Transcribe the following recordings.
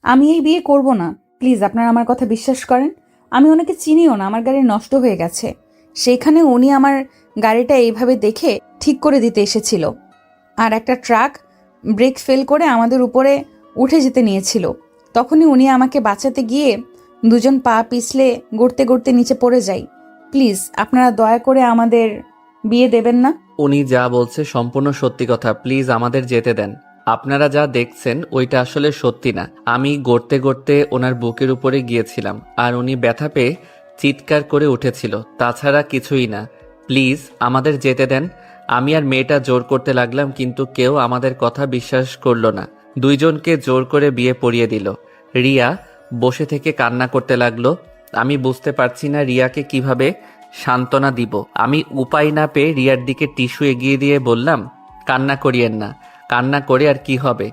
আমি এই বিয়ে করব না। প্লিজ আপনারা আমার কথা বিশ্বাস করেন। আমি ওনাকে চিনিও না, আমার গাড়ি নষ্ট হয়ে গেছে। সেইখানে উনি আমার গাড়িটা এইভাবে দেখে ঠিক করে দিতে এসেছিল। আর একটা ট্রাক ব্রেক ফেল করে আমাদের উপরে উঠে যেতে নিয়েছিল। তখনই উনি আমাকে বাঁচাতে গিয়ে দুজন পা পিছলে গড়তে গড়তে নিচে পড়ে যাই। প্লিজ আপনারা দয়া করে আমাদের বিয়ে দেবেন না। উনি যা বলছে সম্পূর্ণ সত্যি কথা, প্লিজ আমাদের যেতে দেন। আপনারা যা দেখছেন ওইটা আসলে সত্যি না। আমি গড়তে গড়তে ওনার বুকের উপরে গিয়েছিলাম আর উনি ব্যথা পেয়ে চিৎকার করে উঠেছিল, তাছাড়া কিছুই না। প্লিজ আমাদের যেতে দেন। আমি আর মেয়েটা জোর করতে লাগলাম, কিন্তু কেউ আমাদের কথা বিশ্বাস করলো না। দুইজনকে জোর করে বিয়ে পড়িয়ে দিল। রিয়া বসে থেকে কান্না করতে লাগলো। আমি বুঝতে পারছি না রিয়াকে কিভাবে সান্ত্বনা দিব। আমি উপায় না পেয়ে রিয়ার দিকে টিস্যু এগিয়ে দিয়ে বললাম, কান্না করিয়েন না, কান্না করে আর কি হবে,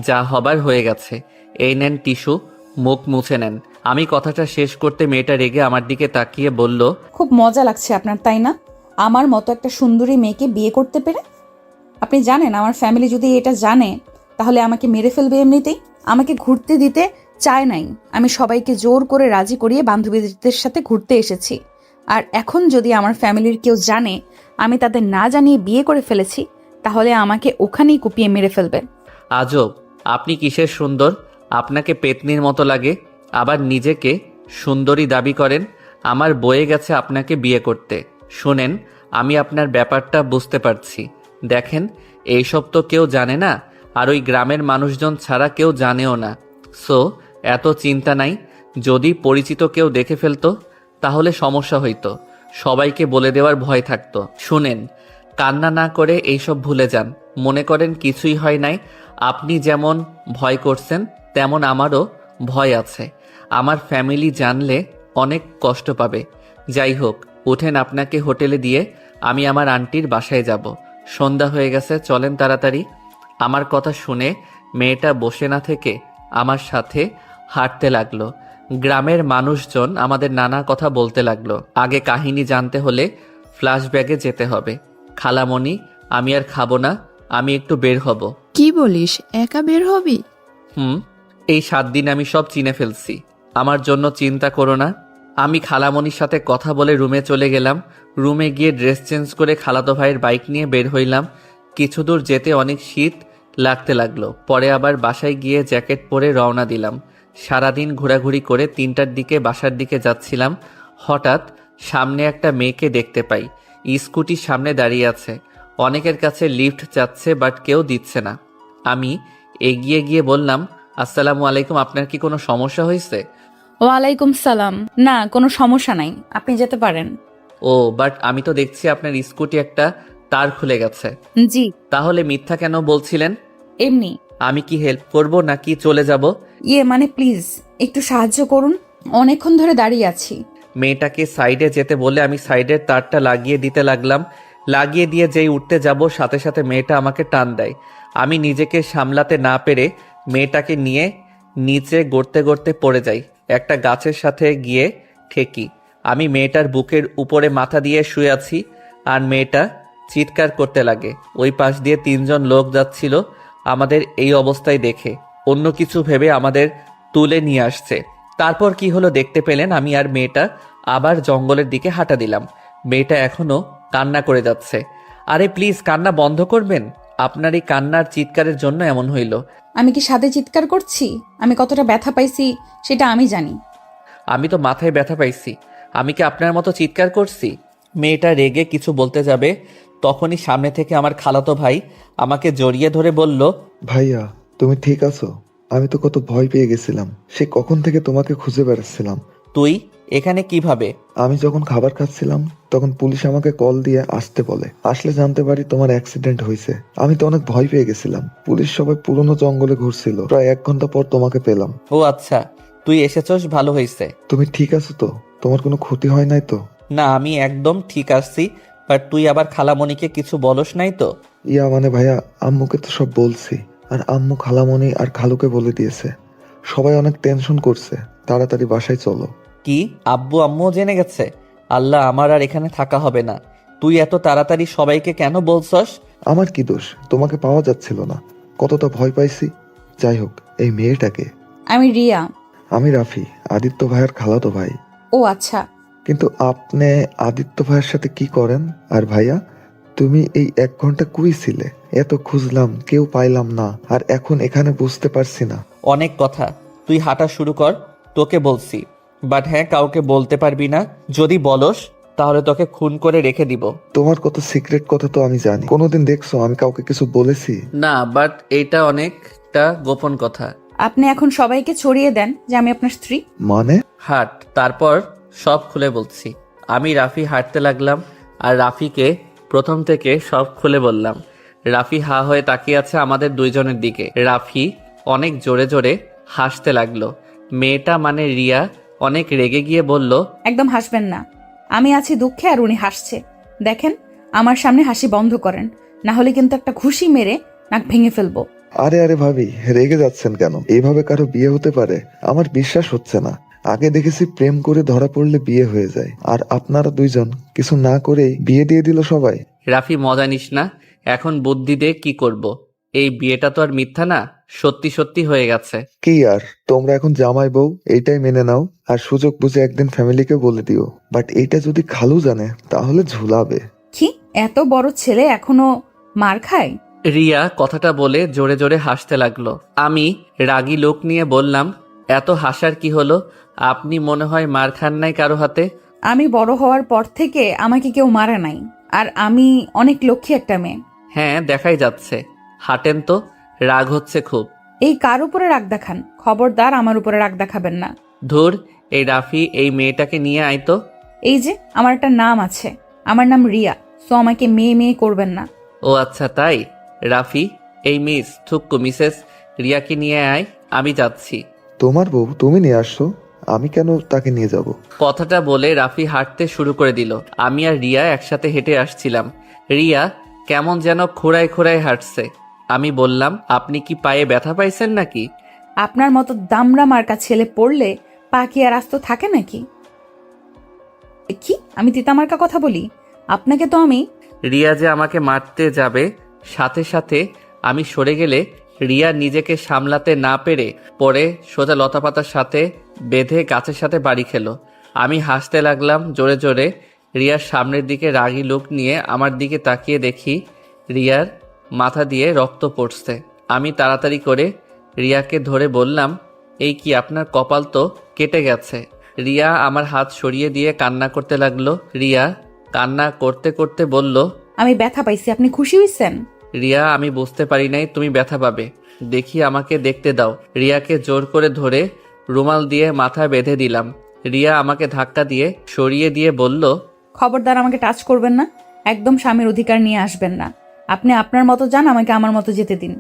যা হবার হয়ে গেছে। এই নেন টিস্যু, মুখ মুছে নেন। আমি কথাটা শেষ করতে মেয়েটা রেগে আমার দিকে তাকিয়ে বলল, খুব মজা লাগছে আপনার, তাই না? আমার মতো একটা সুন্দরী মেয়েকে বিয়ে করতে পেরে। আপনি জানেন আমার ফ্যামিলি যদি এটা জানে তাহলে আমাকে মেরে ফেলবে এমনিতেই। আমাকে ঘুরতে দিতে চায় নাই। আমি সবাইকে জোর করে রাজি করিয়ে বান্ধবীদের সাথে ঘুরতে এসেছি। আর এখন যদি আমার ফ্যামিলির কেউ জানে আমি তাদের না জানিয়ে বিয়ে করে ফেলেছি, তাহলে আমাকে ওখানেই কুপিয়ে মেরে ফেলবে। আজব, আপনি কিসের সুন্দর? আপনাকে পেতনির মতো লাগে, আবার নিজেকে সুন্দরী দাবি করেন। আমার বয়ে গেছে আপনাকে বিয়ে করতে। শুনেন, আমি আপনার ব্যাপারটা বুঝতে পারছি। দেখেন, এইসব তো কেউ জানে না, আর ওই গ্রামের মানুষজন ছাড়া কেউ জানেও না। সো এত চিন্তা নাই। যদি পরিচিত কেউ দেখে ফেলতো তাহলে সমস্যা হইতো। সবাইকে বলে দেওয়ার ভয় থাকতো। শুনেন, কান্না না করে এইসব ভুলে যান। মনে করেন কিছুই হয় নাই। আপনি যেমন ভয় করছেন তেমন আমারও ভয় আছে। আমার ফ্যামিলি জানলে অনেক কষ্ট পাবে। যাই হোক, উঠেন, আপনাকে হোটেলে দিয়ে আমি আমার আন্টির বাসায় যাব। সন্ধ্যা হয়ে গেছে, চলেন তাড়াতাড়ি। আমার কথা শুনে মেয়েটা বসে না থেকে আমার সাথে হাঁটতে লাগলো। গ্রামের মানুষজন আমাদের নানা কথা বলতে লাগলো। আগে কাহিনী জানতে হলে ফ্ল্যাশব্যাকে যেতে হবে। খালামণি, আমি আর খাবো না, আমি একটু বের হব। কি বলিস, একা বের হবি? হুম, এই 7 দিন আমি সব চিনে ফেলছি, আমার জন্য চিন্তা করো না। আমি খালামণির সাথে কথা বলে রুমে চলে গেলাম। রুমে গিয়ে ড্রেস চেঞ্জ করে খালাতো ভাইয়ের বাইক নিয়ে বের হইলাম। কিছু দূর যেতে অনেক শীত লাগতে লাগলো। পরে আবার বাসায় গিয়ে জ্যাকেট পরে রওনা দিলাম। সারাদিন ঘোরাঘুরি করে 3টার দিকে বাসার দিকে যাচ্ছিলাম। হঠাৎ সামনে একটা মেয়েকে দেখতে পাই, স্কুটির সামনে দাঁড়িয়ে আছে। অনেকের কাছে লিফট চাচ্ছে, বাট কেউ দিচ্ছে না। আমি এগিয়ে গিয়ে বললাম, আসসালামু আলাইকুম, আপনার কি কোনো সমস্যা হয়েছে? ওয়ালাইকুম সালাম। না, কোনো সমস্যা নাই, আপনি যেতে পারেন। ও, বাট আমি তো দেখছি আপনার স্কুটি একটা তার খুলে গেছে। জি। তাহলে মিথ্যা কেন বলছিলেন? এমনি। আমি কি হেল্প করব নাকি চলে যাব? মানে প্লিজ একটু সাহায্য করুন, অনেকক্ষণ ধরে দাঁড়িয়ে আছি। মেয়েটাকে সাইডে যেতে বলে আমি সাইডের তারটা লাগিয়ে দিতে লাগলাম। লাগিয়ে দিয়ে যেই উঠতে যাব, সাথে সাথে মেয়েটা আমাকে টান দেয়। আমি নিজেকে সামলাতে না পেরে মেয়েটাকে নিয়ে নিচে গড়তে গড়তে পড়ে যাই। একটা গাছের সাথে গিয়ে ঠেকি। আমি মেয়েটার বুকের উপরে মাথা দিয়ে শুয়ে আছি আর মেয়েটা চিৎকার করতে লাগে। ওই পাশ দিয়ে 3জন লোক যাচ্ছিল আমাদের এই অবস্থায় দেখে। অন্য কিছু ভেবে আমাদের তুলে নিয়ে আসছে। তারপর কি হলো দেখতে পেলেন, আমি আর মেয়েটা আবার জঙ্গলের দিকে হাঁটা দিলাম। মেয়েটা এখনো কান্না করে যাচ্ছে। আরে প্লিজ কান্না বন্ধ করবেন? আপনার এই কান্নার চিৎকারের জন্য এমন হইল। আমি কি সাধে চিৎকার করছি? আমি কতটা ব্যথা পাইছি সেটা আমি জানি। আমি তো মাথায় ব্যথা পাইছি, আমি কি আপনার মতো চিৎকার করছি? মেয়েটা রেগে কিছু বলতে যাবে, তখনই সামনে থেকে আমার খালাতো ভাই আমাকে জড়িয়ে ধরে বলল, ভাইয়া, তুমি ঠিক আছো? আমি তো কত ভয় পেয়ে গেছিলাম, সে কখন থেকে তোমাকে খুঁজে বেড়াচ্ছিলাম। তুই এখানে কিভাবে? আমি যখন খাবার খাচ্ছিলাম তখন পুলিশ আমাকে কল দিয়ে আসতে বলে। আসলে জানতে পারি তোমার অ্যাক্সিডেন্ট হয়েছে। আমি তো অনেক ভয় পেয়ে গেছিলাম। পুলিশ সবাই পুরনো জঙ্গলে ঘুরছিল। প্রায় 1 ঘন্টা পর তোমাকে পেলাম। ও আচ্ছা, তুই এসেছস, ভালো হয়েছে। তুমি ঠিক আছো তো? তোমার কোনো ক্ষতি হয় নাই তো? না, আমি একদম ঠিক আছি। বাট তুই আবার খালামণিকে কিছু বলস নাই তো? মানে ভাইয়া, আম্মুকে তো সব বলছি। আর আম্মু খালামণি আর খালুকে বলে দিয়েছে। সবাই অনেক টেনশন করছে। তাড়াতাড়ি বাসায় চলো। কি, আব্বু আম্মুও জেনে গেছে? আল্লাহ, আমার আর এখানে থাকা হবে না। তুই এত তাড়াতাড়ি সবাইকে কেন বলছস? আমার কি দোষ? তোমাকে পাওয়া যাচ্ছিল না, কতটা ভয় পাইছি। যাই হোক, এই মেয়েটাকে। আমি রিয়া। আমি রাফি, আদিত্য ভাইয়ের খালাতো ভাই। ও আচ্ছা। কিন্তু আপনি আদিত্য ভাইয়ের সাথে কি করেন? আর ভাইয়া, তুমি এই 1 ঘন্টা কই ছিলে? এত খুঁজলাম, কেউ পাইলাম না, আর এখন এখানে বুঝতে পারছি না। অনেক কথা, তুই হাঁটা শুরু কর, তোকে বলছি। বাট হ্যাঁ, কাউকে বলতে পারবি না। যদি বলস তাহলে তোকে খুন করে রেখে দিব। তোমার কত সিক্রেট কথা তো আমি জানি। কোনোদিন দেখছো আমি কাউকে কিছু বলেছি? না, বাট এইটা অনেকটা গোপন কথা। আপনি এখন সবাইকে ছড়িয়ে দেন যে আমি আপনার স্ত্রী। মানে? হাঁট, তারপর সব খুলে বলছি। আমি রাফি হাঁটতে লাগলাম আর রাফিকে প্রথম থেকে সব খুলে বললাম। রাফি হা হয়ে তাকিয়ে আছে আমাদের দুইজনের দিকে। রাফি অনেক জোরে জোরে হাসতে লাগলো। মেয়েটা মানে রিয়া অনেক রেগে গিয়ে বলল, একদম হাসবেন না। আমি আছি দুঃখে আর উনি হাসছে। দেখেন, আমার সামনে হাসি বন্ধ করেন, না হলে কিন্তু একটা ঘুষি মেরে নাক ভেঙে ফেলবো। আরে আরে ভাবি, রেগে যাচ্ছেন কেন? এইভাবে কারো বিয়ে হতে পারে? আমার বিশ্বাস হচ্ছে না। আগে দেখেছি প্রেম করে ধরা পড়লে বিয়ে হয়ে যায়, আর আপনারা দুইজন কিছু না করেই বিয়ে দিয়ে দিল সবাই। রাফি মজা নিস না, এখন বুদ্ধি দে কি করব। এই বিয়েটা তো আর মিথ্যা না, সত্যি সত্যি হয়ে গেছে। কি আর, তোমরা এখন জামাই বউ, এইটাই মেনে নাও, আর সুযোগ বুঝে একদিন ফ্যামিলিকে বলে দিও। বাট এইটা যদি খালু জানে তাহলে ঝুলাবে। কি, এত বড় ছেলে এখনো মার খায়? রিয়া কথাটা বলে জোরে জোরে হাসতে লাগলো। আমি রাগী লোক নিয়ে বললাম, এত হাসার কি হলো? আপনি মনে হয় মার খান নাই কারো হাতে। আমি বড় হওয়ার পর থেকে আমাকে কেউ মারা নাই, আর আমি অনেক লক্ষ্মী একটা মেয়ে। হ্যাঁ, দেখাই যাচ্ছে। হাঁটেন তো, রাগ হচ্ছে খুব। এই কার উপরে রাগ দেখান? খবরদার আমার উপরে রাগ দেখাবেন না। ধুর, এই রাফি এই মেয়েটাকে নিয়ে আইতো। এই যে আমার একটা নাম আছে, আমার নাম রিয়া, সো আমাকে মেয়ে মেয়ে করবেন না। ও আচ্ছা তাই। রাফি, এই মিস থুক্কু মিসেস রিয়াকে নিয়ে আয়, আমি যাচ্ছি। তোমার বউ তুমি নিয়ে আসছো, আমি কেন তাকে নিয়ে যাব? কথাটা বলে রাফি হাঁটতে শুরু করে দিল। আমি আর রিয়া একসাথে হেঁটে আসছিলাম। রিয়া কেমন যেন খোঁড়ায় খোঁড়ায় হাঁটছে। আমি বললাম, আপনি কি পায়ে ব্যথা পাইছেন নাকি? আপনার মতো দামড়া মার্কা ছেলে পড়লে পা কি আর আস্ত থাকে নাকি? কি আমি তিতামার্কা কথা বলি? আপনাকে তো আমি... রিয়া যে আমাকে মারতে যাবে, সাথে সাথে আমি সরে গেলে রিয়া নিজেকে সামলাতে না পেরে পরে সোজা লতাপাতার সাথে বেঁধে গাছের সাথে বাড়ি খেলো। আমি হাসতে লাগলাম জোরে জোরে। রিয়ার সামনের দিকে রাগী লোক নিয়ে আমার দিকে তাকিয়ে দেখি রিয়ার মাথা দিয়ে রক্ত পড়ছে। আমি তাড়াতাড়ি করে রিয়াকে ধরে বললাম, এই কি, আপনার কপাল তো কেটে গেছে। রিয়া আমার হাত সরিয়ে দিয়ে কান্না করতে লাগলো। রিয়া কান্না করতে করতে বলল, আমি ব্যথা পাইছি, আপনি খুশি হইছেন? রিয়া, আমি বুঝতে পারি নাই তুমি ব্যথা পাবে। দেখি, আমাকে দেখতে দাও। রিয়াকে জোর করে ধরে রুমাল দিয়ে মাথায় বেঁধে দিলাম। রিয়া আমাকে ধাক্কা দিয়ে সরিয়ে দিয়ে বলল, খবরদার আমাকে টাচ করবেন না, একদম স্বামীর অধিকার নিয়ে আসবেন না। আপনি আপনার মতো যান, আমাকে আমার মতো যেতে দিন।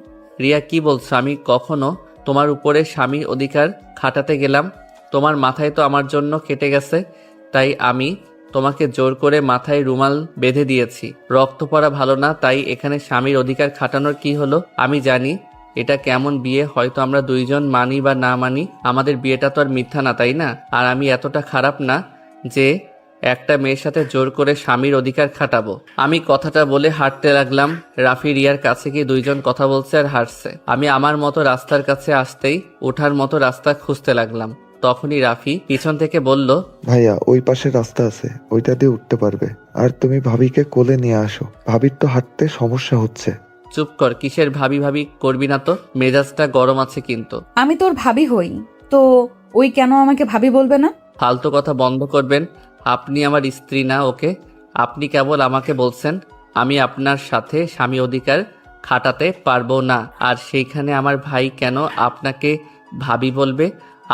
রিয়া কি বলছো? আমি কখনো তোমার উপরে স্বামীর অধিকার খাটাতে গেলাম? তোমার মাথায় তো আমার জন্য কেটে গেছে, তাই আমি তোমাকে জোর করে মাথায় রুমাল বেঁধে দিয়েছি। রক্ত পড়া ভালো না, তাই এখানে স্বামীর অধিকার খাটানোর কি হলো? আমি জানি এটা কেমন বিয়ে, হয়তো আমরা দুইজন মানি বা না মানি, আমাদের বিয়েটা তো আর মিথ্যা না, তাই না? আর আমি এতটা খারাপ না যে একটা মেয়ের সাথে জোর করে স্বামীর অধিকার খাটাবো। আমি কথাটা বলে হাঁটতে লাগলাম। রাফি রিয়ার কাছে গিয়ে দুইজন কথা বলছে আর হাঁটছে। আমি আমার মতো রাস্তার কাছে আসতেই ওঠার মতো রাস্তা খুঁজতে লাগলাম। তখনই রাফি পিছন থেকে বলল, ভাইয়া, ওই পাশে রাস্তা আছে, ওইটা দিয়ে উঠতে পারবে। আর তুমি ভাবিকে কোলে নিয়ে আসো, ভাবির তো হাঁটতে সমস্যা হচ্ছে। চুপ কর, কিসের ভাবি ভাবি করবি না তো, মেজাজটা গরম আছে কিন্তু। আমি তোর ভাবি হই তো ওই কেন আমাকে ভাবি বলবে না? ফালতু কথা বন্ধ করবেন। আপনি আমার স্ত্রী না, ওকে? আপনি কেবল আমাকে বলছেন আমি আপনার সাথে স্বামী অধিকার খাটাতে পারবো না, আর সেইখানে আমার ভাই কেন আপনাকে ভাবি বলবে?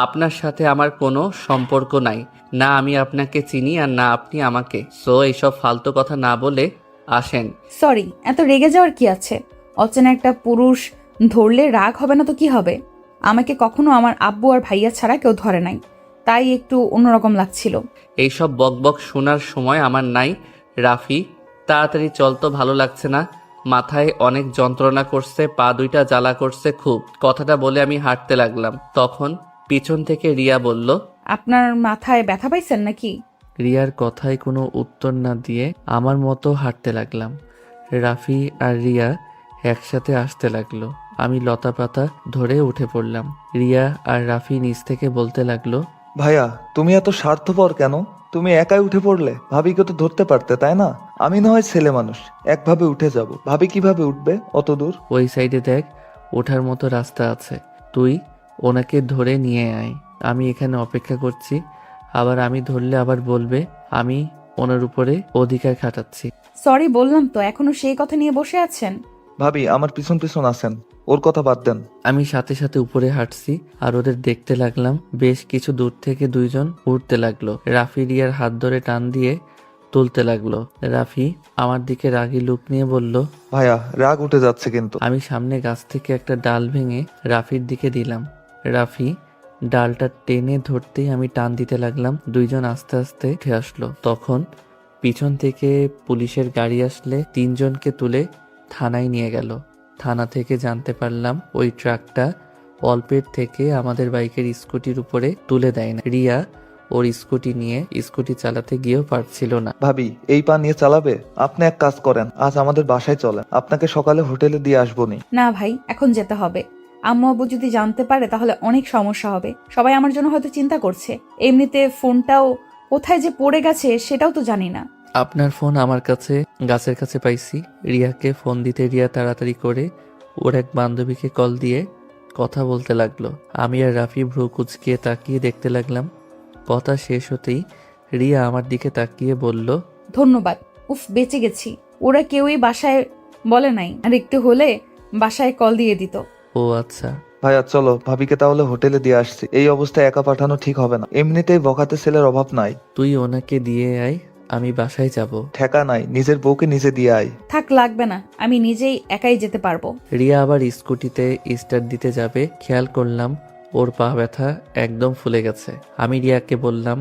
আপনার সাথে আমার কোনো সম্পর্ক নাই, না আমি আপনাকে চিনি আর না আপনি আমাকে। সো এইসব ফালতু কথা না বলে আসেন। সরি, এত রেগে যাওয়ার কি আছে? অচেনা একটা পুরুষ ধরলে রাগ হবে না তো কি হবে? আমাকে কখনো আমার আব্বু আর ভাইয়া ছাড়া কেউ ধরে নাই, তাই একটু অন্যরকম লাগছিল। এইসব বকবক শোনার সময় আমার নাই। রাফি, তাড়াতাড়ি চল তো, ভালো লাগছে না। মাথায় অনেক যন্ত্রণা করছে, পা দুইটা জ্বালা করছে খুব। কথাটা বলে আমি হাঁটতে লাগলাম। তখন পিছন থেকে রিয়া বলল, আপনার মাথায় ব্যথা পাইছেন নাকি? রিয়ার কথায় কোনো উত্তর না দিয়ে আমার মতো হাঁটতে লাগলাম। রাফি আর রিয়া একসাথে আসতে লাগলো। আমি লতা পাতা ধরে উঠে পড়লাম। রিয়া আর রাফি নিচ থেকে বলতে লাগলো, ভাইয়া তুমি এত স্বার্থপর কেন? তুমি একাই উঠে পড়লে, ভাবিকে তো ধরতে পারতে তাই না? আমি না হয় ছেলে মানুষ, একভাবে উঠে যাব, ভাবি কিভাবে উঠবে অত দূর? ওই সাইডে দেখ, ওঠার মতো রাস্তা আছে, তুই ওনাকে ধরে নিয়ে আয়। আমি এখানে অপেক্ষা করছি। আবার আমি ধরলে আবার বলবে আমি ওনার উপরে অধিকার খাটাচ্ছি। সরি বললাম তো, এখনো সেই কথা নিয়ে বসে আছেন? ভাবি আমার পিছন পিছন আসেন, ওর কথা বাদ দেন। আমি সাথে সাথে উপরে হাঁটছি আর ওদের দেখতে লাগলাম। বেশ কিছু দূর থেকে দুইজন উঠতে লাগলো। রাফি রিয়ার হাত ধরে টান দিয়ে তুলতে লাগলো। রাফি আমার দিকে রাগী লুক নিয়ে বলল, ভাইয়া রাগ উঠে যাচ্ছে কিন্তু। আমি সামনে গাছ থেকে একটা ডাল ভেঙে রাফির দিকে দিলাম। রাফি ডালটা টেনে ধরতেই আমি টান দিতে লাগলাম। দুইজন আস্তে আস্তে উঠে আসলো। তখন পিছন থেকে পুলিশের গাড়ি আসলে তিনজনকে তুলে থানায় নিয়ে গেল। থানা থেকে জানতে পারলাম ওই ট্রাকটা অল্পের থেকে আমাদের বাইকের স্কুটির উপরে তুলে দেয় না। রিয়া ওর স্কুটি নিয়ে স্কুটি চালাতে গিয়েও পারছিল না। ভাবি এই পা নিয়ে চালাবে? আপনি এক কাজ করেন, আজ আমাদের বাসায় চলেন, আপনাকে সকালে হোটেলে দিয়ে আসবো নি। না ভাই, এখন যেতে হবে। আম্মু আব্বু যদি জানতে পারে তাহলে অনেক সমস্যা হবে। সবাই আমার জন্য হয়তো চিন্তা করছে। এমনিতে ফোনটাও কোথায় যে পড়ে গেছে সেটাও তো জানি না। আপনার ফোন আমার কাছে গাছের কাছে পাইছি। রিয়াকে ফোন দিতে রিয়া তাড়াতাড়ি করে ওর এক বান্ধবীকে কল দিয়ে কথা বলতে লাগলো। আমি আর রাফি ভ্রু কুচকিয়ে তাকিয়ে দেখতে লাগলাম। কথা শেষ হতেই রিয়া আমার দিকে তাকিয়ে বলল, ধন্যবাদ। উফ, বেঁচে গেছি। ওরা কেউই বাসায় বলে নাই, আর একটু হলে বাসায় কল দিয়ে দিত। ও আচ্ছা। ভাইয়া চলো, ভাবিকে তাহলে হোটেলে দিয়ে আসছি। এই অবস্থায় একা পাঠানো ঠিক হবে না, এমনিতেই বখাতে ছেলের অভাব নাই। তুই ওনাকে দিয়ে আয়, আমি বাসায় যাব। ঠেকা নাই, নিজের বউকে নিজে দিয়ে আয়। থাক, লাগবে না, আমি নিজেই একাই যেতে পারবো। রিয়া আবার স্কুটিতে স্টার্ট দিতে যাবে, খেয়াল করলাম ওর পা ব্যথা একদম ফুলে গেছে। আমি রিয়াকে বললাম,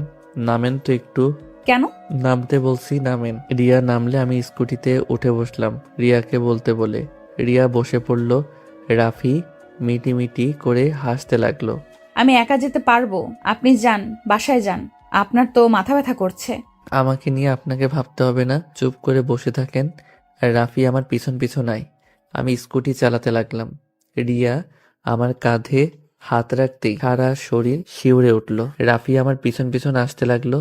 নামেন তো একটু। কেন? নামতে বলছি, নামেন। রিয়া নামলে আমি স্কুটিতে উঠে বসলাম রিয়াকে বলতে বলে। রিয়া বসে পড়ল। রাফি মিটিমিটি করে হাসতে লাগলো। আমি একা যেতে পারবো, আপনি যান, বাসায় যান। আপনার তো মাথা ব্যথা করছে। আমাকে নিয়ে আপনাকে ভাবতে হবে না, চুপ করে বসে থাকেন। আর রাফি আমার পিছন পিছন আয়। আমি স্কুটি চালাতে লাগলাম। রিয়া আমার কাঁধে হাত রাখতেই সারা শরীর শিউরে উঠল। রাফি আমার পিছন পিছন আসতে লাগলো।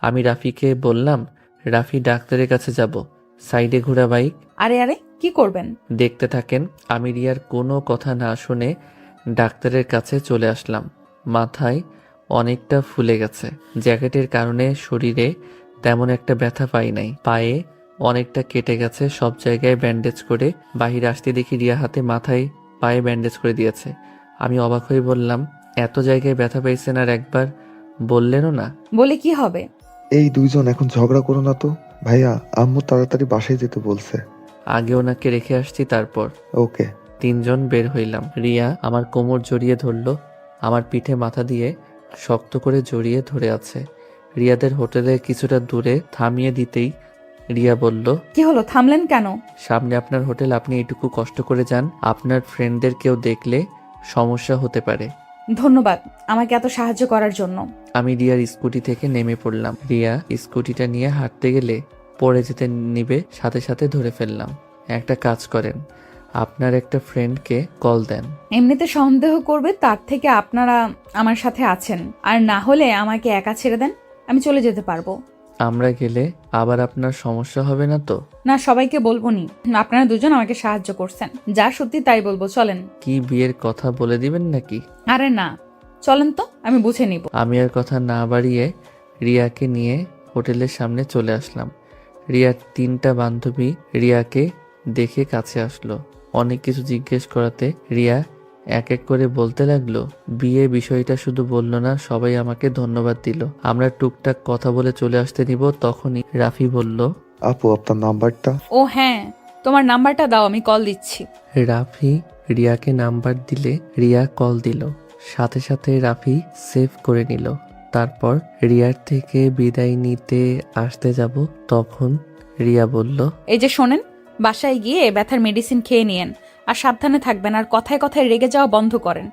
আমি রাফিকে বললাম, রাফি ডাক্তারের কাছে যাব, সাইডে ঘোরা বাইক। আরে আরে, কি করবেন? দেখতে থাকেন। আমি রিয়ার কোনো কথা না শুনে ডাক্তারের কাছে চলে আসলাম। মাথায় অনেকটা ফুলে গেছে, জ্যাকেটের কারণে শরীরে তেমন একটা ব্যথা পাই নাই। পায়ে অনেকটা কেটে গেছে, সব জায়গায় ব্যান্ডেজ করে বাহিরে আসতে দেখি রিয়া হাতে মাথায় পায়ে ব্যান্ডেজ করে দিয়েছে। আমি অবাক হয়ে বললাম, এত জায়গায় ব্যথা পাইছেন আর একবার বললেনও না? বলে কি হবে? এই দুইজন এখন ঝগড়া করো না তো। ভাইয়া আম্মু তাড়াতাড়ি বাসায় যেতে বলছে। আগে ওনাকে রেখে আসছি, তারপর। ওকে। তিনজন বের হইলাম। রিয়া আমার কোমর জড়িয়ে ধরলো, আমার পিঠে মাথা দিয়ে শক্ত করে জড়িয়ে ধরে আছে। রিয়াদের হোটেলের কিছুটা দূরে থামিয়ে দিতেই রিয়া বলল, কি হলো, থামলেন কেন? সামনে আপনার হোটেল, আপনি এটুকু কষ্ট করে যান, আপনার ফ্রেন্ডদের কেউ দেখলে সমস্যা হতে পারে। ধন্যবাদ আমাকে এত সাহায্য করার জন্য। আমি রিয়ার স্কুটি থেকে নেমে পড়লাম। রিয়া স্কুটিটা নিয়ে হাঁটতে গেলে পড়ে যেতে নিবে, সাথে সাথে ধরে ফেললাম। একটা কাজ করেন, আপনার একটা ফ্রেন্ডকে কল দেন। এমনিতে সন্দেহ করবে, তার থেকে আপনারা আমার সাথে আছেন। আর না হলে আমাকে একা ছেড়ে দেন, আমি চলে যেতে পারবো। আমরা গেলে আবার আপনার সমস্যা হবে না তো? না, সবাইকে বলবো নি। আপনারা দুজন আমাকে সাহায্য করছেন, যা সত্যি তাই বলবো। চলেন। কি বিয়ের কথা বলে দিবেন নাকি? আরে না, চলেন তো, আমি বুঝে নিব। আমি আর কথা না বাড়িয়ে রিয়াকে নিয়ে হোটেলের সামনে চলে আসলাম। রিয়ার তিনটা বান্ধবী রিয়াকে দেখে কাছে আসলো। অনেক কিছু জিজ্ঞেস করাতে রিয়া এক এক করে বলতে লাগলো। বিয়ে বিষয়টা শুধু বললো না, সবাই আমাকে ধন্যবাদ দিল। আমরা টুকটাক কথা বলে চলে আসতে নিব, তখনই রাফি বলল, আপু আপনার নাম্বারটা। ও হ্যাঁ, তোমার নাম্বারটা দাও, আমি কল দিচ্ছি। রাফি রিয়াকে নাম্বার দিলে রিয়া কল দিল। সাথে সাথে রাফি সেভ করে নিল। তারপর রিয়ার থেকে বিদায় নিতে আসতে যাব, তখন রিয়া বলল, এই যে শোনেন, বাসায় গিয়ে ব্যথার মেডিসিন খেয়ে নিয়েন, আর সাবধানে থাকবেন, আর কথায় কথায় রেগে যাওয়া বন্ধ করেন।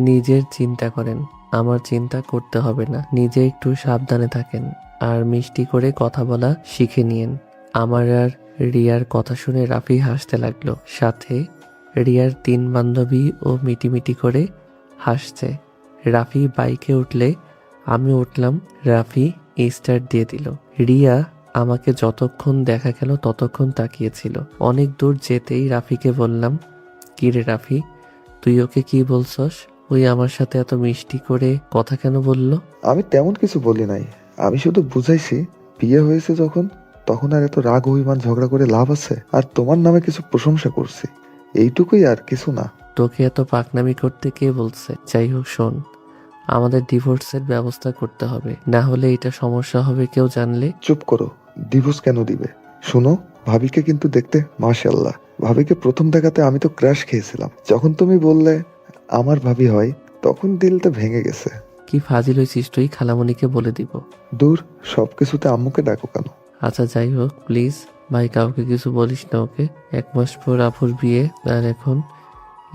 নিজের চিন্তা করেন, আমার চিন্তা করতে হবে না। নিজে একটু সাবধানে থাকেন আর মিষ্টি করে কথা বলা শিখে নিয়েন। আমার আর রিয়ার কথা শুনে রাফি হাসতে লাগলো। সাথে রিয়ার 3 বান্ধবী ও মিটিমিটি করে হাসছে। রাফি বাইকে উঠলে আমি উঠলাম। রাফি স্টার্ট দিয়ে দিল। রিয়া আমাকে যতক্ষণ দেখা গেল ততক্ষণ তাকিয়েছিল। অনেক দূর যেতেই রাফিকে বললাম, কি রে রাফি, তুই ওকে কি বলছস? ওই আমার সাথে এত মিষ্টি করে কথা কেন বললো? আমি তেমন কিছু বলি নাই, আমি শুধু বুঝাইছি বিয়ে হয়েছে যখন, তখন আর এত রাগ অভিমান ঝগড়া করে লাভ আছে? আর তোমার নামে কিছু প্রশংসা করছি, এইটুকুই, আর কিছু না। তোকে এত পাকনামি করতে কে বলছে? যাই হোক শোন, আমাদের ডিভোর্সের ব্যবস্থা করতে হবে, না হলে এটা সমস্যা হবে কেউ জানলে। চুপ করো, ডিভোর্স কেন দিবে? শোনো, ভাবিকে কিন্তু দেখতে মাশাআল্লাহ। ভাবিকে প্রথম দেখাতে আমি তো ক্র্যাশ খেয়েছিলাম। যখন তুমি বললে আমার ভাবি হয়, তখন দিলটা ভেঙে গেছে। কি ফাজিল হয়েছিস তুই, খালামণিকে বলে দিব। দূর, সবকিছুতে আম্মুকে ডাকো কেন? আচ্ছা যাই হোক, প্লিজ ভাই কাউকে কিছু বলিস না ওকে। 1 মাস পর আপুর বিয়ে, আর এখন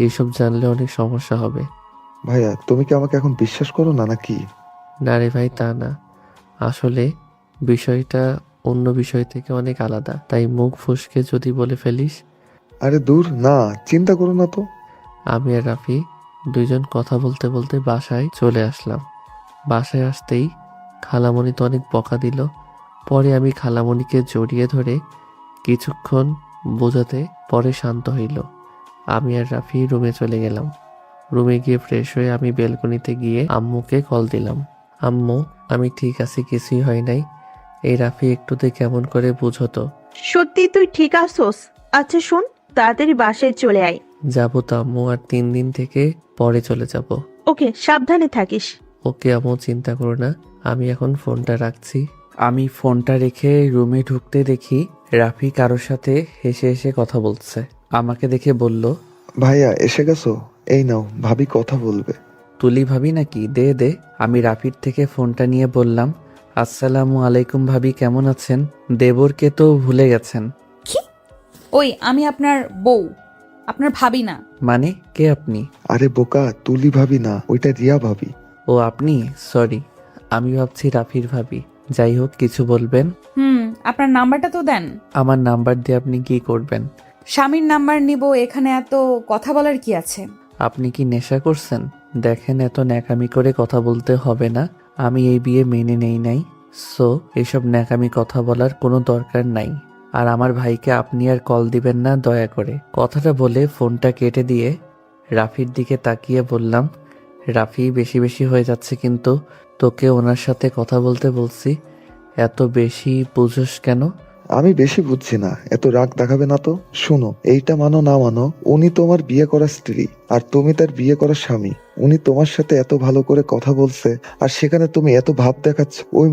এইসব জানলে অনেক সমস্যা হবে। ভাইয়া, তুমি কি আমাকে এখন বিশ্বাস করো না নাকি? না রে ভাই, তা না, আসলে বিষয়টা অন্য বিষয় থেকে অনেক আলাদা, তাই মুখ ফসকে যদি বলে ফেলিস। আরে দূর না, চিন্তা করো না তো। আমি আর রাফি দুইজন কথা বলতে বলতে বাসায় চলে আসলাম। বাসায় আসতেই খালামণি তো অনেক বকা দিল। পরে আমি খালামণিকে জড়িয়ে ধরে কিছুক্ষণ বোঝাতে পরে শান্ত হইল। আমি আর রাফি রুমে চলে গেলাম। রুমে গিয়ে ফ্রেশ হয়ে আমি বেলকনিতে গিয়ে আম্মুকে কল দিলাম। আম্মু, আমি ঠিক আছি, কিছুই হয় নাই। এই রাফি একটুতে কেমন করে বুঝতো। সত্যি তুই ঠিক আছোস? আচ্ছা শোন, তাড়াতাড়ি বাসায় চলে আয়। যাবো তো আম্মু, আর 3 দিন থেকে পরে চলে যাব। ওকে, সাবধানে থাকিস। ওকে আম্মু, চিন্তা করো না। আমি এখন ফোনটা রাখছি। আমি ফোনটা রেখে রুমে ঢুকতে দেখি রাফি কারোর সাথে হেসে হেসে কথা বলছে। আমাকে দেখে বলল, ভাইয়া এসে গেছো, এই নাও, ভাবি কথা বলবে। তুলি ভাবি নাকি? দে দে। আমি রাফির থেকে ফোনটা নিয়ে বললাম, আসসালামু আলাইকুম ভাবি, কেমন আছেন? দেবরকে তো ভুলে গেছেন। কি? ওই আমি আপনার বউ, আপনার ভাবি না। মানে কে আপনি? আরে বোকা, তুলি ভাবি না, ওইটা রিয়া ভাবি। ও আপনি? সরি, আমি ভাবছি রাফির ভাবি। যাই হোক, কিছু বলবেন? আপনার নাম্বারটা তো দেন। আমার নাম্বার দিয়ে আপনি কি করবেন? স্বামীর নাম্বার নিব, এখানে এত কথা বলার কি আছে? আপনি কি নেশা করছেন? দেখেন, এত ন্যাকামি করে কথা বলতে হবে না। আমি এই বিয়ে মেনে নেই নাই, সো এসব ন্যাকামি কথা বলার কোনো দরকার নাই। আর আমার ভাইকে আপনি আর কল দিবেন না দয়া করে। কথাটা বলে ফোনটা কেটে দিয়ে রাফির দিকে তাকিয়ে বললাম, রাফি, বেশি বেশি হয়ে যাচ্ছে কিন্তু। তোকে ওনার সাথে কথা বলতে বলছি, এত বেশি বুঝোস কেন? আমি বেশি বুঝছি না, এত রাগ দেখাবে না তো। শোনো, এইটা মানো না মানো, উনি তোমার বিয়ে করা স্ত্রী, আর তুমি তার বিয়ে করা স্বামী। উনি তোমার সাথে এত ভালো করে কথা বলছে, আর সেখানে তুমি এত ভাব দেখাচ্ছ। ওই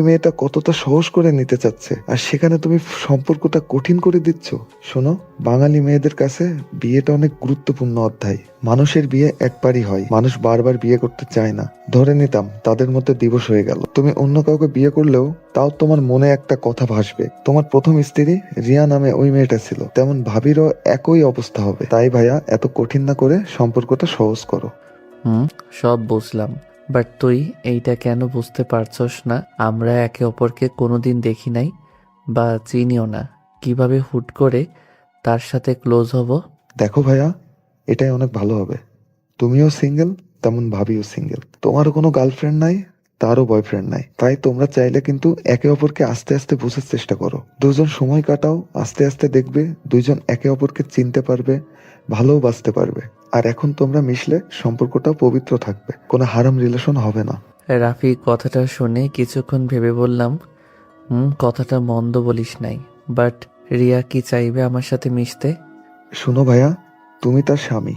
মেয়েটা কতটা সহজ করে নিতে চাচ্ছে, আর সেখানে তুমি সম্পর্কটা কঠিন করে দিচ্ছ। শোনো, বাঙালি মেয়েদের কাছে বিয়েটা অনেক গুরুত্বপূর্ণ অধ্যায়। মানুষের বিয়ে একবারই হয়, মানুষ বারবার বিয়ে করতে চায় না। ধরে নিতাম তাদের মধ্যে দিবস হয়ে গেল, তুমি অন্য কাউকে বিয়ে করলেও তাও তোমার মনে একটা কথা ভাসবে, তোমার প্রথম স্ত্রী রিয়া নামে ওই মেয়েটা ছিল। তেমন ভাবিরও একই অবস্থা হবে। তাই ভাইয়া, এত কঠিন না করে সম্পর্কটা সহজ করো। সব বুঝলাম, বাট তুই এইটা কেন বুঝতে পারছস না? আমরা একে অপরকে কোনোদিন দেখি নাই বা চিনিও না, কিভাবে হুট করে তার সাথে ক্লোজ হব? দেখো ভাইয়া, এটাই অনেক ভালো হবে। তুমিও সিঙ্গেল, তেমন ভাবিও সিঙ্গেল। তোমারও কোনো গার্লফ্রেন্ড নাই, তারও বয়ফ্রেন্ড নাই। তাই তোমরা চাইলে কিন্তু একে অপরকে আস্তে আস্তে বোঝার চেষ্টা করো। দুজন সময় কাটাও, আস্তে আস্তে দেখবে দুইজন একে অপরকে চিনতে পারবে, ভালোবাসতে পারবে। আর এখন তোমরা মিশলে সম্পর্কটাও পবিত্র থাকবে, কোনো হারাম রিলেশন হবে না। রাফি কথাটা শুনে কিছুক্ষণ ভেবে বললাম, কথাটা মন্দ বলিস নাই, বাট রিয়া কি চাইবে আমার সাথে মিশতে? শোনো ভাইয়া, তুমি তার স্বামী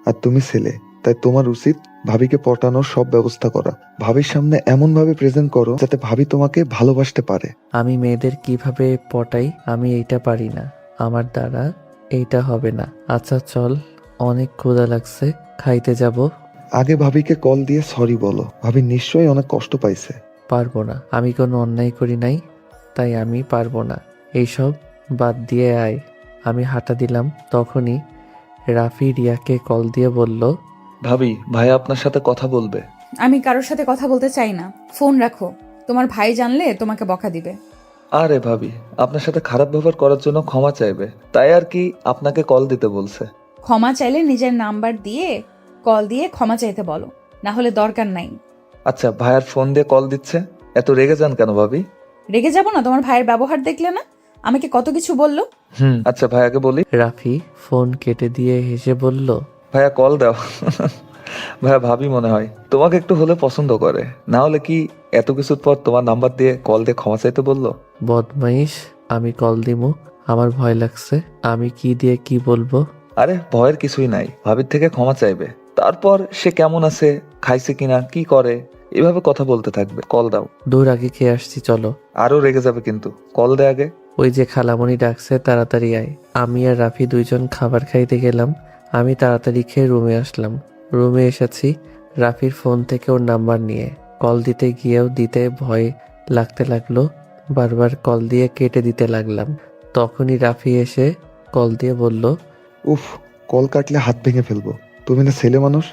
আর তুমি ছেলে, তাই তোমার উচিত ভাবিকে পটানোর সব ব্যবস্থা করা। ভাবির সামনে এমন ভাবে প্রেজেন্ট করো যাতে ভাবি তোমাকে ভালোবাসতে পারে। আমি মেয়েদের কিভাবে পটাই, আমি এইটা পারি না, আমার দ্বারা এইটা হবে না। আচ্ছা চল, অনেক ক্ষুধা লাগছে, খাইতে যাব। আগে ভাবিকে কল দিয়ে সরি বলো, ভাবি নিশ্চয়ই অনেক কষ্ট পাইছে। পারবো না, আমি কোনো অন্যায় করি নাই, তাই আমি পারবো না। এইসব বাদ দিয়ে আয়। আমি হাঁটা দিলাম, তখনই রাফি রিয়াকে কল দিয়ে বলল, ভাবি, ভাইয়া আপনার সাথে কথা বলবে। আমি কারোর সাথে কথা বলতে চাই না, ফোন রাখো। তোমার ভাই জানলে তোমাকে বকা দিবে। আরে ভাবি, আপনার সাথে খারাপ ব্যবহার করার জন্য ক্ষমা চাইবে, তাই আর কি আপনাকে কল দিতে বলছে। ক্ষমা চাইলে নিজের নাম্বার দিয়ে কল দিয়ে ক্ষমা চাইতে বলো, না হলে দরকার নাই। আচ্ছা, ভাইয়ার ফোন দিয়ে কল দিচ্ছে, এত রেগে যান কেন ভাবি? রেগে যাব না? তোমার ভাইয়ের ব্যবহার দেখলে না আমাকে কত কিছু বললো। আচ্ছা ভাইয়াকে বলি। রাফি ফোন কেটে দিয়ে হেসে বলল, ভাইয়া কল দাও। ভাইয়া ভাবি মনে হয় তোমাকে একটু হলে পছন্দ করে, না হলে কি এত কিছুর পর তোমার নাম্বার দিয়ে কল দিয়ে ক্ষমা চাইতে বললো? বদমাইশ, আমি কল দিমু, আমার ভয় লাগছে, আমি কি দিয়ে কি বলবো? আরে ভয়ের কিছুই নাই, ভাবির থেকে ক্ষমা চাইবে, তারপর সে কেমন আছে, খাইছে কিনা, কি করে, এভাবে কথা বলতে থাকবে। কল দাও। দূর আগে খেয়ে আসছি, চলো। আরো রেগে যাবে কিন্তু, কল দে আগে। ওই যে খালামণি ডাকছে, তাড়াতাড়ি আয়। আমি আর রাফি দুইজন খাবার খাইতে গেলাম। আমি তাড়াতাড়ি খেয়ে রুমে আসলাম। রুমে এসেছি রাফির ফোন থেকে ওর নাম্বার নিয়ে। কল দিতে গিয়েও দিতে ভয় লাগতে লাগলো, বারবার কল দিয়ে কেটে দিতে লাগলাম। তখনই রাফি এসে কল দিয়ে বলল, উফ, কল কাটলে হাত ভেঙে ফেলবো। তুমি না ছেলে মানুষ,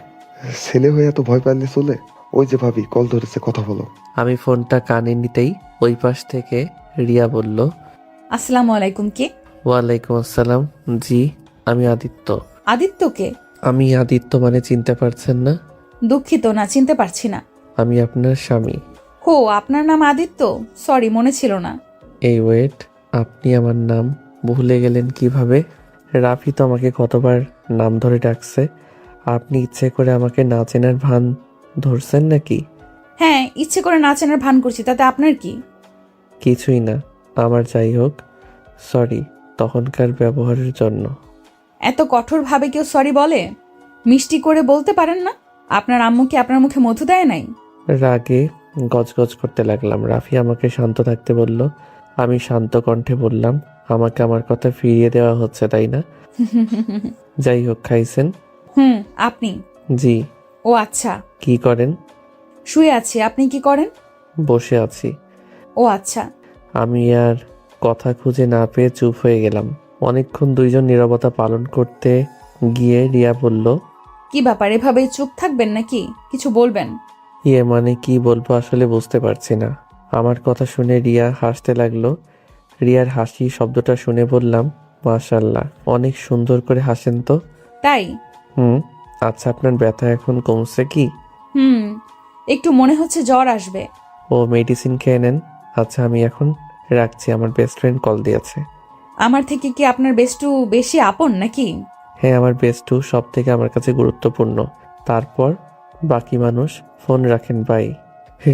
ছেলে হয়ে এত ভয় পাইলে চলে? ওই যে ভাবি কল ধরেছে, কথা বলো। আমি ফোনটা কানে নিতেই ওই পাশ থেকে রিয়া বলল, আসসালামু আলাইকুম। কে? ওয়ালাইকুম আসসালাম। জি, আমি আদিত্য। আদিত্যকে? আমি আদিত্য মানে চিনতে পারছেন না? দুঃখিত, না চিনতে পারছি না। আমি আপনার স্বামী। হো, আপনার নাম আদিত্য? সরি, মনে ছিল না। এই ওয়েট, আপনি আমার নাম ভুলে গেলেন কিভাবে? রাফি তো আমাকে কতবার নাম ধরে ডাকছে। আপনি ইচ্ছে করে আমাকে না চেনার ভান ধরছেন নাকি? হ্যাঁ, ইচ্ছে করে না চেনার ভান করছি, তাতে আপনার কি? কিছুই না, আমার যাই হোক, সরি তখনকার ব্যবহারের জন্য। এত কঠোরভাবে কেউ সরি বলে? মিষ্টি করে বলতে পারেন না? আপনার আম্মু কি আপনার মুখে মধু দেয় নাই? রাগে গজগজ করতে লাগলাম। রাফি আমাকে শান্ত থাকতে বলল। আমি শান্ত কণ্ঠে বললাম, আমাকে আমার কথা ফিরিয়ে দেওয়া হচ্ছে তাই না? যাই হোক, খাইছেন? আপনি? জি। ও আচ্ছা। কি করেন? শুয়ে আছি। আপনি কি করেন? বসে আছি। ও আচ্ছা। আমি আর কথা খুঁজে না পেয়ে চুপ হয়ে গেলাম। অনেকক্ষণ দুইজন নীরবতা পালন করতে গিয়ে রিয়া বলল, কি ব্যাপার, এভাবে চুপ থাকবেন নাকি? কিছু বলবেন? ইয়ে মানে কি বলবো আসলে বুঝতে পারছি না। আমার কথা শুনে রিয়া হাসতে লাগলো। রিয়ার হাসি শব্দটা শুনে বললাম, মাশাআল্লাহ, অনেক সুন্দর করে হাসেন তো। তাই? আচ্ছা, আপনার ব্যথা এখন কমছে কি? একটু মনে হচ্ছে জ্বর আসবে। ও মেডিসিন খেয়ে নেন। আচ্ছা, আমি এখন রাখছি, আমার বেস্ট ফ্রেন্ড কল দিয়েছে। আমার থেকে কি আপনার বেস্টু বেশি আপন নাকি? হ্যাঁ, আমার বেস্টু সব থেকে আমার কাছে গুরুত্বপূর্ণ, তারপর বাকি মানুষ। ফোন রাখেন, বাই।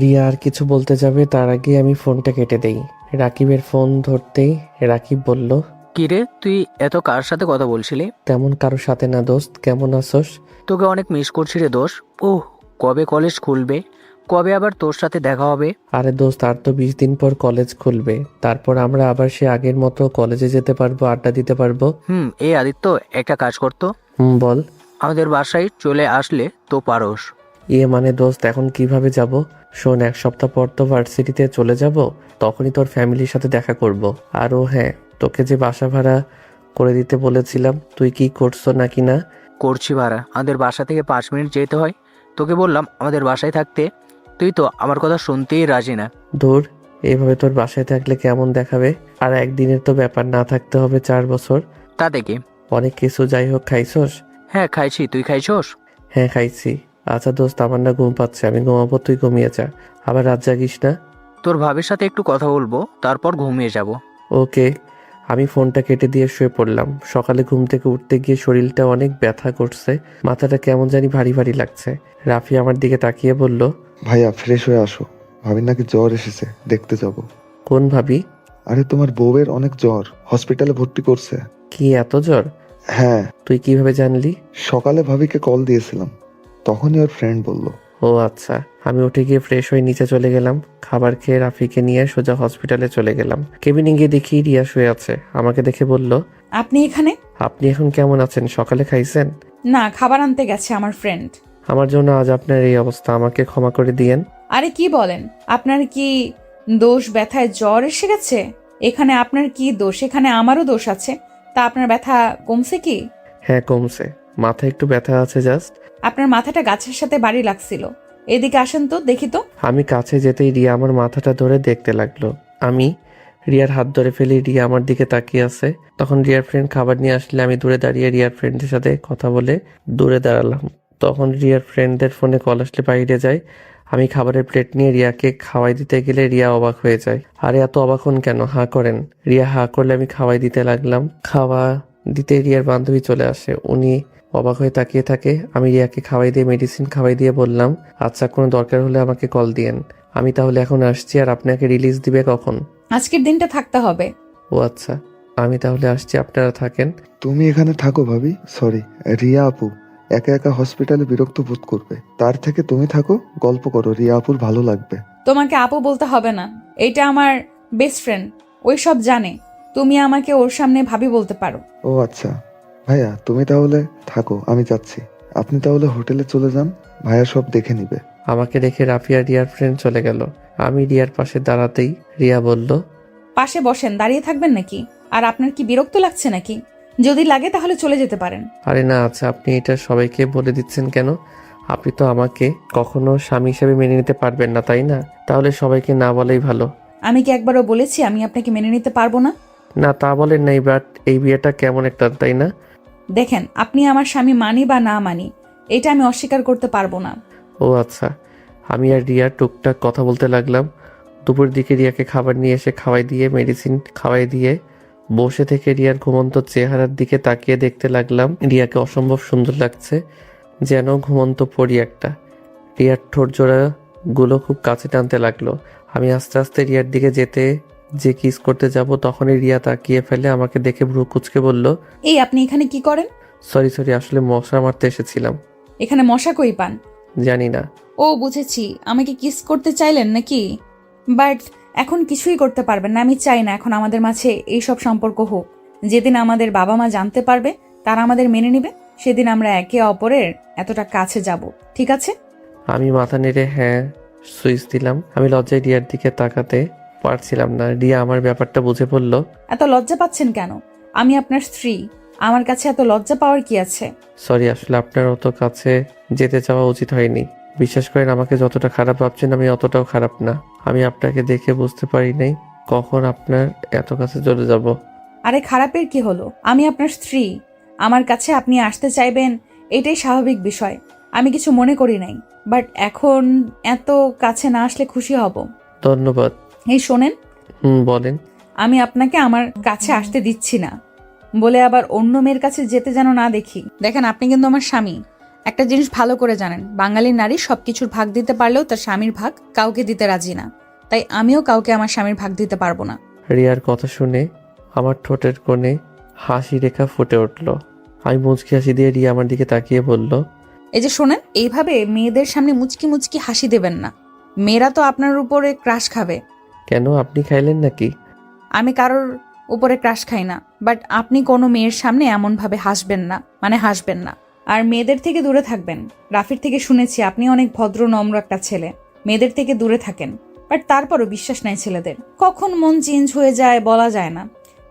রিয়া আর কিছু বলতে যাবে তার আগে আমি ফোনটা কেটে দেই। রাকিবের ফোন ধরতেই রাকিব বলল, কিরে, তুই এত কার সাথে কথা বলছিলি? তেমন কারোর সাথে না দোস্ত, কেমন আছোস? তোকে অনেক মিস করছি রে দোষ। ওহ, কবে কলেজ খুলবে? কবে আবার তোর সাথে দেখা হবে? আরে দোস্ত, আর তো 20 দিন পর কলেজ খুলবে, তারপর আমরা আবার সে আগের মতো কলেজে যেতে পারবো, আড্ডা দিতে পারবো। এই আদিত্য, একটা কাজ করতো। বল। আমাদের বাসায় চলে আসলে তো পারোস। ইয়ে মানে দোস্ত, এখন কিভাবে যাব? শোন, 1 সপ্তাহ পর তো ভার্সিটিতে চলে যাব, তখনই তোর ফ্যামিলির সাথে দেখা করব। আর ও হ্যাঁ, তোকে যে বাসা ভাড়া করে দিতে বলেছিলাম, তুই কি করছো নাকি না? করছি ভাড়া। আমাদের বাসা থেকে 5 মিনিট যেতে হয়। তোকে বললাম আমাদের বাসায় থাকতে, তুই তো আমার কথা শুনতেই রাজি না। দূর, এইভাবে তোর বাসায় থাকলে কেমন দেখাবে? আর একদিনের তো ব্যাপার, না থাকতে হবে 4 বছর। তাতে কি? অনেক কিছু। যাই হোক, খাইছোস? হ্যাঁ খাইছি, তুই খাইছোস? হ্যাঁ খাইছি। আচ্ছা দোস্ত, আমার না ঘুম পাচ্ছে, আমি ঘুমাবো, তুই ঘুমিয়ে যা, আবার রাত জাগিস না। তোর ভাবির সাথে একটু কথা বলবো, তারপর ঘুমিয়ে যাব। ওকে। আমি ফোনটা কেটে দিয়ে শুয়ে পড়লাম। সকালে ঘুম থেকে উঠতে গিয়ে শরীরটা অনেক ব্যথা করছে, মাথাটা কেমন জানি ভারী ভারী লাগছে। রাফি আমার দিকে তাকিয়ে বলল, ভাইয়া ফ্রেশ হয়ে আসো, ভাবির নাকি জ্বর এসেছে, দেখতে যাব। কোন ভাবি? আরে তোমার বউয়ের অনেক জ্বর, হসপিটালে ভর্তি করছে। কি এত জ্বর? হ্যাঁ, তুই কিভাবে জানলি? সকালে ভাবিকে কল দিয়েছিলাম, তখনই ওর ফ্রেন্ড বলল। ও আচ্ছা। আমি উঠে গিয়ে ফ্রেশ হয়ে নিচে চলে গেলাম। খাবার খেয়ে রাফিকে নিয়ে সোজা হসপিটালে চলে গেলাম। কেবিনে গিয়ে দেখি রিয়া শুয়ে আছে। আমাকে দেখে বলল, আপনি এখানে? আপনি এখন কেমন আছেন? সকালে খাইছেন? না, খাবার আনতে গেছে আমার ফ্রেন্ড। আমার জন্য আজ আপনার এই অবস্থা, আমাকে ক্ষমা করে দিয়েন। আরে কি বলেন? আপনার কি দোষ? ব্যথায় জ্বর এসে গেছে? এখানে আপনার কি দোষ? এখানে আমারও দোষ আছে। তা আপনার ব্যথা কমছে কি? হ্যাঁ কমছে, মাথায় একটু ব্যথা আছে জাস্ট। আপনার মাথাটা গাছের সাথে বাড়ি লাগছিল। এদিকে আসেন তো, দেখি তো। আমি কাছে যেতেই রিয়া আমার মাথাটা ধরে দেখতে লাগলো। আমি রিয়ার হাত ধরে ফেলি। রিয়া আমার দিকে তাকিয়ে আছে। তখন রিয়ার ফ্রেন্ড খাবার নিয়ে আসলে আমি দূরে দাঁড়িয়ে রিয়ার ফ্রেন্ডের সাথে কথা বলে দূরে দাঁড়ালাম। তখন রিয়ার ফ্রেন্ডদের ফোনে কল আসলে বাইরে যায়। আমি খাবারের প্লেট নিয়ে রিয়াকে খাওয়াই দিতে গেলে রিয়া অবাক হয়ে যায়। আরে এত অবাক হন কেন, হাঁ করেন। রিয়া হাঁ করলে আমি খাওয়াই দিতে লাগলাম। খাওয়া দিতে রিয়ার বান্ধবী চলে আসে। উনি অবাক হয়ে তাকিয়ে থাকে। আমি রিয়াকে খাওয়াই দিয়ে মেডিসিন খাওয়াই দিয়ে বললাম, আচ্ছা কোনো দরকার হলে আমাকে কল দিয়েন। আমি তাহলে এখন আসছি। আর আপনাকে রিলিজ দিবে কখন? আজকের দিনটা থাকতে হবে। ও আচ্ছা, আমি তাহলে আসছি, আপনারা থাকেন। তুমি এখানে থাকো ভাবি। সরি, রিয়া আপু একা একা হসপিটালে বিরক্ত বোধ করবে, তার থেকে তুমি থাকো, গল্প করো, রিয়া আপুর ভালো লাগবে। তোমাকে আপু বলতে হবে না, এটা আমার বেস্ট ফ্রেন্ড, ওই সব জানে। তুমি আমাকে ওর সামনে ভাবি বলতে পারো। ও আচ্ছা ভাইয়া, তুমি তাহলে থাকো, আমি যাচ্ছি। আপনি তাহলে হোটেলে চলে যান, ভাইয়া সব দেখে নিবে। আমাকে রেখে রাফিয়া রিয়ার ফ্রেন্ড চলে গেল। আমি রিয়ার পাশে দাঁড়াতেই রিয়া বলল, পাশে বসেন, দাঁড়িয়ে থাকবেন নাকি? আর আপনার কি বিরক্ত লাগছে নাকি? যদি লাগে তাহলে চলে যেতে পারেন। আরে না, আচ্ছা আপনি এটা সবাইকে বলে দিচ্ছেন কেন? আপনি তো আমাকে কখনো স্বামী হিসেবে মেনে নিতে পারবেন না, তাই না? তাহলে সবাইকে না বলাই ভালো। আমি কি একবারও বলেছি আমি আপনাকে মেনে নিতে পারবো না? না তা বলেন নাই, বাট এই বিয়েটা কেমন একটা, তাই না? দেখেন, আপনি আমার স্বামী মানি বা না মানি, এটা আমি অস্বীকার করতে পারবো না। ও আচ্ছা। আমি আর রিয়া টুকটাক কথা বলতে লাগলাম। দুপুর দিকে রিয়াকে খাবার নিয়ে এসে খাওয়াই দিয়ে মেডিসিন খাওয়াই দিয়ে বসে থেকে রিয়ার ঘুমন্ত চেহারার দিকে তাকিয়ে দেখতে লাগলাম। রিয়াকে অসম্ভব সুন্দর লাগছে, যেন ঘুমন্ত পরি একটা। রিয়ার ঠোঁট জোড়া গুলো খুব কাছে টানতে লাগলো। আমি আস্তে আস্তে রিয়ার দিকে যেতে যে কিস করতে যাব, তখনই রিয়া তাকিয়ে ফেলে আমাকে দেখে ভ্রু কুচকে বলল, এই আপনি এখানে কি করেন? সরি সরি, আসলে মশা মারতে এসেছিলাম। এখানে মশা কই পান? জানি না। ও বুঝেছি, আমাকে কিস করতে চাইলেন নাকি? বাট এখন কিছুই করতে পারবেন না। আমি চাই না এখন আমাদের মাঝে এইসব সম্পর্ক হোক। যেদিন আমাদের বাবা মা জানতে পারবে, তারা আমাদের মেনে নিবে, সেদিন আমরা একে অপরের এতটা কাছে যাব, ঠিক আছে? আমি মাথা নেড়ে হ্যাঁ সুইচ দিলাম। আমি লজ্জায় রিয়ার দিকে তাকাতে পারছিলাম না। রিয়া আমার ব্যাপারটা বুঝে পড়ল। এত লজ্জা পাচ্ছেন কেন? আমি আপনার স্ত্রী, আমার কাছে এত লজ্জা পাওয়ার কি আছে? সরি, আসলে আপনার অত কাছে যেতে চাওয়া উচিত হয়নি। বিশ্বাস করেন, আমাকে যতটা খারাপ ভাবছেন আমি অতটাও খারাপ না। আমি আপনাকে দেখে বুঝতে পারি নাই কখন আপনার এত কাছে চলে যাব। আরে খারাপের কি হলো? আমি আপনার স্ত্রী, আমার কাছে আপনি আসতে চাইবেন, এটাই স্বাভাবিক বিষয়। আমি কিছু মনে করি নাই, বাট এখন এত কাছে না আসলে খুশি হব। ধন্যবাদ। এই শোনেন, বলেন। আমি আপনাকে আমার কাছে আসতে দিচ্ছি না বলে আবার অন্য মেয়ের কাছে যেতে যেন না দেখি। দেখেন, আপনি কিন্তু আমার স্বামী। একটা জিনিস ভালো করে জানেন, বাঙালি নারী সবকিছুর ভাগ দিতে পারলেও তার স্বামীর ভাগ কাউকে দিতে রাজি না। তাই আমিও কাউকে আমার স্বামীর ভাগ দিতে পারবো না। রিয়ার কথা শুনে আমার ঠোঁটের কোণে হাসি রেখা ফুটে উঠল। আমি মুচকি হাসি দিয়ে রিয়া আমার দিকে তাকিয়ে বলল, এই যে শোনেন, এইভাবে মেয়েদের সামনে মুচকি মুচকি হাসি দেবেন না। মেয়েরা তো আপনার উপরে ক্রাশ খাবে। কেন, আপনি খাইলেন নাকি? আমি কারোর উপরে ক্রাশ খাই না, বাট আপনি কোনো মেয়ের সামনে এমনভাবে হাসবেন না, মানে হাসবেন না। আর মেয়েদের থেকে দূরে থাকবেন। রাফির থেকে শুনেছি আপনি অনেক ভদ্র নম্র একটা ছেলে। মেয়েদের থেকে দূরে থাকেন, বাট তারপরও বিশ্বাস নাই ছেলেদের, কখন মন চেঞ্জ হয়ে যায় বলা যায় না।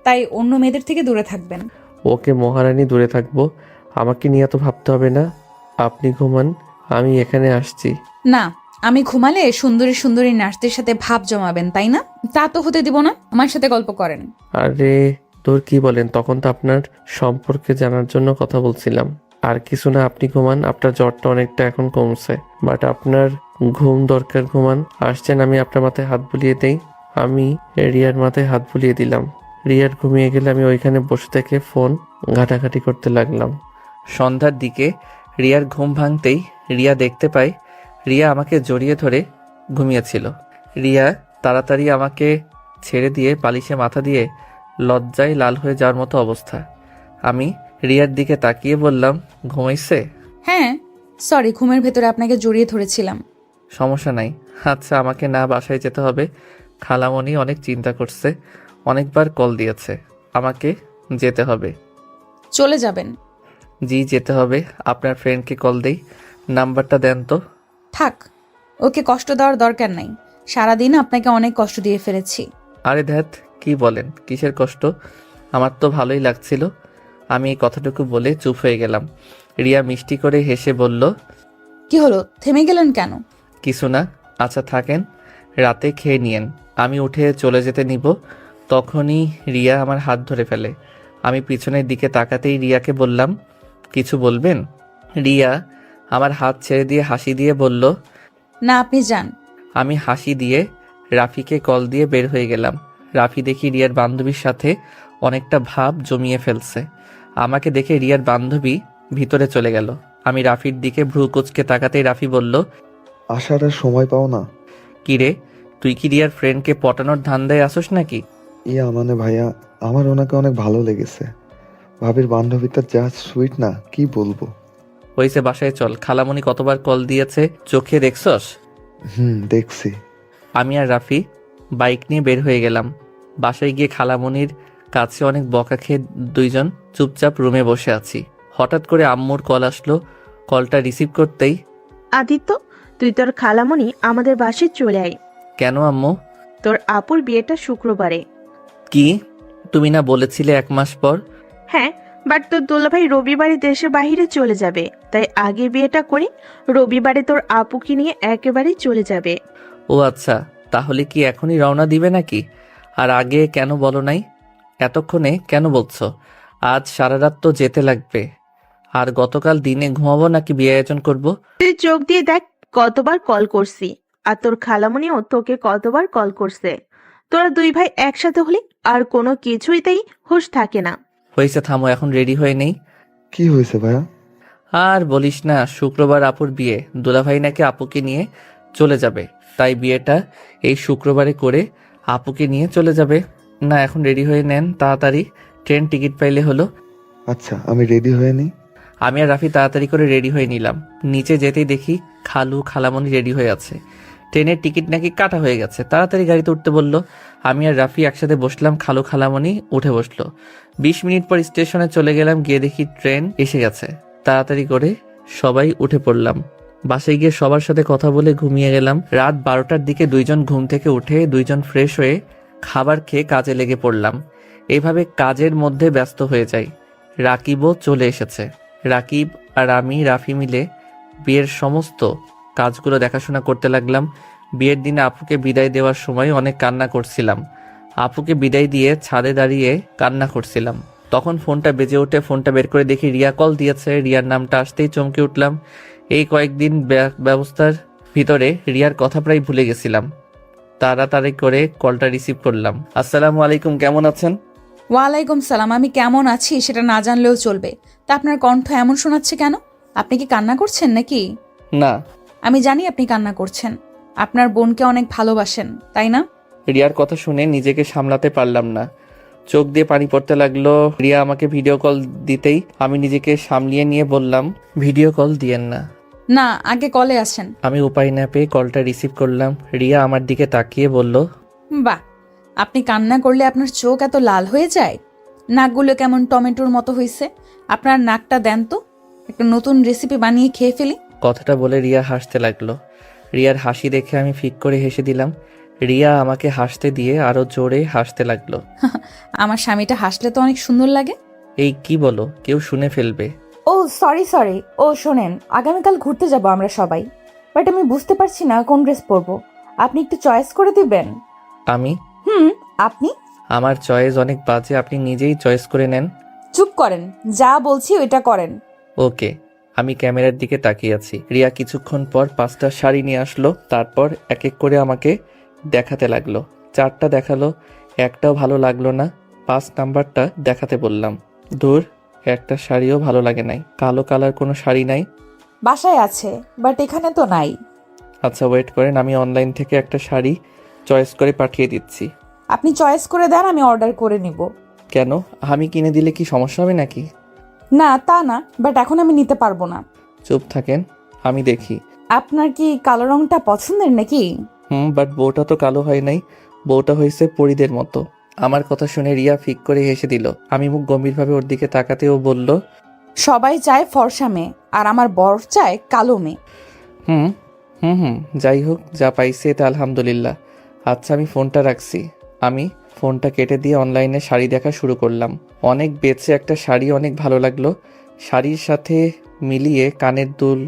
তাই অন্য মেয়েদের থেকে দূরে থাকবেন। ওকে মহারানী, দূরে থাকবো। আমাকে নিয়ে তো ভাবতে হবে না। আপনি ঘুমান, আমি এখানে আসছি। না, আমি ঘুমালে সুন্দরী সুন্দরী নার্সদের সাথে ভাব জমাবেন, তাই না? তা তো হতে দিব না। আমার সাথে গল্প করেন। আরে তোর কি বলেন, তখন তো আপনার সম্পর্কে জানার জন্য কথা বলছিলাম। আর কিছু না, আপনি ঘুমান। আপনার জ্বরটা অনেকটা এখন কমছে, বাট আপনার ঘুম দরকার, ঘুমান। আসছেন, আমি আপনার মাথায় হাত বুলিয়ে দেই। আমি রিয়ার মাথায় হাত বুলিয়ে দিলাম। রিয়ার ঘুমিয়ে গেলে আমি ওইখানে বসে থেকে ফোন ঘাটাঘাটি করতে লাগলাম। সন্ধ্যার দিকে রিয়ার ঘুম ভাঙতেই রিয়া দেখতে পায় রিয়া আমাকে জড়িয়ে ধরে ঘুমিয়েছিল। রিয়া তাড়াতাড়ি আমাকে ছেড়ে দিয়ে বালিশে মাথা দিয়ে লজ্জায় লাল হয়ে যাওয়ার মতো অবস্থা। আমি রিয়ার দিকে তাকিয়ে বললাম, ঘুমাইছে? হ্যাঁ, সরি, ঘুমের ভেতরে আপনাকে জড়িয়ে ধরেছিলাম। সমস্যা নাই। আচ্ছা, আমাকে না বাসায় যেতে হবে। খালামণি অনেক চিন্তা করছে, অনেকবার কল দিয়েছে। আমাকে যেতে হবে। চলে যাবেন? জি, যেতে হবে। আপনার ফ্রেন্ডকে কল দেই, নাম্বারটা দেন তো। থাক, ওকে কষ্ট দেওয়ার দরকার নাই। সারাদিন আপনাকে অনেক কষ্ট দিয়ে ফেলেছি। আরে ধ্যাত, কি বলেন? কিসের কষ্ট? আমার তো ভালোই লাগছিল। আমি এই কথাটুকু বলে চুপ হয়ে গেলাম। রিয়া মিষ্টি করে হেসে বলল, কি হলো, থেমে গেলেন কেন? কিছু না। আচ্ছা থাকেন, রাতে খেয়ে নিয়েন। আমি উঠে চলে যেতে নিব। তখনই রিয়া আমার হাত ধরে ফেলে। আমি পিছনের দিকে তাকাতেই রিয়াকে বললাম, কিছু বলবেন? রিয়া আমার হাত ছেড়ে দিয়ে হাসি দিয়ে বলল, না, আপনি যান। আমি হাসি দিয়ে রাফিকে কল দিয়ে বের হয়ে গেলাম। রাফি দেখি রিয়ার বান্ধবীর সাথে অনেকটা ভাব জমিয়ে ফেলছে। আমাকে দেখে রিয়ার বান্ধবী ভিতরে চলে গেল। আমি রাফির দিকে ভ্রু কুচকে তাকাতেই রাফি বলল, আসার আর সময় পাও না? কিরে, তুই কি রিয়ার ফ্রেন্ডকে পটানোর ধান্দায় আসোস নাকি? মানে ভাইয়া, আমার ওনাকে অনেক ভালো লেগেছে। ভাবির বান্ধবীটা যা সুইট না, কি বলবো। হয়েছে, বাসায় চল। খালামণি কতবার কল দিয়েছে, চোখে দেখছস? দেখছি। আমি আর রাফি বাইক নিয়ে বের হয়ে গেলাম। বাসায় গিয়ে খালামণির কাছে অনেক বকা খেয়ে দুইজন চুপচাপ রুমে বসে আছি। হঠাৎ করে আম্মুর কল আসলো। কলটা রিসিভ করতেই, আদিত্য, তুই তোর খালামণি আমাদের বাসায় চলে আয়। কেন আম্মু? তোর আপুর বিয়েটা শুক্রবারে। কি, তুমি না বলেছিলে 1 মাস পর? হ্যাঁ, বাট তোর দুলাভাই রবিবারে দেশের বাইরে চলে যাবে, তাই আগে বিয়েটা করে রবিবারে তোর আপুকে নিয়ে একেবারেই চলে যাবে। ও আচ্ছা, তাহলে কি এখনই রওনা দিবে নাকি? আর আগে কেন বলো নাই? এতক্ষণে কেন বলছো? আজ সারা রাত তো যেতে লাগবে। আর গতকাল দিনে ঘুমাবো নাকি বিয়ে আয়োজন করব? তুই চোখ দিয়ে দেখ কতবার কল করছি, আর তোর খালামণিও তোকে কতবার কল করছে। তোরা দুই ভাই একসাথে হলে আর কোনো কিছুইতেই হুঁশ থাকে না। হয়েছে, থামো, এখন রেডি হয়ে নেই। কি হয়েছে ভাইয়া? আর বলিস না, শুক্রবার আপুর বিয়ে। দুলাভাই নাকি আপুকে নিয়ে চলে যাবে, তাই বিয়েটা এই শুক্রবারে করে আপুকে নিয়ে চলে যাবে। না, এখন রেডি হয়ে নেন তাড়াতাড়ি, ট্রেন টিকিট পাইলে হলো। আচ্ছা, আমি রেডি হয়ে নিই। আমি আর রাফি তাড়াতাড়ি করে রেডি হয়ে নিলাম। নিচে যেতেই দেখি খালামণি রেডি হয়ে আছে। ট্রেনের টিকিট নাকি কাটা হয়ে গেছে, তাড়াতাড়ি গাড়িতে উঠতে বলল। আমি আর রাফি একসাথে বসলাম, খালামণি উঠে বসলো। 20 মিনিট পর স্টেশনে চলে গেলাম, গিয়ে দেখি ট্রেন এসে গেছে। তাড়াতাড়ি করে সবাই উঠে পড়লাম। বাসায় গিয়ে সবার সাথে কথা বলে ঘুমিয়ে গেলাম। রাত 12টার দিকে দুইজন ঘুম থেকে উঠে দুইজন ফ্রেশ হয়ে খাবার খেয়ে কাজে লেগে পড়লাম। এইভাবে কাজের মধ্যে ব্যস্ত হয়ে যাই। রাকিবও চলে এসেছে। রাকিব আর আমি রাফি মিলে বিয়ের সমস্ত কাজগুলো দেখাশোনা করতে লাগলাম। বিয়ের দিনে আপুকে বিদায় দেওয়ার সময় অনেক কান্না করছিলাম। আপুকে বিদায় দিয়ে ছাদে দাঁড়িয়ে কান্না করছিলাম। তখন ফোনটা বেজে ওঠে। ফোনটা বের করে দেখি রিয়া কল দিয়েছে। রিয়ার নামটা আসতেই চমকে উঠলাম। এই কয়েকদিন ব্যবস্থার ভিতরে রিয়ার কথা প্রায় ভুলে গেছিলাম। তাড়াতাড়ি করে কলটা রিসিভ করলাম। আসসালামু আলাইকুম, কেমন আছেন? ওয়ালাইকুম সালাম। আমি কেমন আছি সেটা না জানলেও চলবে। তা আপনার কণ্ঠ এমন শোনাচ্ছে কেন? আপনি কি কান্না করছেন নাকি? না। আমি জানি আপনি কান্না করছেন। আপনার বোনকে অনেক ভালোবাসেন, তাই না? রিয়ার কথা শুনে নিজেকে সামলাতে পারলাম না, চোখ দিয়ে পানি পড়তে লাগলো। রিয়া আমাকে ভিডিও কল দিতেই আমি নিজেকে সামলিয়ে নিয়ে বললাম, ভিডিও কল দিয়েন না। না, আগে কলে আসেন। আমি উপায় না পেয়ে কলটা রিসিভ করলাম। রিয়া আমার দিকে তাকিয়ে বলল, বাহ, আপনি কান্না করলে আপনার চোখ এত লাল হয়ে যায়? নাকগুলো কেমন টমেটোর মতো হয়েছে। আপনার নাকটা দেন তো, একটা নতুন রেসিপি বানিয়ে খেয়ে ফেলি। কথাটা বলে রিয়া হাসতে লাগলো। রিয়ার হাসি দেখে আমি ফিক করে হেসে দিলাম। রিয়া আমাকে হাসতে দিয়ে আরো জোরে হাসতে লাগলো। আমার স্বামীটা হাসলে তো অনেক সুন্দর লাগে। এই কি বলো, কেউ শুনে ফেলবে। ও সরি। ও শোনেন, আগামীকাল ঘুরতে যাব আমরা সবাই, বাট আমি বুঝতে পারছি না কোন ড্রেস পরবো। আপনি একটু চয়েস করে দিবেন? আমি? আপনি? আমার চয়েস অনেক বাজে, আপনি নিজেই চয়েস করে নেন। চুপ করেন, যা বলছি ওইটা করেন। ওকে। আমি ক্যামেরার দিকে তাকিয়ে আছি। রিয়া কিছুক্ষণ পর 5টা শাড়ি নিয়ে আসলো। তারপর এক এক করে আমাকে দেখাতে লাগলো। 4টা দেখালো, একটাও ভালো লাগলো না। 5 নাম্বারটা দেখাতে বললাম। দূর, একটা শাড়িও ভালো লাগে নাই। কালো কালার কোনো শাড়ি নাই? বাসায় আছে, বাট এখানে তো নাই। আচ্ছা ওয়েট করেন, আমি অনলাইন থেকে একটা শাড়ি চয়েস করে পাঠিয়ে দিচ্ছি। আপনি চয়েস করে দেন, আমি অর্ডার করে নিব। কেন, আমি কিনে দিলে কি সমস্যা হবে নাকি? না তা না, বাট এখন আমি নিতে পারবো না। চুপ থাকেন, আমি দেখি। আপনার কি কালো রংটা পছন্দের নাকি? বাট বউটা তো কালো হয় নাই, বউটা হয়েছে পরীদের মতো। আমার কথা শুনে রিয়া ফিক করে হেসে দিল। আমি মুখ গম্ভীরভাবে ওর দিকে তাকাতে ও বলল, সবাই চায় ফর্সা মেয়ে, আর আমার বর চায় কালো মেয়ে। যাই হোক, যা পাইছে এতে আলহামদুলিল্লাহ। আচ্ছা আমি ফোনটা রাখছি। আমি ফোনটা কেটে দিয়ে অনলাইনে শাড়ি দেখা শুরু করলাম। অনেক বেছে একটা শাড়ি অনেক ভালো লাগলো। শাড়ির সাথে মিলিয়ে কানের দুল,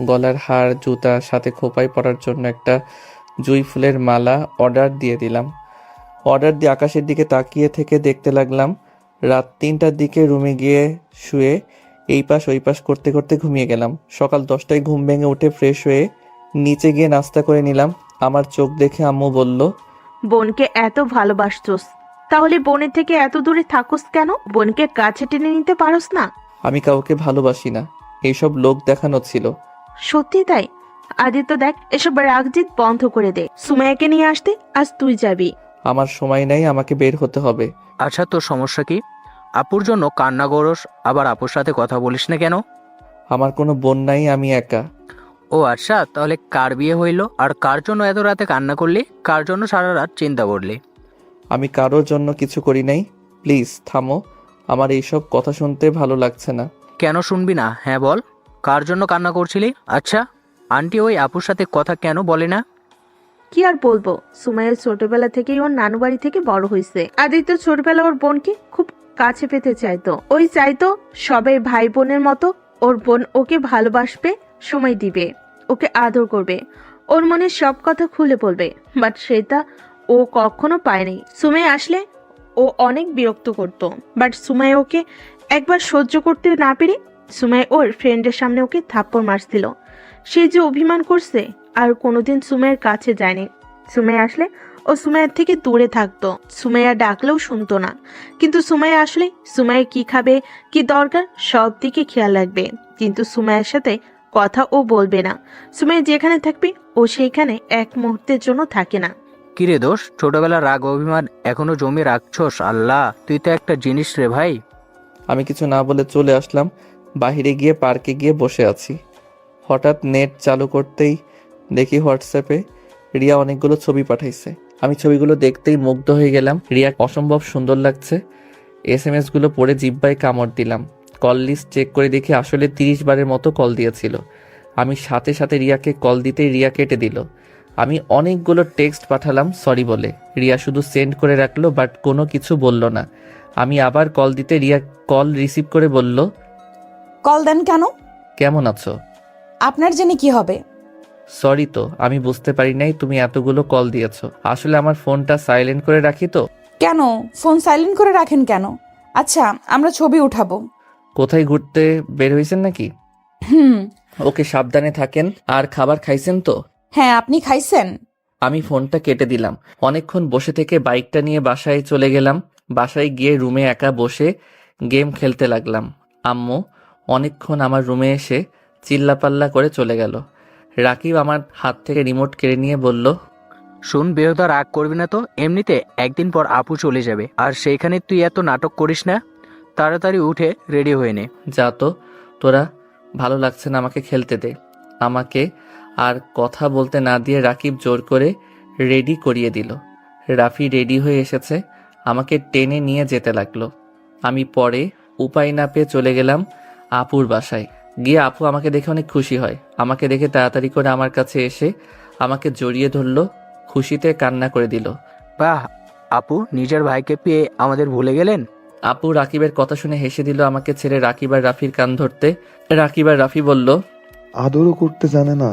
গলার হার, জুতা, সাথে খোপায় পরার জন্য একটা জুঁই ফুলের মালা অর্ডার দিয়ে দিলাম। অর্ডার দিয়ে আকাশের দিকে তাকিয়ে থেকে দেখতে লাগলাম। রাত 3টার দিকে রুমে গিয়ে শুয়ে এই পাশ ওই পাশ করতে করতে ঘুমিয়ে গেলাম। সকাল 10টায় ঘুম ভেঙে উঠে ফ্রেশ হয়ে নিচে গিয়ে নাস্তা করে নিলাম। আমার চোখ দেখে আম্মু বলল, বোনকে এত ভালোবাসছোস, তাহলে বোনের থেকে এত দূরে থাকোস কেন? বোনকে কাছে টেনে নিতে পারোস না? আমি কাউকে ভালোবাসি না, এইসব লোক দেখানো ছিল। সত্যি তাই? আদিত্য দেখ, এসব রাগজিৎ বন্ধ করে দে। সুমাইয়াকে নিয়ে আসতে আজ তুই যাবি। আমার সময় নেই, আমাকে বের হতে হবে। আচ্ছা, তোর সমস্যা কি? আপুর জন্য কান্না করস, আবার আপুর সাথে কথা বলিস না কেন? আমার কোনো বোন নাই, আমি একা। ও আচ্ছা, তাহলে কার বিয়ে হইল আর কার জন্য এত রাতে কান্না করলি? কার জন্য সারা রাত চিন্তা করলি? আমি কারোর জন্য কিছু করি নাই। প্লিজ থামো, আমার এইসব কথা শুনতে ভালো লাগছে না। কেন শুনবি না? হ্যাঁ বল, কার জন্য কান্না করছিলি? আচ্ছা, আন্টি ওই আপুর সাথে কথা কেন বলে না? কি আর বলবো, সুমাইয়া ছোটবেলা থেকেই ওর নানু বাড়ি থেকে বড় হয়েছে। আদিত্য ছোটবেলা ওর বোনকে খুব কাছে পেতে চাইতো। ওই চাইতো সবাই ভাই বোনের মতো ওর বোন ওকে ভালোবাসবে, সময় দিবে, ওকে আদর করবে, ওর মনে সব কথা খুলে বলবে। বাট সেটা ও কখনো পায়নি। সুমাইয়া আসলে ও অনেক বিরক্ত করত, বাট সুমাইয়া ওকে একবার সহ্য করতে না পেরে সুমাইয়া ওর ফ্রেন্ডের সামনে ওকে থাপ্পড় মারছিল। সে যে অভিমান করছে, আর কোনোদিন সুমাইয়ের কাছে যায়নি। সুমাইয়া আসলে ও সুমাইয়ার থেকে দূরে থাকতো। সুমাইয়া ডাকলেও শুনতো না। কিন্তু সুমাইয়া আসলে সুমাইয়া কি খাবে, কি দরকার, সব দিকে খেয়াল রাখবে। কিন্তু সুমাইয়ার সাথে কথা ও বলবে না। সুমাইয়া যেখানে থাকবে ও সেইখানে এক মুহূর্তের জন্য থাকে না। কিরে দোষ, ছোটবেলার রাগ অভিমান এখনো জমে রাখছস? আল্লাহ, তুই তো একটা জিনিস রে ভাই। আমি কিছু না বলে চলে আসলাম। বাইরে গিয়ে পার্কে গিয়ে বসে আছি। হঠাৎ নেট চালু করতেই দেখি হোয়াটসঅ্যাপে রিয়া অনেকগুলো ছবি পাঠাইছে। আমি ছবিগুলো দেখতেই মুগ্ধ হয়ে গেলাম। রিয়া অসম্ভব সুন্দর লাগছে। এসএমএসগুলো পড়ে জিহ্বায় কামড় দিলাম। কল লিস্ট চেক করে দেখি আসলে 30 বারের মতো কল দিয়েছিল। আমি সাথে সাথে রিয়াকে কল দিতেই রিয়া কেটে দিল। আমি অনেকগুলো টেক্সট পাঠালাম সরি বলে। রিয়া শুধু সেন্ড করে রাখলো, বাট কোনো কিছু বলল না। আমি আবার কল দিতে রিয়া কল রিসিভ করে বলল, কল দেন কেন? কেমন আছো? আপনার জেনে কি হবে? সরি তো, আমি বুঝতে পারি নাই তুমি এতগুলো কল দিয়েছো। আসলে আমার ফোনটা সাইলেন্ট করে রাখি তো। কেন ফোন সাইলেন্ট করে রাখেন কেন? আচ্ছা, আমরা ছবি উঠাবো। কোথায় ঘুরতে বের হয়েছেন নাকি? হুম। ওকে, সাবধানে থাকেন। আর খাবার খাইছেন তো? হ্যাঁ, আপনি খাইছেন? আমি ফোনটা কেটে দিলাম। অনেকক্ষণ বসে থেকে বাইকটা নিয়ে বাসায় চলে গেলাম। বাসায় গিয়ে রুমে একা বসে গেম খেলতে লাগলাম। আম্মু অনেকক্ষণ আমার রুমে এসে চিল্লাপাল্লা করে চলে গেল। রাকিব আমার হাত থেকে রিমোট কেড়ে নিয়ে বলল, শুন বেহুদা, রাগ করবি না তো। এমনিতে একদিন পর আপু চলে যাবে, আর সেইখানে তুই এত নাটক করিস না। তাড়াতাড়ি উঠে রেডি হয়ে নে। যা তো, তোরা ভালো লাগছে না, আমাকে খেলতে দে। আমাকে আর কথা বলতে না দিয়ে রাকিব জোর করে রেডি করিয়ে দিল। রাফি রেডি হয়ে এসেছে, আমাকে টেনে নিয়ে যেতে লাগলো। আমি পরে উপায় না পেয়ে চলে গেলাম আপুর বাসায়। গিয়ে আপু আমাকে দেখে অনেক খুশি হয়। আমাকে দেখে তাড়াতাড়ি করে আমার কাছে এসে আমাকে জড়িয়ে ধরলো, খুশিতে কান্না করে দিল। বাহ, আপু নিজের ভাইকে পেয়ে আমাদের ভুলে গেলেন। আপু রাকিবের কথা শুনে হেসে দিল আমাকে ছেড়ে রাকিব আর রাফির কান ধরতে। রাকিব আর রাফি বলল, আদরও করতে জানে না,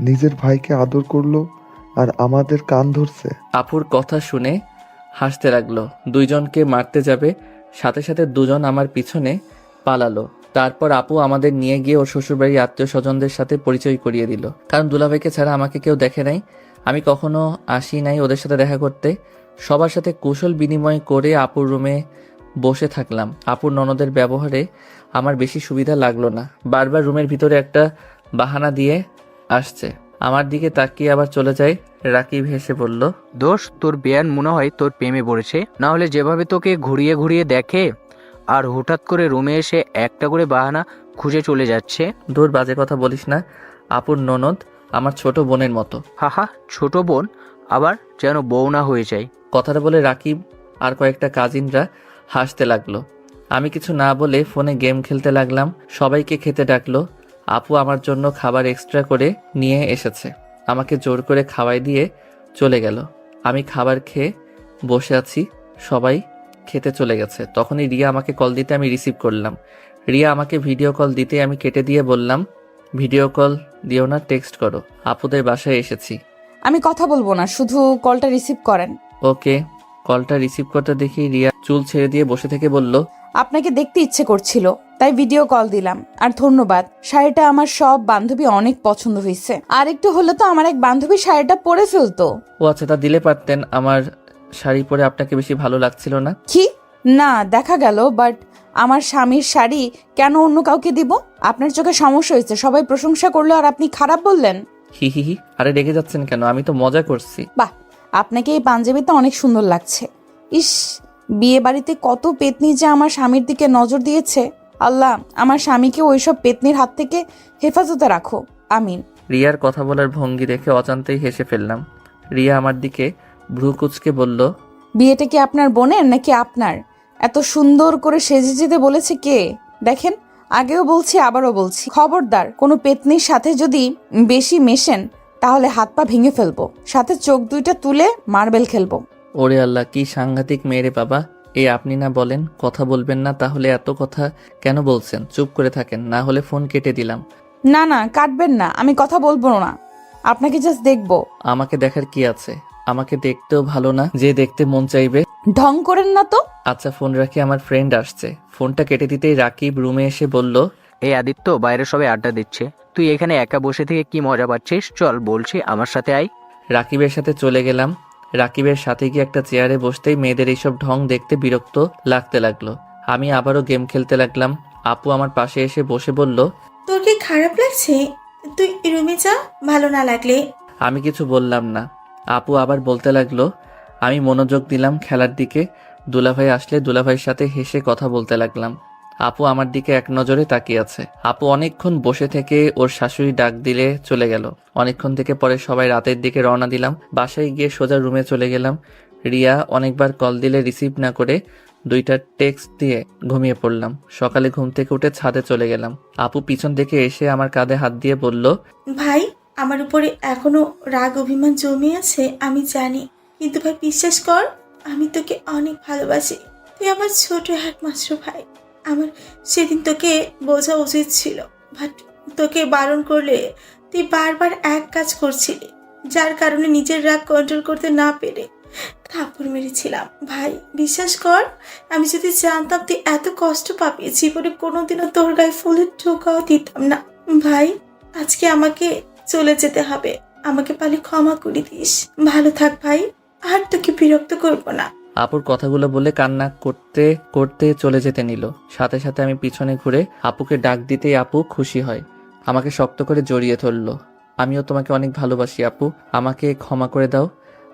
নিজের ভাইকে আদর করলো আর আমাদের কান ধরছে। আপুর কথা শুনে হাসতে লাগলো। দুইজনকে মারতে যাবে, সাথে সাথে দুজন আমার পিছনে পালালো। তারপর আপু আমাদের নিয়ে গিয়ে ওর শ্বশুরবাড়ির আত্মীয় স্বজনদের সাথে পরিচয় করিয়ে দিল। কারণ দুলাভাইকে ছাড়া আমাকে কেউ দেখে নাই, আমি কখনো আসি নাই ওদের সাথে দেখা করতে। সবার সাথে কুশল বিনিময় করে আপুর রুমে বসে থাকলাম। আপুর ননদের ব্যবহারে আমার বেশি সুবিধা লাগলো না। বারবার রুমের ভিতরে একটা বাহানা দিয়ে আসছে। আমার দিকে তাকিয়ে আবার চলে যায়। রাকিব হেসে বলল, দোষ, তোর বেয়ান মনে হয় তোর প্রেমে পড়েছে। না হলে যেভাবে তোকে ঘুরিয়ে ঘুরিয়ে দেখে আর হঠাৎ করে রুমে এসে একটা করে বাহানা খুঁজে চলে যাচ্ছে। দূর, বাজে কথা বলিস না। আপুর ননদ আমার ছোট বোনের মতো। হাহা, ছোট বোন আবার যেন বউ না হয়ে যায়। কথাটা বলে রাকিব আর কয়েকটা কাজিনরা হাসতে লাগলো। আমি কিছু না বলে ফোনে গেম খেলতে লাগলাম। সবাইকে খেতে ডাকলো। আপু আমার জন্য খাবার এক্সট্রা করে নিয়ে এসেছে, আমাকে জোর করে খাওয়াই দিয়ে চলে গেল। আমি খাবার খেয়ে বসে আছি, সবাই খেতে চলে গেছে। তখনই রিয়া আমাকে কল দিতে আমি রিসিভ করলাম। রিয়া আমাকে ভিডিও কল দিতে আমি কেটে দিয়ে বললাম, ভিডিও কল দিও না, টেক্সট করো, আপুদের বাসায় এসেছি। আমি কথা বলবো না, শুধু কলটা রিসিভ করেন। ওকে, কলটা রিসিভ করতে দেখি রিয়া চুল ছেড়ে দিয়ে বসে থেকে বলল, আপনাকে দেখতে ইচ্ছে করছিল তাই ভিডিও কল দিলাম। আর ধন্যবাদ, শাড়িটা আমার সব বান্ধবী অনেক পছন্দ হয়েছে। আর একটু হলে তো আমার এক বান্ধবী শাড়িটা পরে ফেলতো। ও আচ্ছা, তা দিলে পারতেন। আমার শাড়ি পরে আপনাকে বেশি ভালো লাগছিল না? কি না, দেখা গেল, বাট আমার স্বামীর শাড়ি কেন অন্য কাউকে দিব? আপনার চোখে সমস্যা হয়েছে, সবাই প্রশংসা করলো আর আপনি খারাপ বললেন। হি হি হি, আরে রেগে যাচ্ছেন কেন? আমি তো মজা করছি। বাহ, আপনাকে এই পাঞ্জাবিতে অনেক সুন্দর লাগছে। ইস, বিয়ে বাড়িতে কত পেতনি যে আমার স্বামীর দিকে নজর দিয়েছে। আল্লাহ আমার স্বামীকে ওইসব পেতনির হাত থেকে হেফাজতে রাখো, আমিন। রিয়ার কথা বলার ভঙ্গি দেখে অজান্তেই হেসে ফেললাম। রিয়া আমার দিকে ভ্রু কুচকে বলল, বিয়েটা কি আপনার বোনের নাকি আপনার? এত সুন্দর করে সেজে যেতে বলেছে কে? দেখেন, আগেও বলছি আবারও বলছি, খবরদার কোনো পেতনির সাথে যদি বেশি মেশেন তাহলে হাত পা ভেঙে ফেলবো, সাথে চোখ দুইটা তুলে মার্বেল খেলবো। ওরে আল্লাহ, কি সাংঘাতিক মেয়ে বাবা। এই আপনি না বলেন কথা বলবেন না, তাহলে এত কথা কেন বলছেন? চুপ করে থাকেন, না হলে ফোন কেটে দিলাম। না না, কাটবেন না, আমি কথা বলবো না, আপনাকে জাস্ট দেখবো। আমাকে দেখার কি আছে? আমাকে দেখতেও ভালো না যে দেখতে মন চাইবে। ঢং করেন না তো। আচ্ছা ফোন রাখি, আমার ফ্রেন্ড আসছে। ফোনটা কেটে দিতেই রাকিব রুমে এসে বলল, এই আদিত্য, বাইরে সবাই আড্ডা দিচ্ছে, তুই এখানে একা বসে থেকে কি মজা পাচ্ছিস? চল বলছি, আমার সাথে আয়। রাকিবের সাথে চলে গেলাম। রাকিবের সাথে গিয়ে একটা চেয়ারে বসতেই মেয়েদের এইসব ঢং দেখতে বিরক্ত লাগতে লাগলো। আমি আবারও গেম খেলতে লাগলাম। আপু আমার পাশে এসে বসে বলল, তোর কি খারাপ লাগছে? তুই রুমে যা, ভালো না লাগলে। আমি কিছু বললাম না। আপু আবার বলতে লাগলো। আমি মনোযোগ দিলাম খেলার দিকে। দুলাভাই আসলে দুলাভাইয়ের সাথে হেসে কথা বলতে লাগলাম। আপু আমার দিকে এক নজরে তাকিয়ে আছে। আপু অনেকক্ষণ বসে থেকে ওর শাশুড়ি ডাক দিলে চলে গেল। অনেকক্ষণ থেকে পরে সবাই রাতের দিকে রওনা দিলাম। বাসায় গিয়ে সোজা রুমে চলে গেলাম। রিয়া অনেকবার কল দিলে রিসিভ না করে 2টা টেক্সট দিয়ে ঘুমিয়ে পড়লাম। সকালে ঘুম থেকে উঠে ছাদে চলে গেলাম। আপু পিছন থেকে এসে আমার কাঁধে হাত দিয়ে বলল, ভাই, আমার উপরে এখনো রাগ অভিমান জমে আছে আমি জানি, কিন্তু ভাই বিশ্বাস কর, আমি তোকে অনেক ভালোবাসি। তুই আমার ছোট একমাত্র ভাই। আমার সেদিন তোকে বোঝা উচিত ছিল, বাট তোকে বারণ করলে তুই বারবার এক কাজ করছিলি, যার কারণে নিজের রাগ কন্ট্রোল করতে না পেরে থাপ্পড় মেরেছিলাম। ভাই বিশ্বাস কর, আমি যদি জানতাম তুই এত কষ্ট পাবি, জীবনে কোনোদিনও তোর গায়ে ফুলের টোকাও দিতাম না। ভাই, আজকে আমাকে চলে যেতে হবে, আমাকে পালে ক্ষমা করে দিস। ভালো থাক ভাই, আর তোকে বিরক্ত করবো না। আপুর কথাগুলো বলে কান্না করতে করতে চলে যেতে নিল। সাথে সাথে আমি পিছনে ঘুরে আপুকে ডাক দিতেই আপু খুশি হয়, আমাকে শক্ত করে জড়িয়ে ধরলো। আমিও তোমাকে অনেক ভালোবাসি আপু, আমাকে ক্ষমা করে দাও।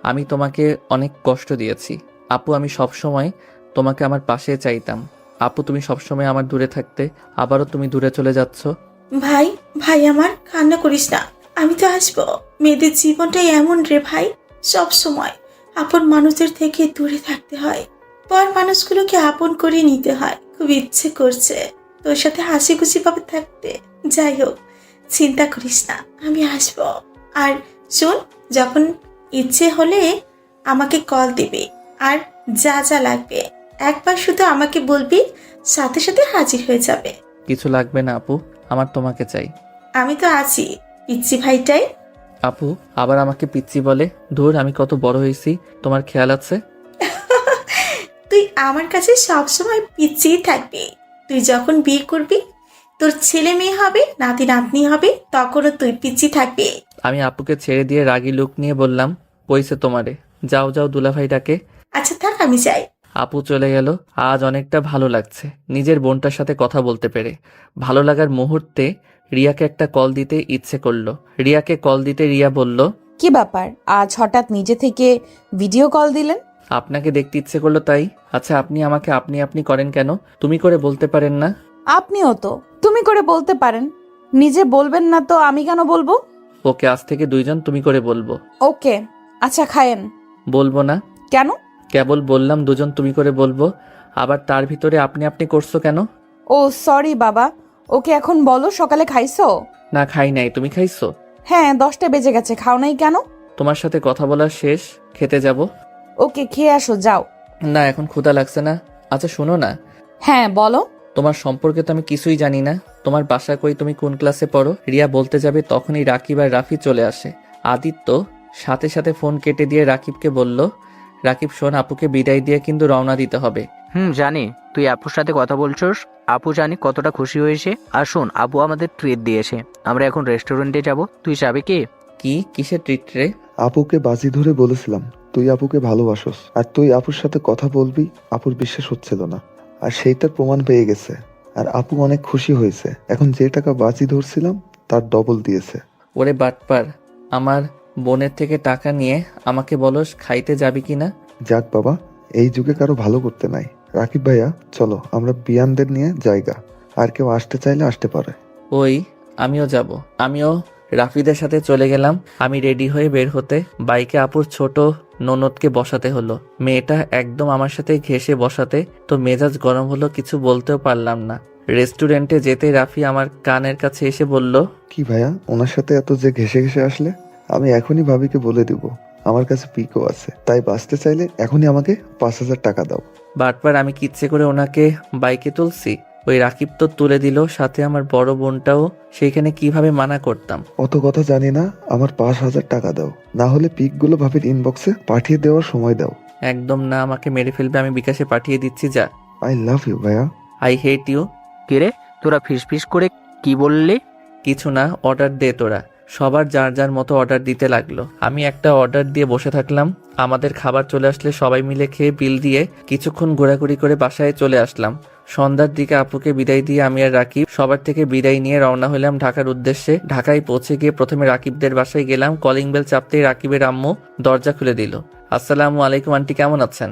আমি তোমাকে অনেক কষ্ট দিয়েছি আপু। আমি সব সময় তোমাকে আমার পাশে চাইতাম আপু। তুমি সবসময় আমার দূরে থাকতে, আবারও তুমি দূরে চলে যাচ্ছ। ভাই, ভাই আমার, কান্না করিস না, আমি তো আসবো। মেয়েদের জীবনটাই এমন রে ভাই, সব সময় আপন মানুষদের থেকে দূরে থাকতে হয়, পর মানুষগুলোকে আপন করে নিতে হয়। খুব ইচ্ছে করছে তোর সাথে হাসি খুশি ভাবে থাকতে। যাই হোক, চিন্তা করিস না, আমি আসবো। আর শোন, যখন ইচ্ছে হলে আমাকে কল দিবি, আর যা যা লাগবে একবার শুধু আমাকে বলবি, সাথে সাথে হাজির হয়ে যাবে। কিছু লাগবে না আপু, আমার তোমাকে চাই। আমি তো আছি, পিচ্ছি ভাইটাই। আপু আবার আমাকে পিচ্চি বলে? ধুর, আমি কত বড় হয়েছি, তোমার খেয়াল আছে? তুই আমার কাছে সবসময় পিচ্ছিই থাকবি। তুই যখন বিয়ে করবি, তোর ছেলে মেয়ে হবে, নাতি নাতনি হবে, তখনও তুই পিচ্ছি থাকবি। আমি আপুকে ছেড়ে দিয়ে রাগী লুক নিয়ে বললাম, কইছে তোমারে, যাও যাও দুলাভাই ডাকে। আচ্ছা থাক, আমি যাই। আপু চলে গেল। আজ অনেকটা ভালো লাগছে নিজের বোনটার সাথে কথা বলতে পেরে। ভালো লাগার মুহূর্তে রিয়াকে একটা কল দিতে ইচ্ছে করলো। রিয়াকে কল দিতে রিয়া বলল, কি ব্যাপার, আজ হঠাৎ নিজে থেকে ভিডিও কল দিলেন? আপনাকে দেখতে ইচ্ছে করলো তাই। আচ্ছা আপনি আমাকে আপনি আপনি করেন কেন? তুমি করে বলতে পারেন না? আপনিও তো তুমি করে বলতে পারেন, নিজে বলবেন না তো আমি কেন বলবো? ওকে, আজ থেকে 2জন তুমি করে বলবো। ওকে, আচ্ছা খায়েন। বলবো না। কেন? কেবল বললাম 2জন তুমি করে বলবো, আবার তার ভিতরে আপনি আপনি করছো কেন? ও সরি বাবা। ওকে এখন বলো, সকালে খাইছো? না খাই নাই, তুমি খাইছো? হ্যাঁ, 10টা বেজে গেছে, খাও নাই কেন? তোমার সাথে কথা বলা শেষ, খেতে যাব। ওকে, খেয়ে আসো, যাও। না এখন ক্ষুধা লাগছে না। আচ্ছা শোনো না, হ্যাঁ বলো। তোমার সম্পর্কে তো আমি কিছুই জানি না। তোমার বাসা কই, তুমি কোন ক্লাসে পড়ো? রিয়া বলতে যাবে তখনই রাকিব আর রাফি চলে আসে। আদিত্য সাথে সাথে ফোন কেটে দিয়ে রাকিবকে বলল, রাকিব শোন, আপুকে বিদায় দিয়ে কিন্তু রওনা দিতে হবে। জানি তুই আপুর সাথে কথা বলছস। আপু জানি কতটা খুশি হয়েছে। আর শোন, আপু আমাদের ট্রিট দিয়েছে, আমরা এখন রেস্টুরেন্টে যাব। তুই যাবে কি? কিসের ট্রিট রে? আপুকে বাজি ধরে বলেছিলাম তুই আপুকে ভালোবাসোস, আর তুই আপুর সাথে কথা বলবি। আপুর বিশ্বাস হচ্ছিল না, আর সেইটার প্রমাণ পেয়ে গেছে। আর আপু অনেক খুশি হয়েছে। এখন যে টাকা বাজি ধরছিলাম তার ডবল দিয়েছে। ওরে বাটপার, আমার বোনের থেকে টাকা নিয়ে আমাকে বলস খাইতে যাবি কিনা? যাক বাবা, এই যুগে কারো ভালো করতে নাই। রাকিব ভাইয়া চলো আমরা বিয়ানদের নিয়ে জায়গা, আর কেউ আসতে চাইলে আসতে পারে। ওই আমিও যাব। আমিও রাফিদের সাথে চলে গেলাম। আমি রেডি হয়ে বের হতে বাইকে আপুর ছোট ননদকে বসাতে হলো। মেয়েটা একদম আমার সাথে ঘেঁষে বসাতে তো মেজাজ গরম হলো, কিছু বলতেও পারলাম না। রেস্টুরেন্টে যেতে রাফি আমার কানের কাছে এসে বলল, কি ভাইয়া, ওনার সাথে এত যে ঘেসে ঘেসে আসলে? আমি এখনই ভাবিকে বলে দিব আমার কাছে পিকও আছে, তাই বাঁচতে চাইলে এখনই আমাকে 5,000 টাকা দাও। বারবার আমি কিচ্ছে করে ওনাকে বাইকে তুলছি। ওই রাকিব তো তুলে দিল, সাথে আমার বড় বোনটাও। সেইখানে কিভাবে মানা করতাম? অত কথা জানি না, আমার 5,000 টাকা দাও, না হলে পিকগুলো ভাবির ইনবক্সে পাঠিয়ে দেওয়ার সময় দাও। একদম না, আমাকে মেরে ফেলবে। আমি বিকাশে পাঠিয়ে দিচ্ছি, যা। আই লাভ ইউ ভাইয়া। I hate you. কিরে তোরা ফিস করে কি বললি? কিছু না, অর্ডার দে তোরা। সবার যার যার মতো অর্ডার দিতে লাগলো। আমি একটা অর্ডার দিয়ে বসে থাকলাম। আমাদের খাবার চলে আসলে সবাই মিলে খেয়ে বিল দিয়ে কিছুক্ষণ ঘোরাঘুরি করে বাসায় চলে আসলাম। সন্ধ্যার দিকে আপুকে বিদায় দিয়ে আমি আর রাকিব সবার থেকে বিদায় নিয়ে রওনা হলাম ঢাকার উদ্দেশ্যে। ঢাকায় পৌঁছে গিয়ে প্রথমে রাকিবদের বাসায় গেলাম। কলিং বেল চাপতেই রাকিবের আম্মু দরজা খুলে দিল। আসসালামু আলাইকুম আন্টি, কেমন আছেন?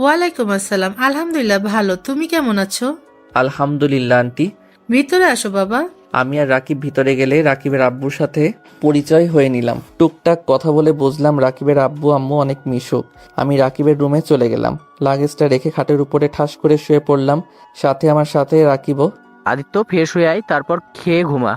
ওয়ালাইকুম আসসালাম, আলহামদুলিল্লাহ ভালো। তুমি কেমন আছো? আলহামদুলিল্লাহ আন্টি। ভিতরে আসো বাবা। আমি আর রাকিব ভিতরে গেলে রাকিবের আব্বুর সাথে পরিচয় হয়ে নিলাম। টুকটাক কথা বলে বুঝলাম রাকিবের আব্বু আম্মু অনেক মিশুক। আমি রাকিবের রুমে চলে গেলাম। লাগেজটা রেখে খাটের উপরে ঠাস করে শুয়ে পড়লাম। সাথে আমার সাথে রাকিবও। আদিত্য ফ্রেশ হয়ে আয়, তারপর খেয়ে ঘুমা।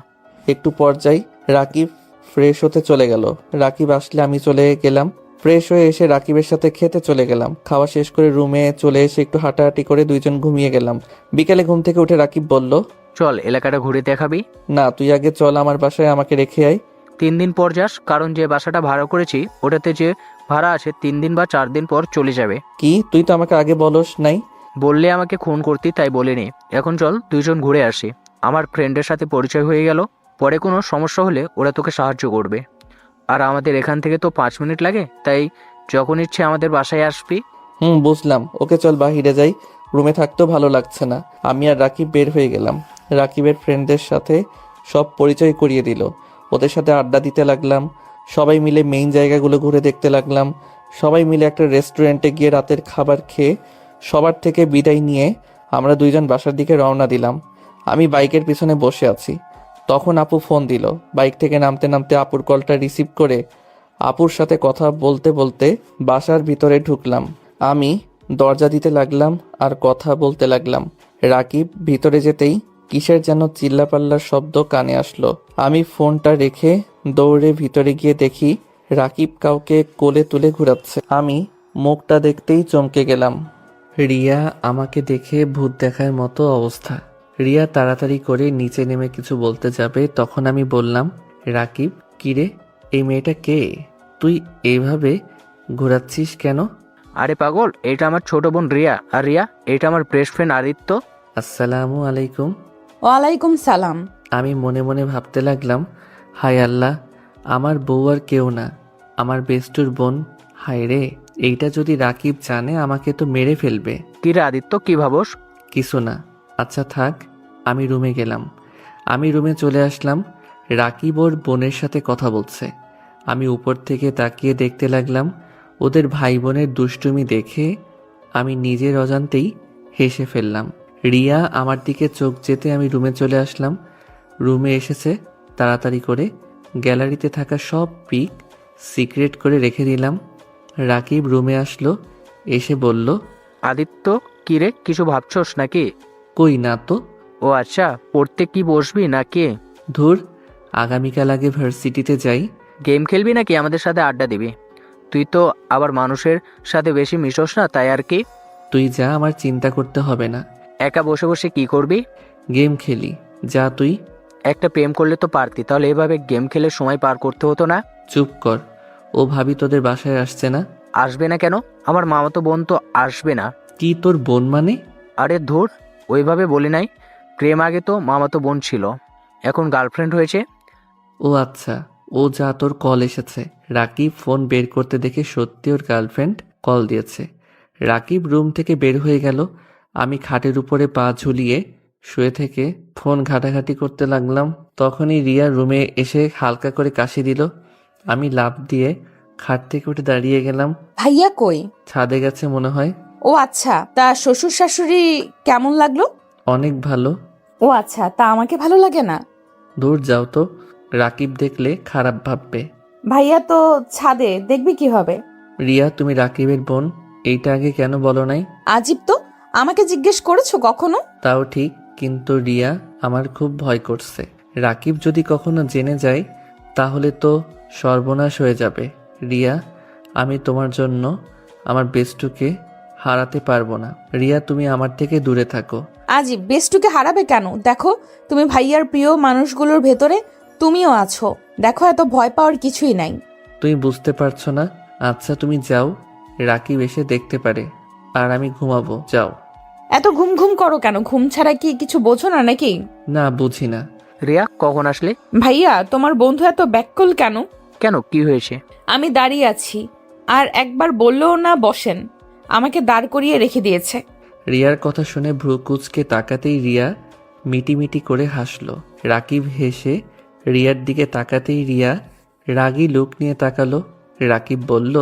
একটু পর্যায়ে রাকিব ফ্রেশ হতে চলে গেল। রাকিব আসলে আমি চলে গেলাম। ফ্রেশ হয়ে এসে রাকিবের সাথে খেতে চলে গেলাম। খাওয়া শেষ করে রুমে চলে এসে একটু হাঁটাহাঁটি করে দুইজন ঘুমিয়ে গেলাম। বিকেলে ঘুম থেকে উঠে রাকিব বলল, চল এলাকাটা ঘুরে দেখাবি। না, তুই আগে চল আমার বাসায়, আমাকে রেখে আয়। 3 দিন পর যাস, কারণ যে বাসাটা ভাড়া করেছি ওটাতে যে ভাড়া আছে 3 দিন বা 4 দিন পর চলে যাবে। কি, তুই তো আমাকে আগে বলস নাই? বললে আমাকে খুন করতি, তাই বলিনি। এখন চল দুইজন ঘুরে আসি। আমার ফ্রেন্ডের সাথে পরিচয় হয়ে গেল, পরে কোনো সমস্যা হলে ওরা তোকে সাহায্য করবে। আর আমাদের এখান থেকে তো 5 মিনিট লাগে, তাই যখন ইচ্ছে আমাদের বাসায় আসবি। বুঝলাম। ওকে চল বাহিরে যাই, রুমে থাকতেও ভালো লাগছে না। আমি আর রাকিব বের হয়ে গেলাম। রাকিবের ফ্রেন্ডদের সাথে সব পরিচয় করিয়ে দিল। ওদের সাথে আড্ডা দিতে লাগলাম। সবাই মিলে মেইন জায়গাগুলো ঘুরে দেখতে লাগলাম। সবাই মিলে একটা রেস্টুরেন্টে গিয়ে রাতের খাবার খেয়ে সবার থেকে বিদায় নিয়ে আমরা দুইজন বাসার দিকে রওনা দিলাম। আমি বাইকের পিছনে বসে আছি, তখন আপু ফোন দিল। বাইক থেকে নামতে নামতে আপুর কলটা রিসিভ করে আপুর সাথে কথা বলতে বলতে বাসার ভিতরে ঢুকলাম। আমি দরজা দিতে লাগলাম আর কথা বলতে লাগলাম। রাকিব ভিতরে যেতেই কিসের যেন চিল্লাপাল্লার শব্দ কানে আসলো। আমি ফোনটা রেখে দৌড়ে ভিতরে গিয়ে দেখি রাকিব কাউকে কোলে তুলে ঘুরাচ্ছে। আমি মুখটা দেখতেই চমকে গেলাম। রিয়া আমাকে দেখে ভূত দেখার মতো অবস্থা। রিয়া তাড়াতাড়ি করে নিচে নেমে কিছু বলতে যাবে, তখন আমি বললাম, রাকিব, কিরে, এই মেয়েটা কে? তুই এইভাবে ঘোরাচ্ছিস কেন? আরে পাগল, এটা আমার ছোট বোন রিয়া। আর রিয়া, এটা আমার বেস্ট ফ্রেন্ড আদিত্য। আসসালামু আলাইকুম। ওয়ালাইকুম সালাম। আমি মনে মনে ভাবতে লাগলাম, হায় আল্লাহ, আমার বউ আর কেউ না, আমার বেস্টুর বোন। হায় রে, এইটা যদি রাকিব জানে আমাকে তো মেরে ফেলবে। কিরে আদিত্য, কি ভাবস? কিছু না। আচ্ছা থাক, আমি রুমে গেলাম। আমি রুমে চলে আসলাম। রাকিব ওর বোনের সাথে কথা বলছে। আমি উপর থেকে তাকিয়ে দেখতে লাগলাম। ওদের ভাই বোনের দুষ্টুমি দেখে আমি নিজের অজান্তেই হেসে ফেললাম। রিয়া আমার দিকে চোখ যেতে আমি রুমে চলে আসলাম। রুমে এসেছে তাড়াতাড়ি করে গ্যালারিতে থাকা সব পিক সিক্রেট করে রেখে দিলাম। রাকিব রুমে আসলো, এসে বলল, আদিত্য, কিরে কিছু ভাবছস নাকি? কই না তো। ও আচ্ছা, পড়তে কি বসবি নাকি? ধুর, আগামীকাল আগে ভার্সিটিতে যাই। গেম খেলবি নাকি আমাদের সাথে আড্ডা দিবি? তুই তো আবার মানুষের সাথে বেশি মিশস না, তাই আর কি। তুই যা, আমার চিন্তা করতে হবে না। একা বসে বসে কি করবি? গেম খেলি, যা তুই। একটা প্রেম করলে তো পারতি, তাহলে এভাবে গেম খেলে সময় পার করতে হতো না। চুপ কর, ও ভাবি তোদের বাসায় আসছে না? আসবে না কেন? আমার মামাতো বোন তো আসবে না। কি তোর বোন মানে? আরে ধুর, ওইভাবে বলি নাই। প্রেম আগে তো মামাতো বোন ছিল, এখন গার্লফ্রেন্ড হয়েছে। ও আচ্ছা, ও যা, তোর কল এসেছে। রাকিব ফোন বের করতে দেখে সত্যি ওর গার্লফ্রেন্ড কল দিয়েছে। রাকিব রুম থেকে বের হয়ে গেল। আমি খাটের উপরে পা ঝুলিয়ে শুয়ে থেকে ফোন ঘাটাঘাটি করতে লাগলাম। তখনই রিয়া রুমে এসে হালকা করে কাশি দিল। আমি লাফ দিয়ে খাট থেকে উঠে দাঁড়িয়ে গেলাম। ভাইয়া কই? ছাদে গেছে মনে হয়। ও আচ্ছা, তা শ্বশুর শাশুড়ি কেমন লাগলো? অনেক ভালো। ও আচ্ছা, তা আমাকে ভালো লাগে না? দূর যাও তো, রাকিব দেখলে খারাপ ভাববে। ভাইয়া তো ছাদে, দেখবি কিভাবে? রিয়া, তুমি রাকিবের বোন, এইটা আগে কেন বলো নাই? আজীব তো, আমাকে জিজ্ঞেস করেছো কখনো? তাও ঠিক, কিন্তু রিয়া, আমার খুব ভয় করছে। রাকিব যদি কখনো জেনে যায় তাহলে তো সর্বনাশ হয়ে যাবে। রিয়া, আমি তোমার জন্য আমার বেস্টুকে হারাতে পারবো না। রিয়া, তুমি আমার থেকে দূরে থাকো। আজীব, বেস্টুকে হারাবে কেন? দেখো, তুমি ভাইয়ার প্রিয় মানুষগুলোর ভেতরে তুমিও আছো। দেখো, এত ভয় পাওয়ার কিছুই নাই। তুমি বুঝতে পারছো না? আচ্ছা তুমি যাও, রাকিব এসে দেখতে পারে। আর আমি ঘুমাবো, যাও। এত ঘুম ঘুম করো কেন? ঘুম ছাড়া কি কিছু বোঝো না নাকি? না, বুঝি না। রিয়া, কখন আসলে? ভাইয়া, তোমার বন্ধু এত ব্যাকুল কেন? কেন, কি হয়েছে? আমি দাঁড়িয়ে আছি, আর একবার বললেও না বসেন, আমাকে দাঁড় করিয়ে রেখে দিয়েছে। রিয়ার কথা শুনে ভ্রু কুঁচকে তাকাতেই রিয়া মিটিমিটি করে হাসলো। রাকিব হেসে রিয়ার দিকে তাকাতেই রিয়া রাগী লুক নিয়ে তাকালো। রাকিব বলল,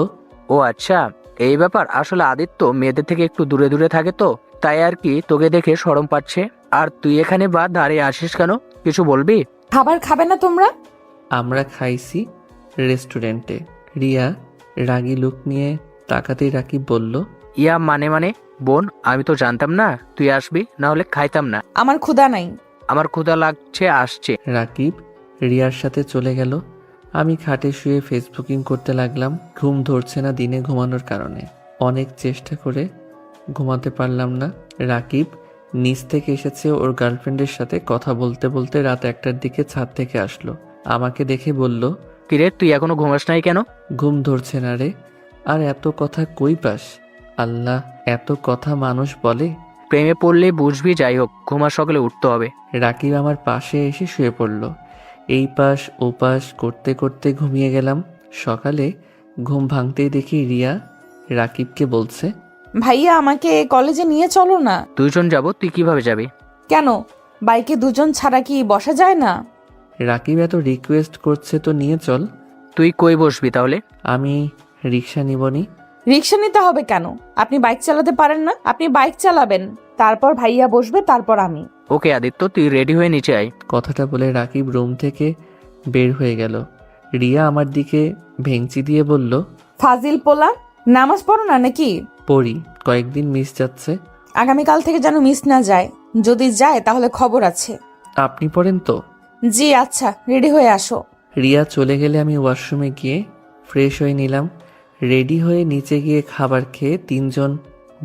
ও আচ্ছা, এই ব্যাপার। আসলে আদিত্য মেয়েদের থেকে একটু দূরে দূরে থাকে তো, তাই আর কি, তোকে দেখে শরম পাচ্ছে। আর তুই এখানে বা দাঁড়িয়ে আসিস কেন? কিছু বলবি? খাবার খাবে না তোমরা? আমরা খাইছি রেস্টুরেন্টে। রিয়া রাগী লুক নিয়ে তাকাতেই রাকিব বলল, ইয়া মানে বোন, আমি তো জানতাম না তুই আসবি, না হলে খাইতাম না। আমার ক্ষুধা নাই। আমার ক্ষুধা লাগছে, আসছে। রাকিব রিয়ার সাথে চলে গেল। আমি খাটে শুয়ে ফেসবুকিং করতে লাগলাম। ঘুম ধরছে না দিনে ঘুমানোর কারণে। অনেক চেষ্টা করে ঘুমাতে পারলাম না। রাকিব নিচ থেকে এসেছে ওর গার্লফ্রেন্ডের সাথে কথা বলতে বলতে রাত 1টার দিকে ছাদ থেকে আসলো। আমাকে দেখে বলল, কিরে, তুই এখনো ঘুমাস নাই কেন? ঘুম ধরছে না রে। আর এত কথা কই পাস? আল্লাহ, এত কথা মানুষ বলে? প্রেমে পড়লে বুঝবি। যাই হোক, ঘুমার সকালে উঠতে হবে। রাকিব আমার পাশে এসে শুয়ে পড়ল। এই পাশ ও পাশ করতে করতে ঘুমিয়ে গেলাম। সকালে ঘুম ভাঙতেই দেখি রিয়া রাকিবকে বলছে, ভাইয়া, আমাকে কলেজে নিয়ে চলো না। দুইজন যাব, তুই কিভাবে যাবি? কেন, বাইকে দুজন ছাড়া কি বসা যায় না? রাকিব এত রিকোয়েস্ট করছে তো নিয়ে চল। তুই কই বসবি তাহলে? আমি রিক্সা নিবনি। রিক্সা নিতে হবে কেন? আপনি বাইক চালাতে পারেন না? আপনি বাইক চালাবেন, তারপর ভাইয়া বসবে, তারপর আমি। ওকে আদিত্য, তুই রেডি হয়ে নিচে আয়। কথাটা বলে রাকিব রুম থেকে বের হয়ে গেল। রিয়া আমার দিকে ভেঙচি দিয়ে বলল, ফাজিল পোলা, নামাজ পড়ো না নাকি? পড়ি, কয়েকদিন মিস যাচ্ছে। আগামীকাল থেকে যেন মিস না যায়। যদি যায় তাহলে খবর আছে। আপনি পড়েন তো? জি আচ্ছা, রেডি হয়ে আসো। রিয়া চলে গেলে আমি ওয়াশরুমে গিয়ে ফ্রেশ হয়ে নিলাম। রেডি হয়ে নিচে গিয়ে খাবার খেয়ে 3জন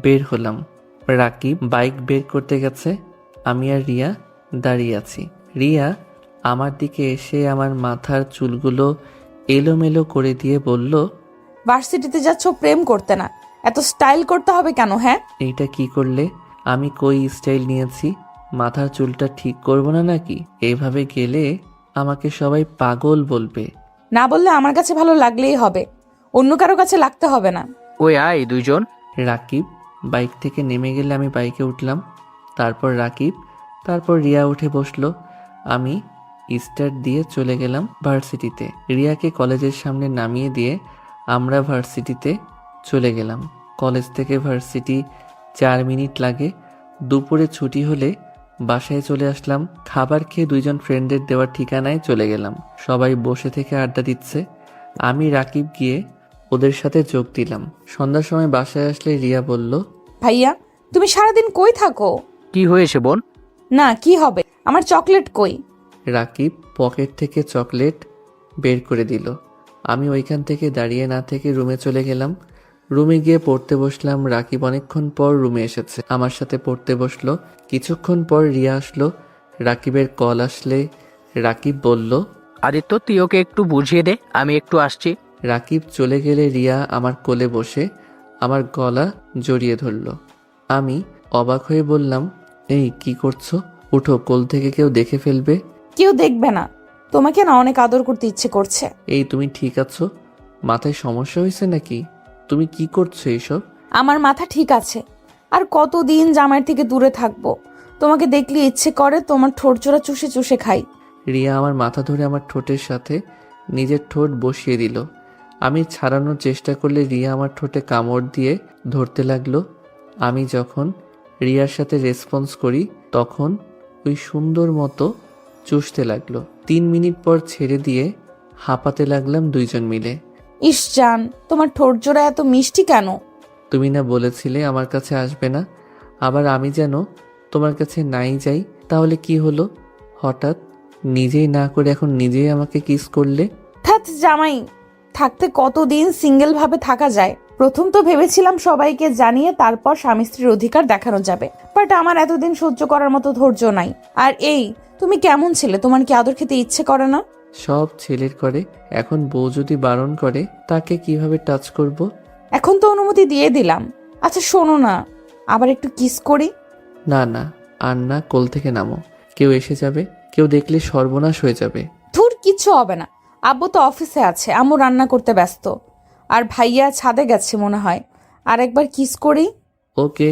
বের হলাম। রাকিব বাইক বের করতে গেছে, আমি আর রিয়া দাঁড়িয়ে আছি। রিয়া আমার দিকে এসে আমার মাথার চুলগুলো এলোমেলো করে দিয়ে বলল, ভার্সিটিতে যাচ্ছ প্রেম করতে, না এত স্টাইল করতে হবে কেন? হ্যাঁ, এইটা কি করলে? আমি কই স্টাইল নিয়েছি? মাথার চুলটা ঠিক করব না নাকি? এইভাবে গেলে আমাকে সবাই পাগল বলবে। না বললে আমার কাছে ভালো লাগলেই হবে, অন্য কারো কাছে লাগতে হবে না। ওই আয় দুইজন। রাকিব বাইক থেকে নেমে গেলে আমি বাইকে উঠলাম। তারপর রাকিব, তারপর রিয়া উঠে বসলো। আমি স্টার্ট দিয়ে চলে গেলাম ভার্সিটিতে। রিয়াকে কলেজের সামনে নামিয়ে দিয়ে আমরা ভার্সিটিতে চলে গেলাম। কলেজ থেকে ভার্সিটি 4 মিনিট লাগে। দুপুরে ছুটি হলে বাসায় চলে আসলাম। খাবার খেয়ে 2জন ফ্রেন্ডের দেওয়ার ঠিকানায় চলে গেলাম। সবাই বসে থেকে আড্ডা দিচ্ছে। আমি রাকিব গিয়ে ওদের সাথে যোগ দিলাম। সন্ধ্যার সময় বাসায় আসলে রিয়া বলল, ভাইয়া, তুমি সারাদিন কই থাকো? কি হয়েছে বোন? না, কি হবে? আমার চকলেট কই? রাকিব পকেট থেকে চকলেট বের করে দিল। আমি ওইখান থেকে দাঁড়িয়ে না থেকে রুমে চলে গেলাম। রুমে গিয়ে পড়তে বসলাম। রাকিব অনেকক্ষণ পর রুমে এসেছে, আমার সাথে পড়তে বসলো। কিছুক্ষণ পর রিয়া আসলো। রাকিবের কল আসলে রাকিব বলল, আদিত্য, তুই ওকে একটু বুঝিয়ে দে, আমি একটু আসছি। রাকিব চলে গেলে রিয়া আমার কোলে বসে আমার গলা জড়িয়ে ধরল। আমি অবাক হয়ে বললাম, এই কি করছো? উঠো, কোল থেকে কেউ দেখে ফেলবে। কেউ দেখবে না, তোমাকে না অনেক আদর করতে ইচ্ছে করছে। এই তুমি ঠিক আছো? মাথায় সমস্যা হয়েছে নাকি? তুমি কি করছো এইসব? আমার মাথা ঠিক আছে, আর কতদিন জামাইয়ের থেকে দূরে থাকবো? তোমাকে দেখলে ইচ্ছে করে তোমার ঠোঁট জোড়া চুষে চুষে খাই। রিয়া আমার মাথা ধরে আমার ঠোঁটের সাথে নিজের ঠোঁট বসিয়ে দিল। আমি ছাড়ানোর চেষ্টা করলে রিয়া আমার ঠোঁটে কামড় দিয়ে ধরতে লাগলো। আমি যখন রিয়ার সাথে রেসপন্স করি তখন ওই সুন্দর মতো চুষতে লাগলো। 3 মিনিট পর ছেড়ে দিয়ে হাঁপাতে লাগলাম দুইজন মিলে। ইস জান, তোমার ঠোঁট জোড়া এত মিষ্টি কেন? তুমি না বলেছিলে আমার কাছে আসবে না, আবার আমি যেন তোমার কাছে নাই যাই, তাহলে কি হলো? হঠাৎ নিজেই না করে এখন নিজেই আমাকে কিস করলে। ধ্যাৎ জামাই, থাকতে কতদিন সিঙ্গেল ভাবে থাকা যায়? প্রথম তো ভেবেছিলাম সবাইকে জানিয়ে তারপর স্বামী স্ত্রীর অধিকার দেখানো যাবে, বাট আমার এতদিন সহ্য করার মতো ধৈর্য নাই। আর এই, তুমি কেমন ছেলে? তোমার কি আদর খেতে ইচ্ছে করে না? সব ছেলের করে, এখন বউ যদি বারণ করে তাকে কিভাবে টাচ করব? এখন তো অনুমতি দিয়ে দিলাম। আচ্ছা শোনো না, আবার একটু কিস করি। না না, আর না, কোল থেকে নামো, কেউ এসে যাবে, কেউ দেখলে সর্বনাশ হয়ে যাবে। ধুর, কিচ্ছু হবে না। আব্বু তো অফিসে আছে, আম্মু রান্না করতে ব্যস্ত, আর ভাইয়া ছাদে গেছে মনে হয়। আর একবার কিস করি। ওকে।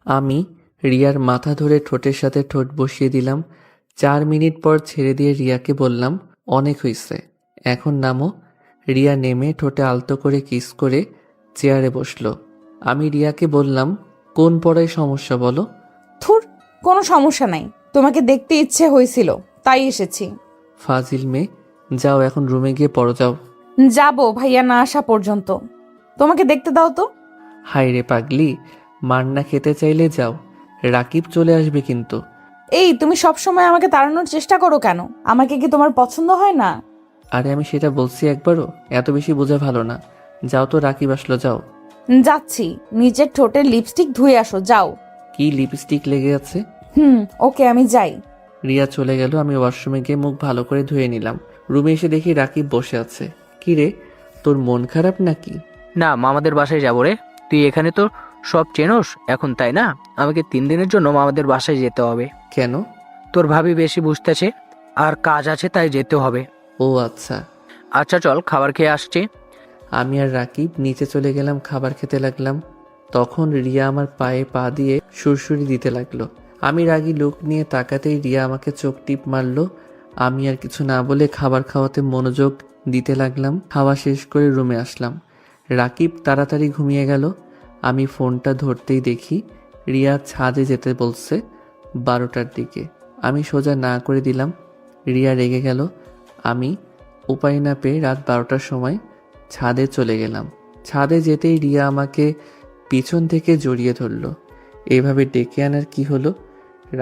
আমি রিয়ার মাথা ধরে ঠোঁটের সাথে ঠোঁট বসিয়ে দিলাম। 4 মিনিট পর ছেড়ে দিয়ে রিয়াকে বললাম, অনেক হইছে, এখন নামো। রিয়া নেমে ঠোঁটে আলতো করে কিস করে চেয়ারে বসলো। আমি রিয়াকে বললাম, কোন পড়ায় সমস্যা বলো? থুর, কোনো সমস্যা নাই, তোমাকে দেখতে ইচ্ছে হয়েছিল তাই এসেছি। ফাজিল মেয়ে, যাও এখন রুমে গিয়ে পড়ো, যাও। যাবো ভাইয়া না আসা পর্যন্ত। তোমাকে দেখতে দাও তো। হাই রে পাগলি, মার না খেতে চাইলে যাও, রাকিব চলে আসবে কিন্তু। এই, তুমি সবসময় আমাকে তাড়ানোর চেষ্টা করো কেন? আমাকে কি তোমার পছন্দ হয় না? আরে আমি সেটা বলছি একবারও, এত বেশি বোঝা ভালো না। যাও তো, রাকিব আসলো, যাও। যাচ্ছি, নিজের ঠোঁটের লিপস্টিক ধুয়ে আসো, যাও। কি লিপস্টিক লেগে আছে? ওকে, আমি যাই। রিয়া চলে গেল। আমি ওয়াশরুমে গিয়ে মুখ ভালো করে ধুয়ে নিলাম। রুমে এসে দেখি রাকিব বসে আছে। কি রে, তোর মন খারাপ নাকি? না, মামাদের বাসায় যাবো রে। তুই এখানে তো সব চেনোস এখন, তাই না? আমাকে 3 দিনের জন্য মামাদের বাসায় যেতে হবে। কেন? তোর ভাবি বেশি বুঝতেছে, আর কাজ আছে তাই যেতে হবে। ও আচ্ছা। আচ্ছা চল, খাবার খেয়ে আসছি। আমি আর রাকিব নিচে চলে গেলাম, খাবার খেতে লাগলাম। তখন রিয়া আমার পায়ে পা দিয়ে সুরসুরি দিতে লাগলো। আমি রাগী লুক নিয়ে তাকাতেই রিয়া আমাকে চোখ টিপ মারলো। আমি আর কিছু না বলে খাবার খাওয়াতে মনোযোগ দিতে লাগলাম। খাওয়া শেষ করে রুমে আসলাম। রাকিব তাড়াতাড়ি ঘুমিয়ে গেল। আমি ফোনটা ধরতেই দেখি রিয়া ছাদে যেতে বলছে 12টার দিকে। আমি সোজা না করে দিলাম। রিয়া রেগে গেল। আমি উপায় না পেয়ে রাত 12টার সময় ছাদে চলে গেলাম। ছাদে যেতেই রিয়া আমাকে পিছন থেকে জড়িয়ে ধরল। এইভাবে ডেকে আনার কি হলো?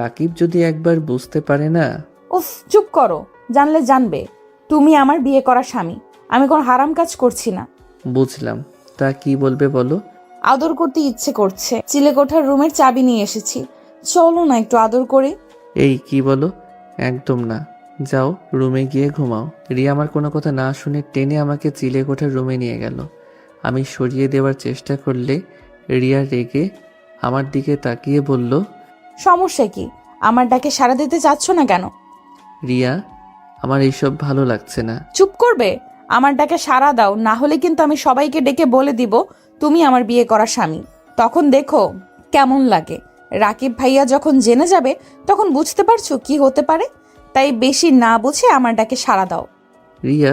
রাকিব যদি একবার বুঝতে পারে না। উফ, চুপ করো, জানলে জানবে তুমি আমার বিয়ে করা স্বামী। আমি কোনো হারাম কাজ করছি না। বুঝলাম, তা কি বলবে বলো? আদর করতে ইচ্ছে করছে, চিলেকোঠার রুমের চাবি নিয়ে এসেছি, চলো না একটু আদর করে। এই কি বলো? একদম না, যাও রুমে গিয়ে ঘুমাও। রিয়া আমার কোনো কথা না শুনে টেনে আমাকে চিলেকোঠার রুমে নিয়ে গেল। আমি সরিয়ে দেওয়ার চেষ্টা করলে রিয়া রেগে আমার দিকে তাকিয়ে বলল, সমস্যা কি? আমার ডাকে সাড়া দিতে চাচ্ছ না কেন? রিয়া, আমার এইসব ভালো লাগছে না। চুপ করবে? আমার ডাকে সাড়া দাও, না হলে কিন্তু আমি সবাইকে ডেকে বলে দিব তুমি আমার বিয়ে করা স্বামী। তখন দেখো কেমন লাগে। রাকিব ভাইয়া যখন জেনে যাবে তখন বুঝতে পারছো কি হতে পারে। তাই বেশি না বুঝে আমার ডাকে সাড়া দাও। রিয়া,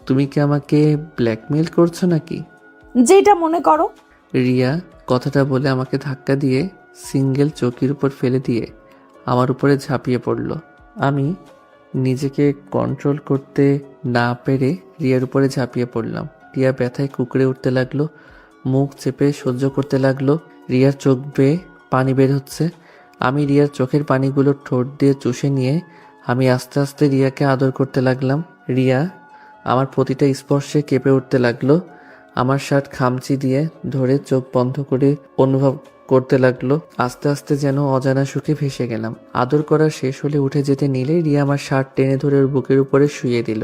তুমি কি আমাকে ব্ল্যাকমেল করছো নাকি? যেটা মনে করো। রিয়া কথাটা বলে আমাকে ধাক্কা দিয়ে সিঙ্গেল চৌকির উপর ফেলে দিয়ে আমার উপরে ঝাঁপিয়ে পড়ল। আমি নিজেকে কন্ট্রোল করতে না পেরে রিয়ার উপরে ঝাঁপিয়ে পড়লাম। রিয়া ব্যথায় কুকড়ে উঠতে লাগলো, মুখ চেপে সহ্য করতে লাগলো। রিয়ার চোখ বেয়ে পানি বের হচ্ছে। আমি রিয়ার চোখের পানিগুলো ঠোঁট দিয়ে চুষে নিয়ে আমি আস্তে আস্তে রিয়াকে আদর করতে লাগলাম। রিয়া আমার প্রতিটা স্পর্শে কেঁপে উঠতে লাগলো। আমার শার্ট খামচি দিয়ে ধরে চোখ বন্ধ করে অনুভব করতে লাগলো। আস্তে আস্তে যেন অজানা সুখে ভেসে গেলাম। আদর করা শেষ হলে উঠে যেতে নিলে রিয়া আমার শার্ট টেনে ধরে ওর বুকের উপরে শুইয়ে দিল।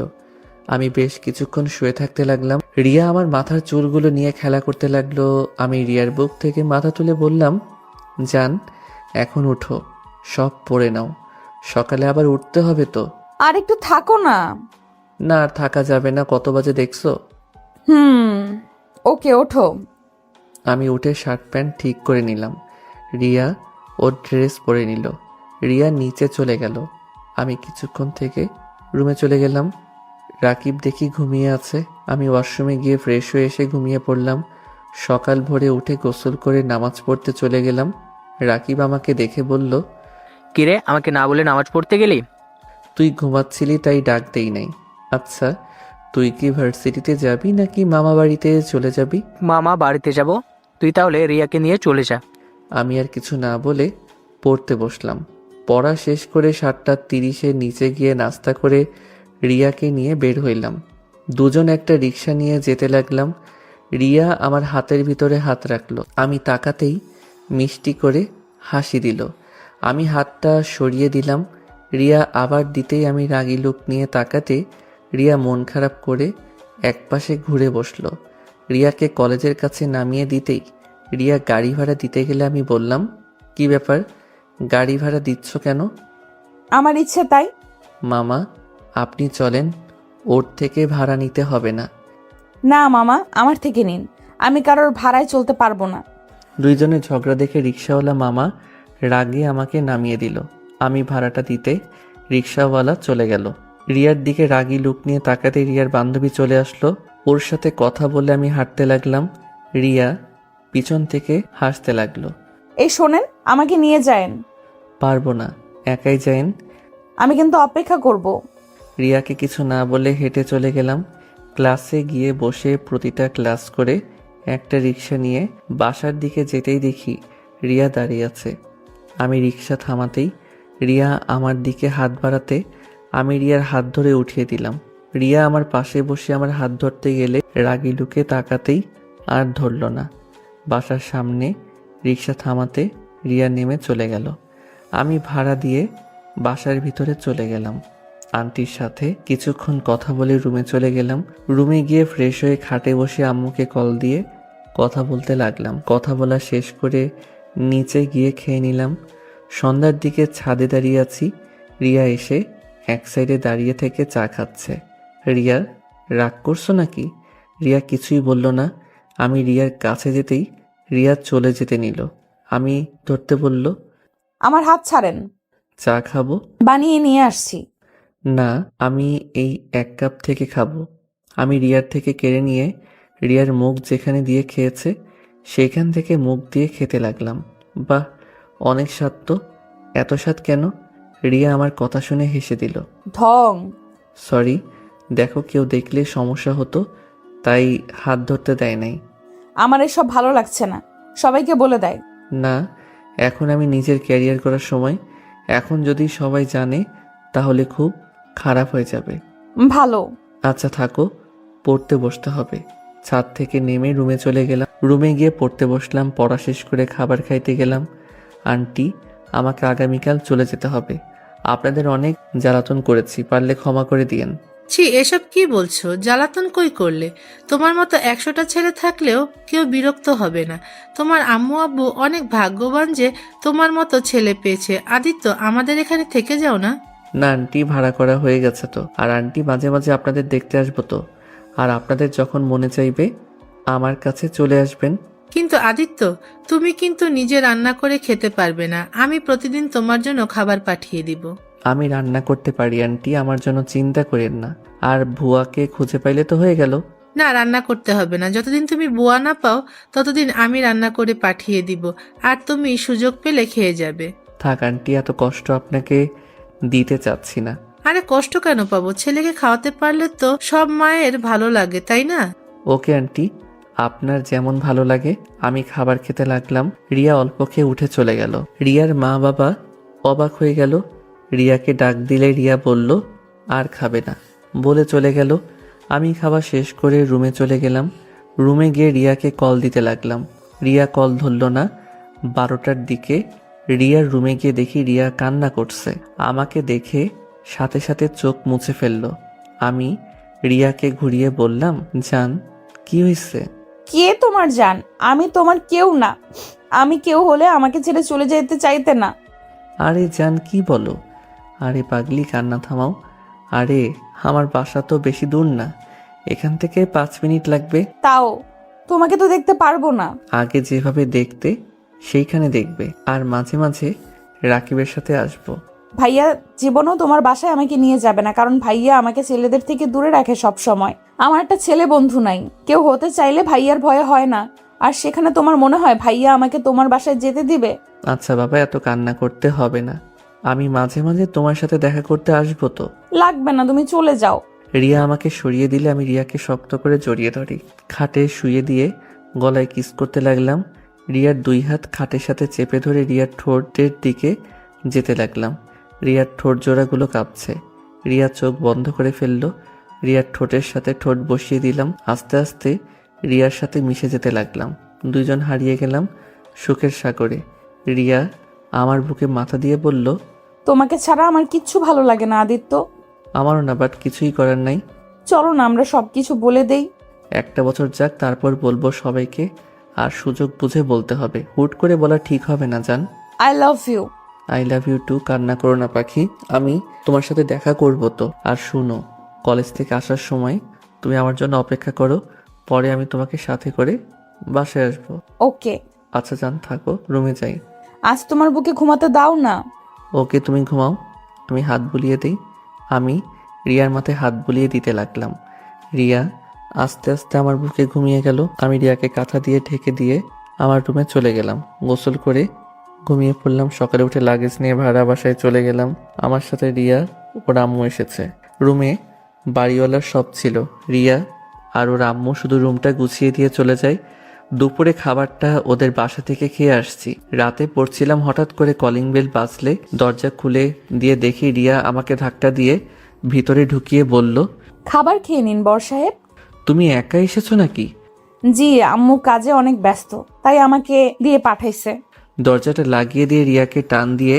আমি বেশ কিছুক্ষণ শুয়ে থাকতে লাগলাম। রিয়া আমার মাথার চুলগুলো নিয়ে খেলা করতে লাগলো। আমি রিয়ার বুক থেকে মাথা তুলে বললাম, জান এখন উঠো, সব পরে নাও, সকালে আবার উঠতে হবে তো। আর একটু থাকো না। না আর থাকা যাবে না, কত বাজে দেখছো। ওকে ওঠো। আমি উঠে শার্ট প্যান্ট ঠিক করে নিলাম। রিয়া ওর ড্রেস পরে নিল। রিয়া নিচে চলে গেল। আমি কিছুক্ষণ থেকে রুমে চলে গেলাম। রাকিব দেখি ঘুমিয়ে আছে। আমি ওয়াশরুমে গিয়ে ফ্রেশ হয়ে এসে ঘুমিয়ে পড়লাম। সকাল ভোরে উঠে গোসল করে নামাজ পড়তে চলে গেলাম। রাকিব আমাকে দেখে বলল, কিরে, আমাকে না বলে নামাজ পড়তে গেলি? তুই ঘুমাচ্ছিলি তাই ডাক দেই নাই। আচ্ছা, তুই কি ভার্সিটিতে যাবি নাকি মামা বাড়িতে চলে যাবি? মামা বাড়িতে যাব, তুই তাহলে রিয়াকে নিয়ে চলে যা। আমি আর কিছু না বলে পড়তে বসলাম। পড়া শেষ করে 7:30 নিচে গিয়ে নাস্তা করে রিয়াকে নিয়ে বের হইলাম। দুজন একটা রিক্সা নিয়ে যেতে লাগলাম। রিয়া আমার হাতের ভিতরে হাত রাখলো। আমি তাকাতেই মিষ্টি করে হাসি দিল। আমি হাতটা সরিয়ে দিলাম। রিয়া আবার দিতেই আমি রাগী লুক নিয়ে তাকাতে রিয়া মন খারাপ করে একপাশে ঘুরে বসলো। রিয়াকে কলেজের কাছে নামিয়ে দিতেই রিয়া গাড়ি ভাড়া দিতে গেলে আমি বললাম, কি ব্যাপার, গাড়ি ভাড়া দিচ্ছ কেন? আমার ইচ্ছে তাই। মামা আপনি চলেন, ওর থেকে ভাড়া নিতে হবে না। না মামা, আমার থেকে নিন, আমি কারোর ভাড়ায় চলতে পারবো না। দুইজনে ঝগড়া দেখে রিক্সাওয়ালা মামা রাগে আমাকে নামিয়ে দিল। আমি ভাড়াটা দিতে রিক্সাওয়ালা চলে গেল। রিয়ার দিকে রাগী লুক নিয়ে তাকাতে রিয়ার বান্ধবী চলে আসলো। ওর সাথে কথা বলে আমি হাঁটতে লাগলাম। রিয়া পিছন থেকে হাসতে লাগলো। এই শোনেন, আমাকে নিয়ে যায়েন। পারবো না, একাই যাইন। আমি কিন্তু অপেক্ষা করব। রিয়াকে কিছু না বলে হেঁটে চলে গেলাম। ক্লাসে গিয়ে বসে প্রতিটা ক্লাস করে একটা রিক্সা নিয়ে বাসার দিকে যেতেই দেখি রিয়া দাঁড়িয়ে আছে। আমি রিক্সা থামাতেই রিয়া আমার দিকে হাত বাড়াতে আমি রিয়ার হাত ধরে উঠিয়ে দিলাম। রিয়া আমার পাশে বসে আমার হাত ধরতে গেলে রাগী লুকে তাকাতেই আর ধরল না। বাসার সামনে রিক্সা থামাতে রিয়া নেমে চলে গেল। আমি ভাড়া দিয়ে বাসার ভিতরে চলে গেলাম। আন্টির সাথে কিছুক্ষণ কথা বলে রুমে চলে গেলাম। রুমে গিয়ে ফ্রেশ হয়ে খাটে বসে আম্মুকে কল দিয়ে কথা বলতে লাগলাম। কথা বলা শেষ করে নিচে গিয়ে খেয়ে নিলাম। সন্ধ্যার দিকে ছাদে দাঁড়িয়ে আছি। রিয়া এসে এক সাইডে দাঁড়িয়ে থেকে চা খাচ্ছে। রিয়া রাগ করছো নাকি? রিয়া কিছুই বলল না। আমি রিয়ার কাছে যেতেই রিয়া চলে যেতে নিল। আমি ধরতে বলল, আমার হাত ছাড়েন। চা খাবো? বানিয়ে নিয়ে আসছি। না, আমি এই 1 কাপ থেকে খাবো। আমি রিয়ার থেকে কেড়ে নিয়ে রিয়ার মুখ যেখানে দিয়ে খেয়েছে সেখান থেকে মুখ দিয়ে খেতে লাগলাম। বাহ, অনেক স্বাদ তো। এত স্বাদ কেন? রিয়া আমার কথা শুনে হেসে দিল। ঢং। সরি, দেখো কেউ দেখলে সমস্যা হতো তাই হাত ধরতে দেয় নাই। আমার এসব ভালো লাগছে না, সবাইকে বলে দেয়। না, এখন আমি নিজের ক্যারিয়ার করার সময়। এখন যদি সবাই জানে তাহলে খুব খারাপ হয়ে যাবে। ভালো। আচ্ছা থাকো, পড়তে বসতে হবে। ছাদ থেকে নেমে রুমে চলে গেলাম। রুমে গিয়ে পড়তে বসলাম। পড়া শেষ করে খাবার খাইতে গেলাম। আন্টি, আমাকে আগামীকাল চলে যেতে হবে। আপনাদের অনেক জ্বালাতন করেছি, পারলে ক্ষমা করে দিয়েন। ছি, এসব কি বলছো? জ্বালাতন কই করলে? তোমার মতো 100টা ছেলে থাকলেও কেউ বিরক্ত হবে না। তোমার আম্মু আব্বু অনেক ভাগ্যবান যে তোমার মতো ছেলে পেয়েছে। আদিত্য, আমাদের এখানে থেকে যাও না। না আন্টি, ভাড়া করা হয়ে গেছে তো। আর আন্টি, মাঝে মাঝে আপনাদের দেখতে আসবো তো। আর আপনাদের যখন মনে চাইবে আমার কাছে চলে আসবেন। কিন্তু আদিত্য, তুমি কিন্তু নিজে রান্না করে খেতে পারবে না। আমি প্রতিদিন তোমার জন্য খাবার পাঠিয়ে দিব। আমি রান্না করতে পারি আন্টি, আমার জন্য চিন্তা করেন না। আর ভুয়াকে খুঁজে পাইলে তো হয়ে গেল। না, রান্না করতে হবে না। যতদিন তুমি বুয়া না পাও ততদিন আমি রান্না করে পাঠিয়ে দিব, আর তুমি সুযোগ পেলে খেয়ে যাবে। থাক আন্টি, এত কষ্ট আপনাকে দিতে চাচ্ছি না। আরে কষ্ট কেন পাবো? ছেলেকে খাওয়াতে পারলে তো সব মায়ের ভালো লাগে, তাই না? ওকে আন্টি, আপনার যেমন ভালো লাগে। আমি খাবার খেতে লাগলাম। রিয়া অল্প খেয়ে উঠে চলে গেল। রিয়ার মা বাবা অবাক হয়ে গেল। রিয়াকে ডাক দিলে রিয়া বলল আর খাবে না বলে চলে গেল। আমি খাওয়া শেষ করে রুমে চলে গেলাম। রুমে গিয়ে রিয়াকে কল দিতে লাগলাম। রিয়া কল ধরল না। 12টার দিকে রিয়ার রুমে গিয়ে দেখি রিয়া কান্না করছে। আমাকে দেখে সাথে সাথে চোখ মুছে ফেলল। আমি রিয়াকে ঘুরিয়ে বললাম, জান কি হয়েছে? কে তোমার জান? আমি তোমার কেউ না। আমি কেউ হলে আমাকে ছেড়ে চলে যেতে চাইতে না। আরে জান কি বলো? আরে পাগলি কান্না থামাও। আরে আমার বাসা তো বেশি দূর না, এখান থেকে 5 মিনিট লাগবে। তাও তোমাকে তো দেখতে পারবো না। আগে যেভাবে দেখতে সেইখানে দেখবে, আর মাঝে মাঝে রাকিবের সাথে আসবো। ভাইয়া জীবনও তোমার বাসায় আমাকে নিয়ে যাবে না, কারণ ভাইয়া আমাকে ছেলেদের থেকে দূরে রাখে সব সময়। আমার একটা ছেলে বন্ধু নাই, কেউ হতে চাইলে ভাইয়ার ভয়ে হয় না। আর সেখানে তোমার মনে হয় ভাইয়া আমাকে তোমার বাসায় যেতে দিবে? আচ্ছা বাবা, এত কান্না করতে হবে না, আমি মাঝে মাঝে তোমার সাথে দেখা করতে আসবো তো। লাগবে না, তুমি চলে যাও। রিয়া আমাকে সরিয়ে দিলে আমি রিয়াকে শক্ত করে জড়িয়ে ধরি, খাটে শুয়ে দিয়ে গলায় কিস করতে লাগলাম। রিয়ার 2 হাত খাটের সাথে চেপে ধরে রিয়ার ঠোঁটের দিকে যেতে লাগলাম। রিয়ার ঠোঁট জোড়াগুলো কাঁপছে। রিয়া চোখ বন্ধ করে ফেললো। রিয়ার ঠোঁটের সাথে ঠোঁট বসিয়ে দিলাম। আস্তে আস্তে রিয়ার সাথে মিশে যেতে লাগলাম। 2 জন হারিয়ে গেলাম সুখের সাগরে। রিয়া আমার বুকে মাথা দিয়ে বলল, তোমাকে ছাড়া আমার কিচ্ছু ভালো লাগে না আদিত্য। আমারও না, বাট কিছুই করার নাই। চলো না আমরা সবকিছু বলে দেই। 1টা বছর যাক, তারপর বলবো সবাইকে। আর সুযোগ বুঝে বলতে হবে, হুট করে বলা ঠিক হবে না জান। I love you. I love you too. কান্না করো না পাখি, আমি তোমার সাথে দেখা করব তো। আর শুনো, কলেজ থেকে আসার সময় তুমি আমার জন্য অপেক্ষা করো, পরে আমি তোমাকে সাথে করে বাসায় আসবো। ওকে। আচ্ছা জান, থাকো, রুমে যাই। আজ তোমার বুকে ঘুমাতে দাও না। ওকে, তুমি ঘুমাও, আমি হাত বুলিয়ে দিই। আমি রিয়ার মাথায় হাত বুলিয়ে দিতে লাগলাম। রিয়া আস্তে আস্তে আমার বুকে ঘুমিয়ে গেল। আমি রিয়াকে কাঁথা দিয়ে ঢেকে দিয়ে আমার রুমে চলে গেলাম। গোসল করে ঘুমিয়ে পড়লাম। সকালে উঠে লাগেজ নিয়ে ভাড়া বাসায় চলে গেলাম। আমার সাথে রিয়া ওর আম্মু এসেছে। রুমে বাড়িওয়ালার সব ছিল। রিয়া আর ওর আম্মু শুধু রুমটা গুছিয়ে দিয়ে চলে যায়। দুপুরে খাবারটা ওদের বাসা থেকে খেয়ে আসছি। রাতে পড়ছিলাম, হঠাৎ করে কলিং বেল বাজলে দরজা খুলে দিয়ে দেখি রিয়া আমাকে ধাক্কা দিয়ে ভিতরে ঢুকিয়ে বলল, খাবার খেয়ে নিন বর সাহেব। তুমি একা এসেছো নাকি? জি, আম্মু কাজে অনেক ব্যস্ত, তাই আমাকে দিয়ে পাঠাইছে। দরজাটা লাগিয়ে দিয়ে রিয়াকে টান দিয়ে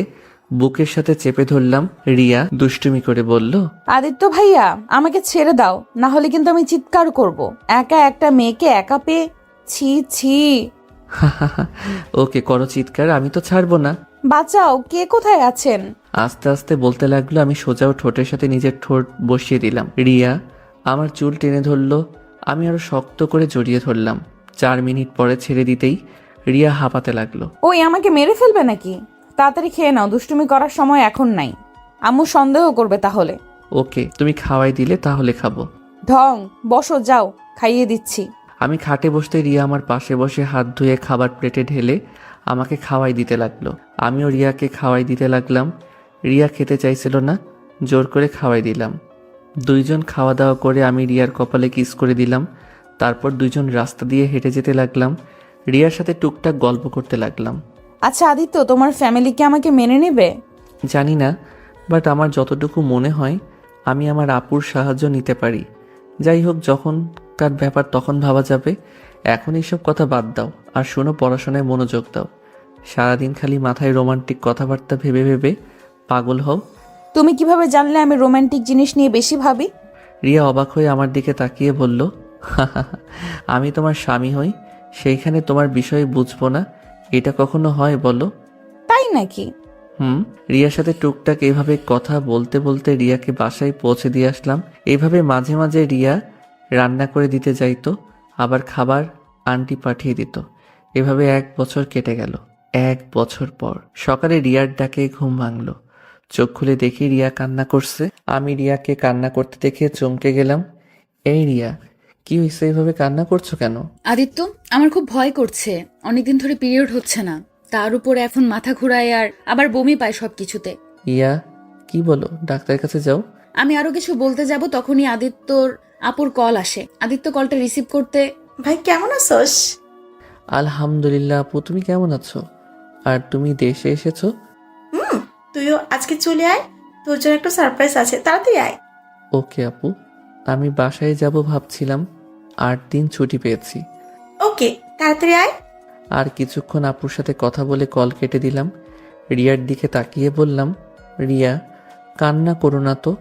বুকের সাথে চেপে ধরলাম। রিয়া দুষ্টুমি করে বলল, আদিত্য ভাইয়া আমাকে ছেড়ে দাও, না হলে কিন্তু আমি চিৎকার করব। একা একটা মেয়েকে একা পেয়ে ছি ছি। ওকে, করো চিৎকার, আমি তো ছাড়বো না। বাঁচাও, কে কোথায় আছেন? আস্তে আস্তে বলতে লাগলো। আমি সোজাও ঠোঁটের সাথে নিজের ঠোঁট বসিয়ে দিলাম। রিয়া আমার চুল টেনে ধরলো, আমি আরো শক্ত করে জড়িয়ে ধরলাম। 4 মিনিট পরে ছেড়ে দিতেই রিয়া হাঁপাতে লাগলো। ওই আমাকে মেরে ফেলবে নাকি? তাড়াতাড়ি খেয়ে নাও, দুষ্টুমি করার সময় এখন নাই। আম্মু সন্দেহ করবে তাহলে। ওকে, তুমি খাওয়াই দিলে তাহলে খাবো। ঢং, বসো, যাও খাইয়ে দিচ্ছি। আমি খাটে বসতে রিয়া আমার পাশে বসে হাত ধুয়ে খাবার প্লেটে ঢেলে আমাকে খাওয়াই দিতে লাগলো। আমিও রিয়াকে খাওয়াই দিতে লাগলাম। রিয়া খেতে চাইছিল না, জোর করে খাওয়াই দিলাম। 2 জন খাওয়া দাওয়া করে আমি রিয়ার কপালে কিস করে দিলাম। তারপর 2 জন রাস্তা দিয়ে হেঁটে যেতে লাগলাম। রিয়ার সাথে টুকটাক গল্প করতে লাগলাম। আচ্ছা আদিত্য, তোমার ফ্যামিলি কি আমাকে মেনে নেবে? জানি না, বাট আমার যতটুকু মনে হয় আমি আমার আপুর সাহায্য নিতে পারি। যাই হোক, যখনকার ব্যাপার তখন ভাবা যাবে। এখন এইসব কথা বাদ দাও, আর শোনো, পড়াশোনায় মনোযোগ দাও। সারাদিন খালি মাথায় রোমান্টিক কথাবার্তা ভেবে ভেবে পাগল হও। তুমি কিভাবে জানলে আমি রোমান্টিক জিনিস নিয়ে বেশি ভাবি? রিয়া অবাক হয়ে আমার দিকে তাকিয়ে বলল, আমি তোমার স্বামী হই, সেইখানে তোমার বিষয় বুঝবো না, এটা কখনো হয় বলো? তাই নাকি? রিয়ার সাথে টুকটাক এইভাবে কথা বলতে বলতে রিয়াকে বাসায় পৌঁছে দিয়ে আসলাম। এইভাবে মাঝে মাঝে রিয়া রান্না করে দিতে যাইতো, আবার খাবার আন্টি পাঠিয়ে দিত। এভাবে 1 বছর কেটে গেল। 1 বছর পর সকালে রিয়ার ডাকে ঘুম ভাঙলো। চোখ খুলে দেখি রিয়া কান্না করছে। আমি রিয়াকে কান্না করতে দেখে চমকে গেলাম। এই রিয়া, কি হয়েছে, এইভাবে কান্না করছো কেন? আদিত্য, আমার খুব ভয় করছে। অনেকদিন ধরে পিরিয়ড হচ্ছে না, তার উপরে এখন মাথা ঘুরায় আর আবার বমি পায় সবকিছুতে। ইয়া, কি বলো, ডাক্তারের কাছে যাও। আমি আরো কিছু বলতে যাব, তখনই আদিত্যর আপুর কল আসে। আদিত্য কলটা রিসিভ করতে, ভাই কেমন আছোস? আলহামদুলিল্লাহ আপু, তুমি কেমন আছো? আর তুমি দেশে এসেছো? তুইও আজকে চলে আয়, তোর জন্য একটা সারপ্রাইজ আছে, তাড়াতাড়ি আয়। ওকে আপু, আমি বাসায় যাব ভাবছিলাম, 8 দিন ছুটি পেয়েছি। ওকে, তাড়াতাড়ি আয়। আর কিছুক্ষণ আপুর সাথে কথা বলে কল কেটে দিলাম। রিয়ার দিকে তাকিয়ে বললাম, রিয়া কান্না করো না তো,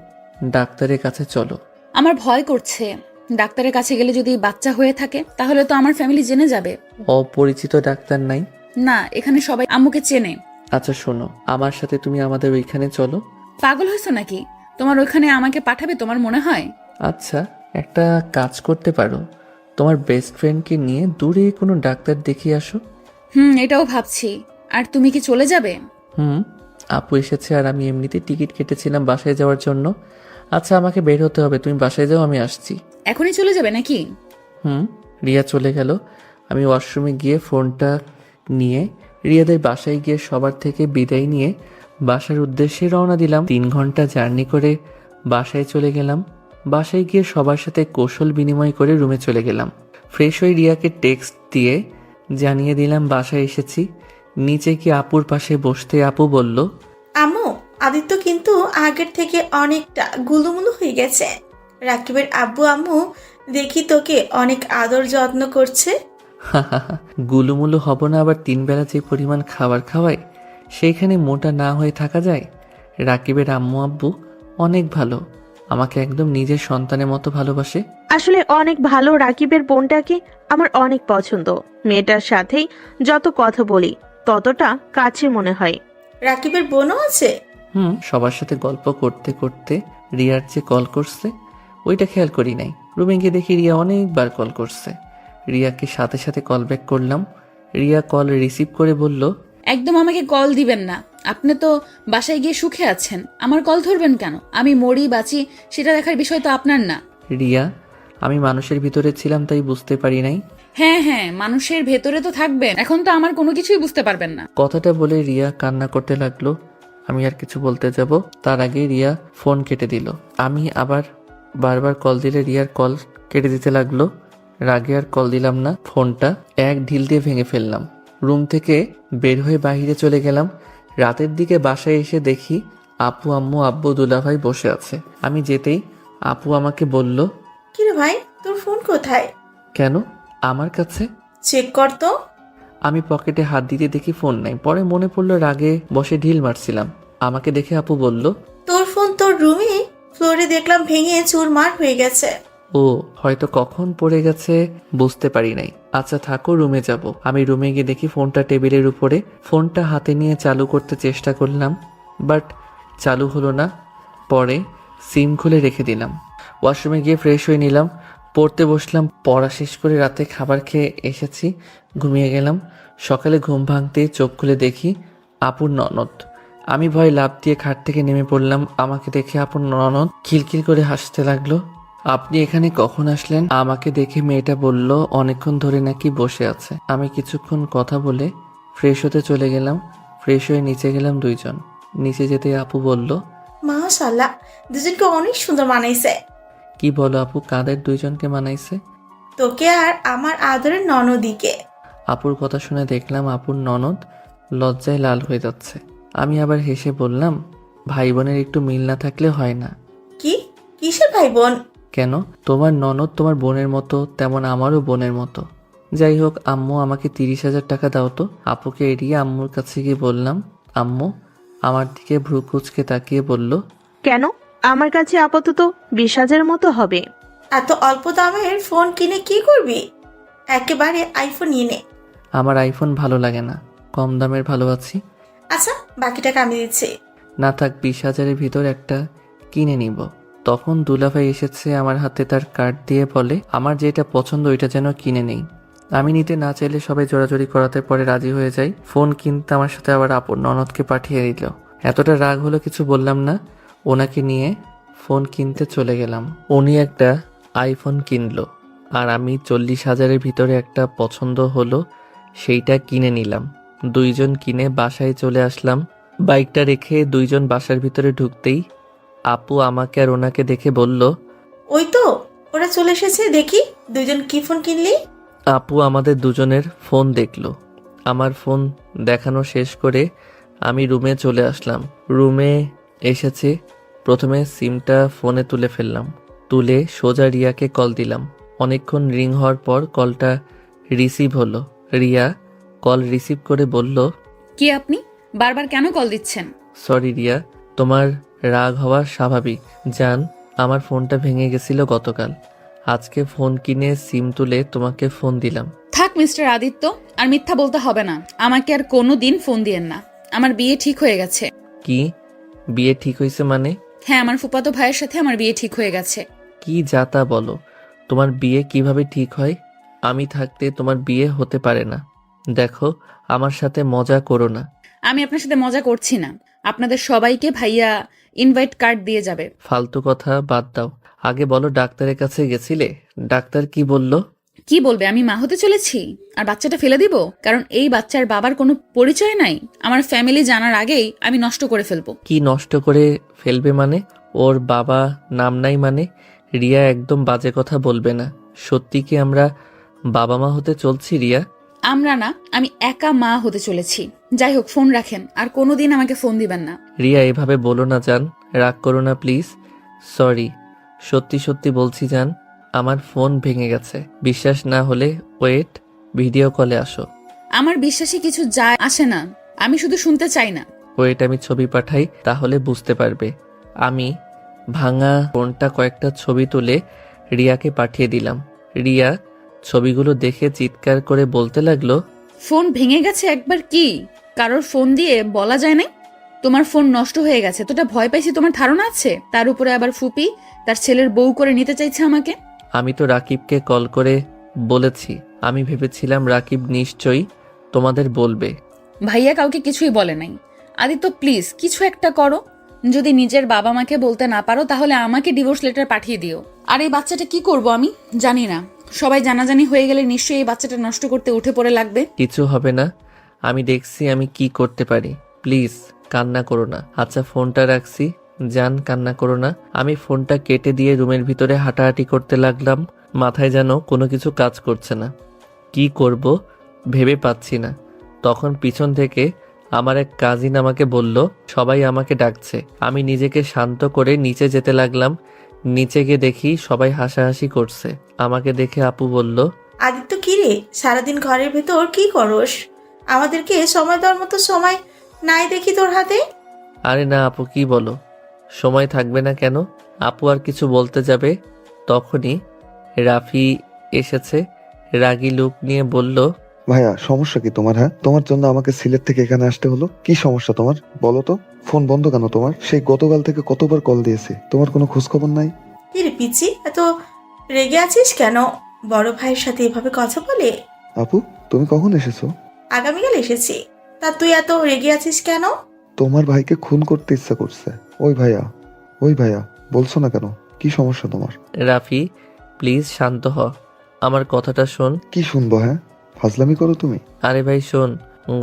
ডাক্তারের কাছে চলো। আমার ভয় করছে। ডাক্তারের কাছে গেলে যদি বাচ্চা হয়ে থাকে তাহলে তো আমার ফ্যামিলি জেনে যাবে। অপরিচিত ডাক্তার নাই? না, এখানে সবাই আম্মুকে চেনে। আচ্ছা শোনো, আমার সাথে তুমি আমাদের ওইখানে চলো। পাগল হয়েছো নাকি? তোমার ওইখানে আমাকে পাঠাবে তোমার মনে হয়? আচ্ছা, একটা কাজ করতে পারো, তোমার বেস্ট ফ্রেন্ডকে নিয়ে দূরে কোনো ডাক্তার দেখিয়ে আসো। এটাও ভাবছি। আর তুমি কি চলে যাবে? আপু এসেছে আর আমি এমনিতে টিকিট কেটেছিলাম বাসায় যাওয়ার জন্য। আচ্ছা আমাকে বের হতে হবে, তুমি বাসায় যাও, আমি আসছি। এখনই চলে যাবে নাকি? রিয়া চলে গেল। আমি ওয়াশরুমে গিয়ে ফোনটা নিয়ে রিয়াদের বাসায় গিয়ে সবার থেকে বিদায় নিয়ে বাসার উদ্দেশ্যে রওনা দিলাম। 3 ঘন্টা জার্নি করে বাসায় চলে গেলাম। বাসায় গিয়ে সবার সাথে কৌশল বিনিময় করে রুমে চলে গেলাম। ফ্রেশ হয়ে রিয়াকে টেক্সট দিয়ে জানিয়ে দিলাম বাসায় এসেছি। নিচে কি আপুর পাশে বসতে আপু বলল, আম্মু, আদিত্য কিন্তু আগের থেকে অনেকটা গুলুমুলু হয়ে গেছে। রাকিবের আব্বু আম্মু দেখি তোকে অনেক আদর যত্ন করছে। গুলুমুলু হব না, আবার 3 বেলা যে পরিমাণ খাবার খাওয়ায় সেইখানে মোটা না হয়ে থাকা যায়। রাকিবের আম্মু আব্বু অনেক ভালো, আমাকে একদম নিজের সন্তানের মতো ভালোবাসে। আসলে অনেক ভালো। রাকিবের বোনটাকে আমার অনেক পছন্দ। মেয়েটার সাথেই যত কথা বলি ততটা কাছে মনে হয়। রাকিবের বোনও আছে? সবার সাথে গল্প করতে করতে রিয়ার যে কল করছে ওইটা খেয়াল করি নাই। রুমে গিয়ে দেখি রিয়া অনেকবার কল করছে। রিয়াকে সাথে সাথে কল ব্যাক করলাম। রিয়া কল রিসিভ করে বলল, একদম আমাকে কল দিবেন না। আপনি তো বাসায় গিয়ে সুখে আছেন, আমার কল ধরবেন কেন? আমি মরি বাঁচি সেটা দেখার বিষয় তো আপনার না। রিয়া, আমি মানুষের ভিতরে ছিলাম তাই বুঝতে পারি নাই। হ্যাঁ, মানুষের ভেতরে তো থাকবেন, এখন তো আমার কোনো কিছুই বুঝতে পারবেন না। কথাটা বলে রিয়া কান্না করতে লাগলো। আমি আর কিছু বলতে যাব তার আগে রিয়া ফোন কেটে দিল। আমি আবার বারবার কল দিলে রিয়ার কল কেটে দিতে লাগলো। রাগে আর কল দিলাম না, ফোনটা এক ঢিল দিয়ে ভেঙে ফেললাম। রুম থেকে বের হয়ে বাইরে চলে গেলাম। রাতের দিকে বাসায় এসে দেখি আপু আম্মু আব্বু দুলাভাই বসে আছে। আমি যেতেই আপু আমাকে বলল, কিরে ভাই, তোর ফোন কোথায়? কেন? আমার কাছে। চেক কর তো। আমি পকেটে হাত দিতে দেখি ফোন নাই। পরে মনে পড়লো রাগে বসে ঢিল মারছিলাম। আমাকে দেখে আপু বলল, তোর ফোন তোর রুমে ফ্লোরে দেখলাম ভেঙে চুরমার হয়ে গেছে। ও হয়তো কখন পড়ে গেছে বুঝতে পারি নাই। আচ্ছা থাকো, রুমে যাব। আমি রুমে গিয়ে দেখি ফোনটা টেবিলের উপরে। ফোনটা হাতে নিয়ে চালু করতে চেষ্টা করলাম, বাট চালু হলো না। পরে সিম খুলে রেখে দিলাম। ওয়াশরুমে গিয়ে ফ্রেশ হয়ে নিলাম, পড়তে বসলাম। পড়া শেষ করে রাতে খাবার খেয়ে এসেছি, ঘুমিয়ে গেলাম। সকালে ঘুম ভাঙতেই চোখ খুলে দেখি আপুর ননদ। আমি ভয় লাফ দিয়ে খাট থেকে নেমে পড়লাম। আমাকে দেখে আপুর ননদ খিলখিল করে হাসতে লাগলো। আপনি এখানে কখন আসলেন? আমাকে দেখে মেয়েটা বলল অনেকক্ষণ ধরে নাকি বসে আছে। আমি কিছুক্ষণ কথা বলে ফ্রেশ হতে চলে গেলাম। ফ্রেশ হয়ে নিচে গেলাম। 2 জন নিচে যেতে আপু বলল, মাশাআল্লাহ, দুজনকে অনেক সুন্দর মানাইছে। কি বলো আপু, কাদের 2 জনকে মানাইছে? তোকে আর আমার আদরের ননদিকে। আপুর কথা শুনে দেখলাম আপুর ননদ লজ্জায় লাল হয়ে যাচ্ছে। আমি আবার হেসে বললাম, ভাই বোনের একটু মিল না থাকলে হয় না। কি? কিসের ভাই বোন? কেন? তোমার ননদ তোমার বোনের মতো, তেমন আমারও বোনের মতো। যাই হোক, আম্মু আমাকে 30,000 টাকা দাও তো। আপুকে এড়িয়ে আম্মুর কাছে গিয়ে বললাম। আম্মু আমার দিকে ভ্রু কুচকে তাকিয়ে বলল, কেন? আমার কাছে আপাতত 20,000 মতো হবে। এত অল্প দামের ফোন কিনে কি করবি? একেবারে আইফোন নিয়ে নে। আমার আইফোন ভালো লাগে না, কম দামের ভালো আছি। আচ্ছা, বাকি টাকা আমি দিচ্ছি। না থাক, 20,000-এর ভিতর একটা কিনে নিব। তখন দুলাভাই এসেছে আমার হাতে তার কার্ড দিয়ে বলে, আমার যেটা পছন্দ ওইটা যেন কিনে নেই। আমি নিতে না চাইলে সবাই জোরাজোরি করাতে পরে রাজি হয়ে যাই। ফোন কিনতে আমার সাথে আবার আপন ননদকে পাঠিয়ে দিল। এতটা রাগ হলো কিছু বললাম না, ওনাকে নিয়ে ফোন কিনতে চলে গেলাম। উনি একটা আইফোন কিনলো আর আমি 40,000-এর ভিতরে একটা পছন্দ হলো সেইটা কিনে নিলাম। 2 জন কিনে বাসায় চলে আসলাম। বাইকটা রেখে 2 জন বাসার ভিতরে ঢুকতেই আপু আমাকে আর ওনাকে দেখে বলল, ওই তো ওরা চলে এসেছে, দেখি দুজন কি ফোন কিনলি। আপু আমাদের 2 জনের ফোন দেখলো। আমার ফোন দেখানো শেষ করে আমি রুমে চলে আসলাম। রুমে এসেছে, প্রথমে সিমটা ফোনে তুলে ফেললাম। তুলে সোজা রিয়াকে কল দিলাম। অনেকক্ষণ রিং হওয়ার পর কলটা রিসিভ হলো। রিয়া কল রিসিভ করে বলল, কি আপনি বারবার কেন কল দিচ্ছেন? সরি রিয়া, তোমার রাগ হওয়া স্বাভাবিক। জান, আমার ফোনটা ভেঙে গেছিল গতকাল। আজকে ফোন কিনে সিম তুলে তোমাকে ফোন দিলাম। থাক মিস্টার আদিত্য, আর মিথ্যা বলতে হবে না। আমাকে আর কোনো দিন ফোন দিয়েন না। আমার বিয়ে ঠিক হয়ে গেছে। কি বিয়ে ঠিক হয়েছে মানে? হ্যাঁ, আমার ফুফাতো ভাইয়ের সাথে আমার বিয়ে ঠিক হয়ে গেছে। কি যাতা বলো, তোমার বিয়ে কিভাবে ঠিক হয়? আমি থাকতে তোমার বিয়ে হতে পারে না। দেখো, আমার সাথে মজা করো না। আমি আপনার সাথে মজা করছি না। আপনাদের সবাইকে ভাইয়া ইনভাইট কার্ড দিয়ে যাবে। ফালতু কথা বাদ দাও, আগে বলো ডাক্তারের কাছে গেছিলে? ডাক্তার কি বলল? কি বলবে, আমি মা হতে চলেছি আর বাচ্চাটা ফেলে দিব? কারণ এই বাচ্চার বাবার কোনো পরিচয় নাই। আমার ফ্যামিলি জানার আগেই আমি নষ্ট করে ফেলবো। কি নষ্ট করে ফেলবে মানে? ওর বাবা নাম নাই মানে? রিয়া, একদম বাজে কথা বলবে না। সত্যি কি আমরা বাবা মা হতে চলছি রিয়া? আমরা না, আমি একা মা হতে চলেছি। যাই হোক, ফোন রাখেন, আর কোনোদিন আমাকে ফোন দিবেন না। রিয়া, এভাবে বলো না জান, রাগ করো না প্লিজ। সরি, সত্যি সত্যি বলছি জান, আমার ফোন ভেঙে গেছে। বিশ্বাস না হলে ওয়েট, ভিডিও কলে আসো। আমার বিশ্বাসে কিছু যায় আসে না, আমি শুধু শুনতে চাই না। ওয়েট, আমি ছবি পাঠাই, তাহলে বুঝতে পারবে। আমি ভাঙা ফোনটা কয়েকটা ছবি তুলে রিয়াকে পাঠিয়ে দিলাম। রিয়া ছবিগুলো দেখে চিৎকার করে বলতে লাগলো, ফোন ভেঙে গেছে একবার কি কারোর ফোন দিয়ে বলা যায় না? তোমার ফোন নষ্ট হয়ে গেছে, তোটা ভয় পাইছি তোমার ধারণা আছে? তার উপরে আবার ফুপি তার ছেলের বউ করে নিতে চাইছে আমাকে। আমি তো রাকিবকে কল করে বলেছি। আমি ভেবেছিলাম রাকিব নিশ্চয়ই তোমাদের বলবে। ভাইয়া কাউকে কিছুই বলে নাই। আদিত্য প্লিজ কিছু একটা করো। যদি নিজের বাবা মাকে বলতে না পারো তাহলে আমাকে ডিভোর্স লেটার পাঠিয়ে দিও। আর এই বাচ্চাটা কি করব আমি জানি না। সবাই জানাজানি হয়ে গেলে নিশ্চয়ই এই বাচ্চাটা নষ্ট করতে উঠে পড়ে লাগবে। কিছু হবে না, আমি দেখছি আমি কি করতে পারি। প্লিজ কান্না করো না। আচ্ছা, ফোনটা রাখছি, জান কান্না করো না। আমি ফোনটা কেটে দিয়ে রুমের ভিতরে হাঁটাহাঁটি করতে লাগলাম। মাথায় যেন কোনো কিছু কাজ করছে না। কি করব ভেবে পাচ্ছি না। তখন পিছন থেকে আমার এক কাজিন আমাকে বলল সবাই আমাকে ডাকছে। আমি নিজেকে শান্ত করে নিচে যেতে লাগলাম। নিচে গিয়ে দেখি সবাই হাসাহাসি করছে। আমাকে দেখে আপু বলল, আদিত্য কি রে, সারাদিন ঘরের ভেতর কি করস? আমাদেরকে সময় দেওয়ার মতো সময় নাই দেখি তোর হাতে। আরে না আপু, কি বলো, সময় থাকবে না কেন? আপু আর কিছু বলতে যাবে, তখনই রাফি এসেছে। রাগী লুক নিয়ে বলল, ভাইয়া সমস্যা কি তোমার? হ্যাঁ, তোমার জন্য আমাকে সিলেট থেকে এখানে আসতে হলো। কি সমস্যা তোমার বলো তো? ফোন বন্ধ কেন তোমার? সেই গতকাল থেকে কতবার কল দিয়েছি, তোমার কোনো খোঁজ খবর নাই? কি রে পিচি, এত রেগে আছিস কেন? বড় ভাইয়ের সাথে এভাবে কথা বলে? আপু, তুমি কখন এসেছো? আগামীকাল এসেছি। তা তুই এত রেগে আছিস কেন? তোমার ভাইকে খুন করতে ইচ্ছা করছে। ওই ভাইয়া বলছো না কেন? কি সমস্যা তোমার? রাফি প্লিজ শান্ত হ, আমার কথাটা শোন। কি শুনবো? হ্যাঁ, ফাজলামি করো তুমি। আরে ভাই শোন,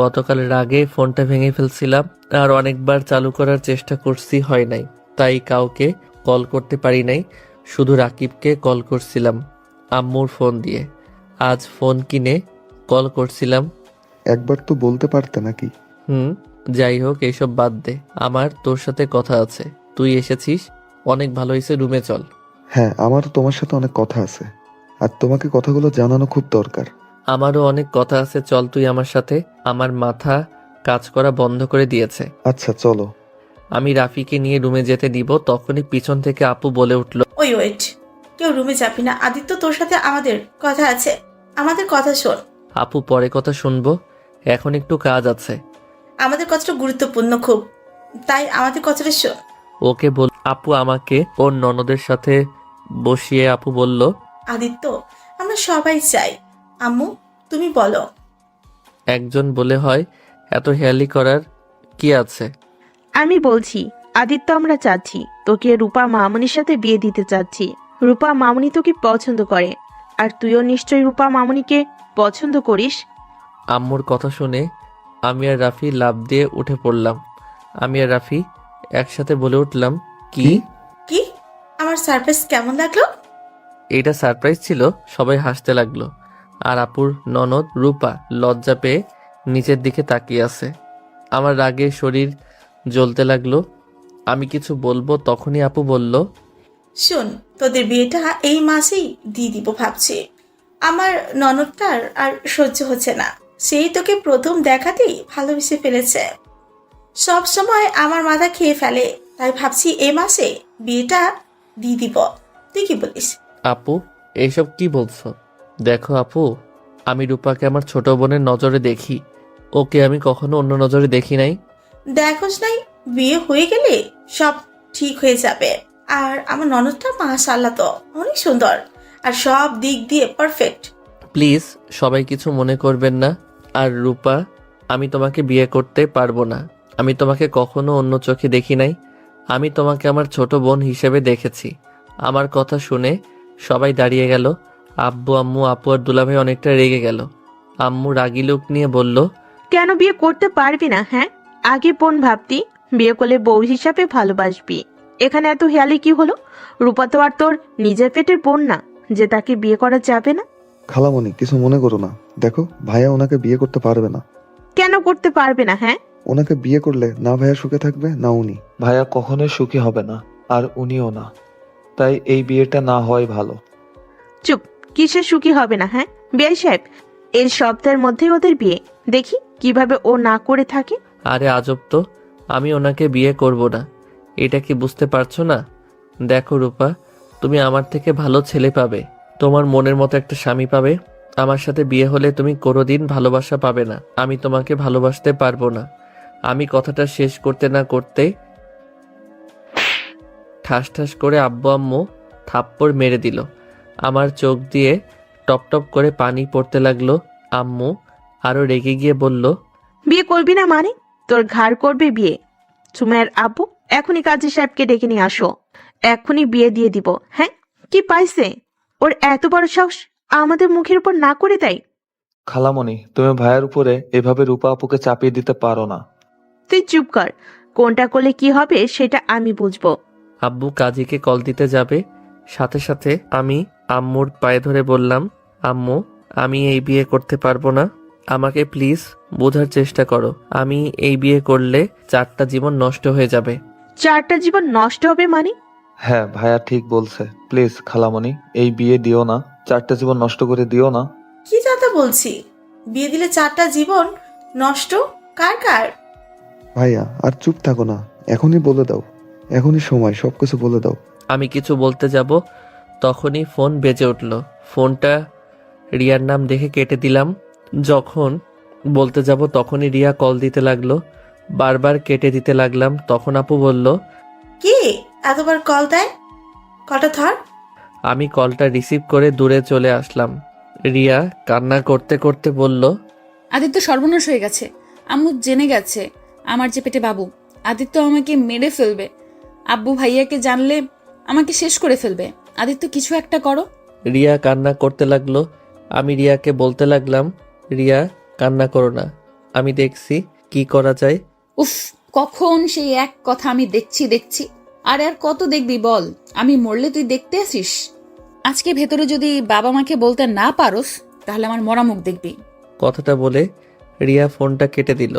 গতকাল রাগে ফোনটা ভেঙে ফেলছিলাম, আর অনেকবার চালু করার চেষ্টা করছি, হয় নাই, তাই কাউকে কল করতে পারি নাই। শুধু রাকিবকে কল করছিলাম আম্মুর ফোন দিয়ে। আজ ফোন কিনে কল করছিলাম। একবার তো বলতে পারতে নাকি? যাই হোক, এইসব বাদ দে, আমার তোর সাথে কথা আছে। তুই এসেছিস, অনেক ভালো হয়েছে, রুমে চল। হ্যাঁ, আমারও তোমার সাথে অনেক কথা আছে, আর তোমাকে কথাগুলো জানানো খুব দরকার। আমারও অনেক কথা আছে, চল তুই আমার সাথে। আমার মাথা কাজ করা বন্ধ করে দিয়েছে। আচ্ছা চলো। আমি রাফিকে নিয়ে রুমে যেতে দিব, তখনই পিছন থেকে আপু বলে উঠল, ওয়েট, কেউ রুমে যাবি না। আদিত্য তোর সাথে আমাদের কথা আছে, আমাদের কথা শোন। আপু পরে কথা শুনবো, এখন একটু কাজ আছে। আমাদের কথাটা গুরুত্বপূর্ণ খুব, তাই আমাদের কথাটা শোন। ওকে বল। আপু আমাকে ওর ননদের সাথে বসিয়ে আপু বলল, আদিত্য, আমরা সবাই চাই। আম্মু তুমি বলো। একজন বলে হয়, এত হেয়ালি করার কি আছে? আমি বলছি, আদিত্য, আমরা চাচ্ছি তোকে রূপা মামনির সাথে বিয়ে দিতে চাচ্ছি। রূপা মামনি তোকে পছন্দ করে, আর তুইও নিশ্চয়ই রূপা মামনিকে পছন্দ করিস। আম্মুর কথা শুনে আমি আর রাফি লাফ দিয়ে উঠে পড়লাম। আমি আর রাফি একসাথে বলে উঠলাম, কি? কি? আমার সারপ্রাইজ কেমন লাগলো? এটা সারপ্রাইজ ছিল? সবাই হাসতে লাগলো, আর আপুর ননদ রূপা লজ্জা পেয়ে নিচের দিকে তাকিয়ে আছে। আমার রাগে শরীর জ্বলতে লাগলো। আমি কিছু বলবো, তখনই আপু বলল, শোন, তোদের বিয়েটা এই মাসেই দিয়ে দিব ভাবছি। আমার ননদটার আর সহ্য হচ্ছে না, সেই তোকে প্রথম দেখাতেই ভালোবেসে ফেলেছে। সব সময় আমার মাথা খেয়ে ফেলে, তাই ভাবছি এই মাসে বিয়েটা দিয়ে দিব। তুই কি বলিস? আপু এইসব কি বলছো? দেখো আপু, আমি রূপাকে আমার ছোট বোনের নজরে দেখি, ওকে আমি কখনো অন্য নজরে দেখি নাই। দেখোস নাই, বিয়ে হয়ে গেলে সব ঠিক হয়ে যাবে। আর আমার ননদটা মাশাআল্লাহ তো অনেক সুন্দর, আর সব দিক দিয়ে পারফেক্ট। প্লিজ সবাই কিছু মনে করবেন না। আর রূপা, আমি তোমাকে বিয়ে করতে পারবো না। আমি তোমাকে কখনো অন্য চোখে দেখি নাই। আমি তোমাকে আমার ছোট বোন হিসেবে দেখেছি। আমার কথা শুনে সবাই দাঁড়িয়ে গেল। আব্বু, আম্মু, আপু আর দুলাভাই অনেকটা রেগে গেল। আম্মু রাগী লোক নিয়ে বলল, কেন বিয়ে করতে পারবি না? হ্যাঁ, আগে বোন ভাবতি, বিয়ে করলে বউ হিসাবে ভালোবাসবি। এখানে এত হেয়ালি কি হলো? রূপা তো আর তোর নিজের পেটের বোন না যে তাকে বিয়ে করা যাবে না। খালামণি, কিছু মনে করো না। দেখো, ভাইয়া ওনাকে বিয়ে করতে পারবে না। কেন করতে পারবে না? হ্যাঁ, ওনাকে বিয়ে করলে না ভাইয়া সুখে থাকবে না উনি। ভাইয়া কখনোই সুখী হবে না, আর উনিও না। তাই এই বিয়েটা না হয় ভালো। চুপ। কিসের সুখী হবে না? হ্যাঁ বিআই সাহেব, এই সপ্তাহের মধ্যেই ওদের বিয়ে। দেখি কিভাবে ও না করে থাকে। আরে আজব তো, আমি ওনাকে বিয়ে করব না। এটা কি বুঝতে পারছো না? দেখো রূপা, তুমি আমার থেকে ভালো ছেলে পাবে, তোমার মনের মতো একটা স্বামী পাবে। আমার সাথে বিয়ে হলে তুমি কোনোদিন ভালোবাসা পাবে না। আমি তোমাকে ভালোবাসতে পারবো না। আমি কথাটা শেষ করতে না করতে ঠাস ঠাস করে আব্বু আম্মু থাপ্পড় মেরে দিল। আমার চোখ দিয়ে টপ টপ করে পানি পড়তে লাগলো। আম্মু আরো রেগে গিয়ে বলল, বিয়ে করবি না মানে? তোর ঘাড় করবে বিয়ে। সুমাইয়ার আব্বু, এখনই কাজী সাহেবকে ডেকে নিয়ে আসো। এখনই বিয়ে দিয়ে দিব। হ্যাঁ, কি পাইছে ওর এত বড় সাহস আমাদের মুখের উপর না করে দেয়? খালামণি, তুমি ভাইয়ের উপরে এভাবে রূপা আপুকে চাপিয়ে দিতে পারো না। তুই চুপ কর। কোনটা করলে কি হবে সেটা আমি বুঝবো। আব্বু কাজীকে কল দিতে যাবে, সাথে সাথে আমি আম্মুর পায়ে ধরে বললাম, আম্মু, আমি এই বিয়ে করতে পারবো না। আমাকে প্লিজ বোঝার চেষ্টা করো। আমি এই বিয়ে করলে 4টা জীবন নষ্ট হয়ে যাবে। 4টা জীবন নষ্ট হবে মানে? হ্যাঁ, ভাইয়া ঠিক বলছে। প্লিজ খালামণি, এই বিয়ে দিও না। 4টা জীবন নষ্ট করে দিও না। কি যাতা বলছি? বিয়ে দিলে 4টা জীবন নষ্ট? কার কার? ভাইয়া আর চুপ থাকো না, এখনই বলে দাও। এখনই সময়, সবকিছু বলে দাও। আমি কিছু বলতে যাব, তখনই ফোন বেজে উঠল। ফোনটা রিয়ার নাম দেখে কেটে দিলাম। যখন বলতে যাব তখনই রিয়া কল দিতে লাগলো। বারবার কেটে দিতে লাগলাম। তখন আপু বলল, কি এতবার কল দেয়? কলটা ধর। আমি কলটা রিসিভ করে দূরে চলে আসলাম। রিয়া কান্না করতে করতে বলল, আদিত্য সর্বনাশ হয়ে গেছে। আম্মু জেনে গেছে আমার যে পেটে বাবু। আদিত্য আমাকে মেরে ফেলবে। আব্বু ভাইয়াকে জানলে আমাকে শেষ করে ফেলবে। আদিত্য কিছু একটা করো। রিয়া কান্না করতে লাগলো। আমি রিয়াকে বলতে লাগলাম, রিয়া কান্না করো না, আমি দেখছি কি করা যায়। উফ, কখন সেই এক কথা আমি দেখছি। আর কত দেখবি বল? আমি মরলে তুই দেখতে আসিস? আজকে ভেতরে যদি বাবা মাকে বলতে না পারোস তাহলে আমার মরা মুখ দেখবি। কথাটা বলে রিয়া ফোনটা কেটে দিল।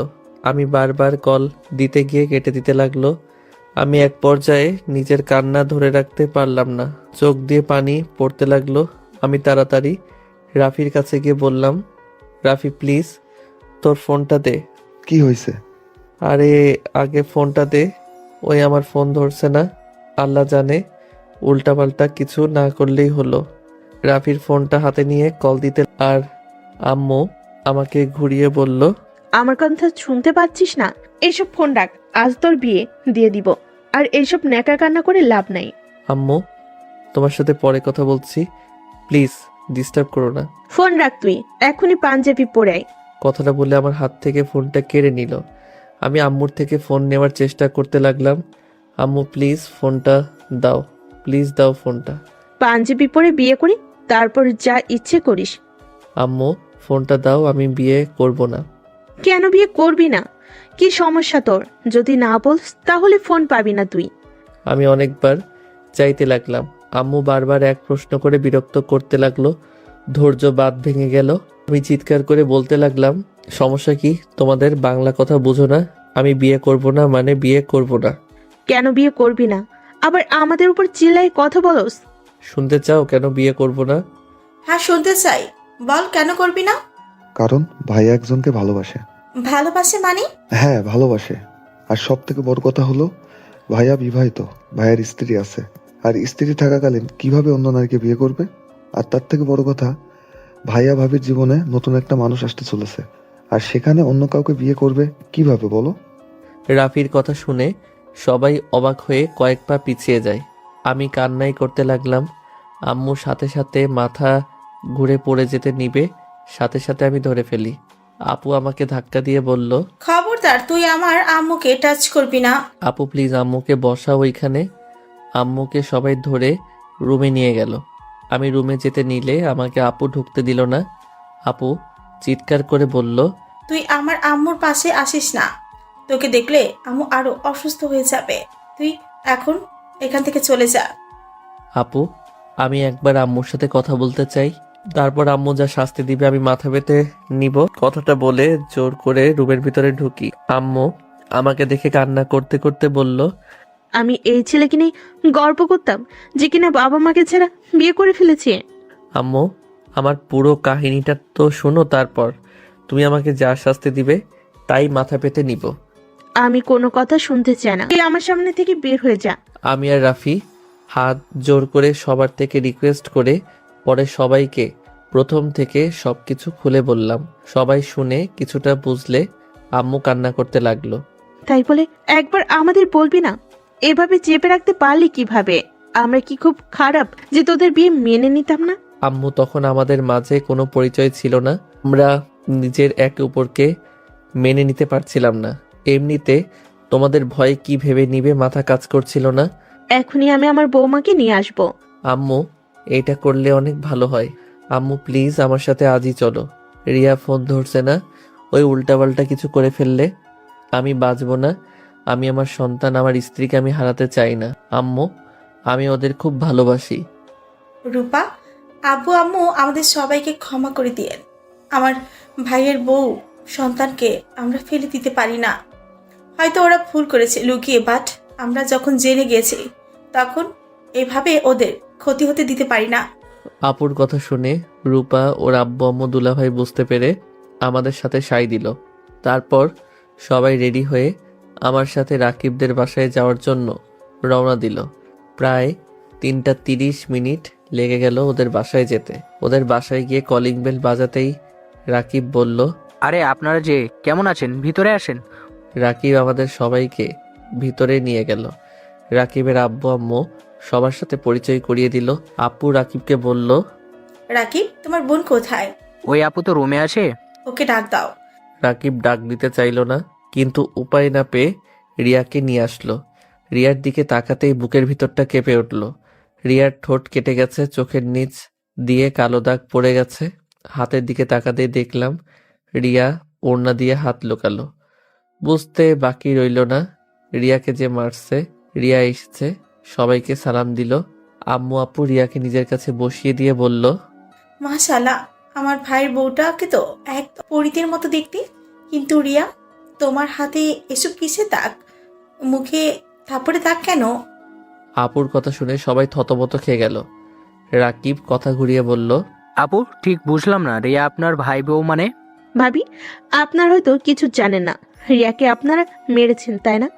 আমি বারবার কল দিতে গিয়ে কেটে দিতে লাগলো। আমি এক পর্যায়ে নিজের কান্না ধরে রাখতে পারলাম না, চোখ দিয়ে পানি পড়তে লাগলো। আমি তাড়াতাড়ি রাফির কাছে গিয়ে বললাম, রাফি প্লিজ তোর ফোনটা দে। কি হয়েছে? আরে আগে ফোনটা দে। ওই আমার ফোন ধরছে না। আল্লাহ জানে উল্টাপাল্টা কিছু না করলেই হলো। রাফির ফোনটা হাতে নিয়ে কল দিতে, আর আম্মু আমাকে ঘুরিয়ে বলল, আমার কথা শুনতে পাচ্ছিস না? এইসব ফোন রাখ, আজ তোর বিয়ে দিয়ে দিব। আর এইসব ন্যাকা কান্না করে লাভ নাই। আম্মু তোমার সাথে পরে কথা বলছি, প্লিজ ডিস্টার্ব করো না। ফোন রাখ তুই, এখনই পাঞ্জাবি পরে আয়। কথাটা বলে আমার হাত থেকে ফোনটা কেড়ে নিল। আমি আম্মুর থেকে ফোন নেওয়ার চেষ্টা করতে লাগলাম। আম্মু প্লিজ ফোনটা দাও, প্লিজ দাও ফোনটা। পাঞ্জাবি পরে বিয়ে করি, তারপর যা ইচ্ছে করিস। আম্মু ফোনটা দাও, আমি বিয়ে করব না। কেন বিয়ে করবি না? কি সমস্যা তোর? যদি না বলস তাহলে ফোন পাবি না তুই। আমি অনেকবার চাইতে লাগলাম। আম্মু বারবার এক প্রশ্ন করে বিরক্ত করতে লাগলো। ধৈর্য বাঁধ ভেঙে গেল। আমি চিৎকার করে বলতে লাগলাম, সমস্যা কি তোমাদের? বাংলা কথা বুঝো না? আমি বিয়ে করব না মানে বিয়ে করব না। কেন বিয়ে করবি না? আবার আমাদের উপর চিল্লায় কথা বলস? শুনতে চাও কেন বিয়ে করব না? হ্যাঁ শুনতে চাই, বল কেন করবি না? কারণ ভাইয়া একজনকে ভালোবাসে। ভালোবাসে মানে? হ্যাঁ ভালোবাসে। আর সব থেকে বড় কথা হলো, ভাইয়া বিবাহিত, ভাইয়ার স্ত্রী আছে। আর স্ত্রী থাকাকালীন কিভাবে অন্য নারীকে বিয়ে করবে? আর তার থেকে বড় কথা, ভাইয়া ভাবির জীবনে নতুন একটা মানুষ আসতে চলেছে, আর সেখানে অন্য কাউকে বিয়ে করবে কিভাবে বলো? রাফির কথা শুনে সবাই অবাক হয়ে কয়েক পা পিছিয়ে যায়। আমি কান্নাই করতে লাগলাম। আম্মু সাথে সাথে মাথা ঘুরে পড়ে যেতে নিবে, সাথে সাথে আমি ধরে ফেলি। আপু আমাকে ধাক্কা দিয়ে বলল, খবরদার, তুই আমার আম্মুকে টাচ করবি না। আপু প্লিজ আম্মুকে বসাও ওইখানে। আম্মুকে সবাই ধরে রুমে নিয়ে গেল। আমি রুমে যেতে নিলে আমাকে আপু ঢুকতে দিল না। আপু চিৎকার করে বলল, তুই আমার আম্মুর পাশে আসিস না, তোকে দেখলে আম্মু আরো অসুস্থ হয়ে যাবে। তুই এখন এখান থেকে চলে যা। আপু আমি একবার আম্মুর সাথে কথা বলতে চাই, তারপর আম্মু যা শাস্তি দিবে আমি মাথা পেতে নিব। কথাটা বলে জোর করে রুমের ভিতরে ঢুকি। আম্মু আমাকে দেখে কান্না করতে করতে বলল, আমি এই ছেলেকে নিয়ে গর্ব করতাম যে কিনা বাবা মাকে ছাড়া বিয়ে করে ফেলেছে। আম্মু আমার পুরো কাহিনীটা তো শোনো, তারপর তুমি আমাকে যা শাস্তি দিবে তাই মাথা পেতে নিব। আমি কোনো কথা শুনতে চাই না, তুই আমার সামনে থেকে বের হয়ে যা। আমি আর রাফি হাত জোর করে সবার থেকে রিকোয়েস্ট করে পরে সবাইকে প্রথম থেকে সবকিছু খুলে বললাম। সবাই শুনে কিছুটা বুঝলে আম্মু কান্না করতে লাগলো। তাই বলে একবার আমাদের বলবি না? এভাবে চেপে রাখতে পারলি কিভাবে? আমরা কি খুব খারাপ যে তোদের বিয়ে মেনে নিতাম না? আম্মু তখন আমাদের মাঝে কোনো পরিচয় ছিল না, আমরা নিজের একে অপরকে মেনে নিতে পারছিলাম না। এমনিতে তোমাদের ভয়ে কি ভেবে নিবে মাথা কাজ করছিল না। এখনই আমি আমার বৌমাকে নিয়ে আসবো। আম্মু এটা করলে অনেক ভালো হয়। আম্মু প্লিজ আমার সাথে আজই চলো। রিয়া ফোন ধরছে না, ওই উল্টাপাল্টা কিছু করে ফেললে আমি বাঁচবো না। আমি আমার সন্তান, আমার স্ত্রীকে আমি হারাতে চাই না। আম্মু আমি ওদের খুব ভালোবাসি। রূপা, আব্বু আম্মু আমাদের সবাইকে ক্ষমা করে দিয়েন। আমার ভাইয়ের বউ সন্তানকে আমরা ফেলে দিতে পারি না। হয়তো ওরা ভুল করেছে লুকিয়ে, বাট আমরা যখন জেনে গেছি তখন এভাবে ওদের ক্ষতি হতে দিতে পারি না। আপুর কথা শুনে রূপা ওর আব্বু আম্মু দুলাভাই বুঝতে পেরে আমাদের সাথে সাই দিল। তারপর সবাই রেডি হয়ে আমার সাথে রাকিবদের বাসায় যাওয়ার জন্য রওনা দিল। প্রায় 3:30 লেগে গেল ওদের বাসায় যেতে। ওদের বাসায় গিয়ে কলিং বেল বাজাতেই রাকিব বলল, আরে আপনারা যে কেমন আছেন, ভিতরে আসেন। রাকিব আমাদের সবাইকে ভিতরে নিয়ে গেল। রাকিবের আব্বু আম্মু সবার সাথে পরিচয় করিয়ে দিল। আপু রাকিবকে বলল, রাকিব, তোমার বোন কোথায়? ওই আপু তো রুমে আছে। ওকে ডাক দাও। রাকিব ডাক দিতে চাইল না, কিন্তু উপায় না পেয়ে রিয়াকে নিয়ে আসলো। রিয়ার দিকে তাকাতেই বুকের ভিতরটা কেঁপে উঠল। রিয়ার ঠোঁট কেটে গেছে, চোখের নিচ দিয়ে কালো দাগ পড়ে গেছে। হাতের দিকে তাকাতেই দেখলাম রিয়া ওড়না দিয়ে হাত লুকালো। বুঝতে বাকি রইল না রিয়াকে যে মারছে। রিয়া এসেছে, সবাইকে সালাম দিল। আম্মু আপু রিয়াকে নিজের কাছে বসিয়ে দিয়ে বলল, মাশাআল্লাহ, আমার ভাইয়ের বউটাকে তো এক পরীতের মতো দেখতে। কিন্তু রিয়া, তোমার হাতে এসব কিসের দাগ? মুখে থাপড়ে দাগ কেন? আপুর কথা শুনে সবাই থতমত খেয়ে গেল। রাকিব কথা ঘুরিয়ে বলল, আপু ঠিক বুঝলাম না, রিয়া আপনার ভাই বউ মানে? ভাবি, আপনার হয়তো কিছু জানেন না। রিয়াকে আপনারা মেরেছেন, তাই না?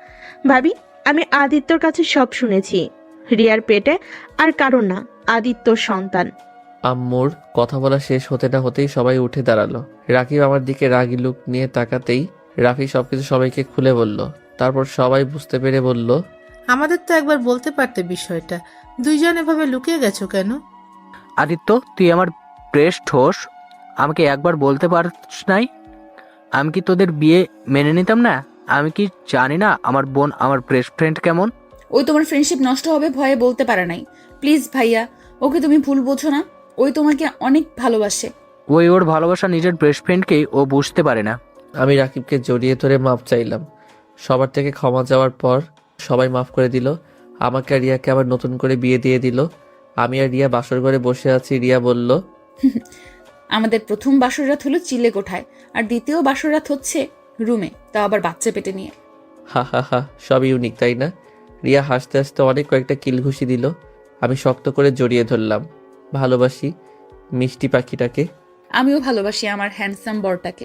ভাবি, আমি আদিত্যর কাছে সব শুনেছি। রিয়ার পেটে আর কারণ না, আদিত্যর সন্তান। আম্মুর কথা বলা শেষ হতে না হতেই সবাই উঠে দাঁড়ালো। রাকিব আমার দিকে রাগি লুক নিয়ে তাকাতেই রাফি সবকিছু সবাইকে খুলে বলল। তারপর সবাই বুঝতে পেরে বলল, আমাদের তো একবার বলতে পারতে বিষয়টা, দুইজন এভাবে লুকিয়ে গেছো কেন? আদিত্য, তুই আমার প্রেস্ট হোস, আমাকে একবার বলতে পারছ নাই? আমি কি তোদের বিয়ে মেনে নিতাম না? আমি কি জানি না আমার বোন আমার বেস্ট ফ্রেন্ড কেমন? ওই তোমার ফ্রেন্ডশিপ নষ্ট হবে ভয়ে বলতে পারে নাই। প্লিজ ভাইয়া, ওকে তুমি ভুল বোঝো না। ওই তোমাকে অনেক ভালোবাসে। ওই ওর ভালোবাসা নিজের বেস্ট ফ্রেন্ডকেই ও বুঝতে পারে না। আমি রাকিবকে জড়িয়ে ধরে মাপ চাইলাম। সবার থেকে ক্ষমা চাওয়ার পর সবাই মাফ করে দিল। আমাকে আর রিয়াকে আবার নতুন করে বিয়ে দিয়ে দিল। আমি আর রিয়া বাসর ঘরে বসে আছি। রিয়া বলল, আমাদের প্রথম বাসর রাত হলো চিলে কোঠায়, আর দ্বিতীয় বাসর রাত হচ্ছে রুমে, তাও আবার বাচ্চা পেটে নিয়ে। হা হা হা, সব ইউনিক তাই না? রিয়া হাসতে হাসতে অনেক কয়েকটা কিল ঘুষি দিল। আমি শক্ত করে জড়িয়ে ধরলাম। ভালোবাসি মিষ্টি পাখিটাকে। আমিও ভালোবাসি আমার হ্যান্ডসাম বরটাকে।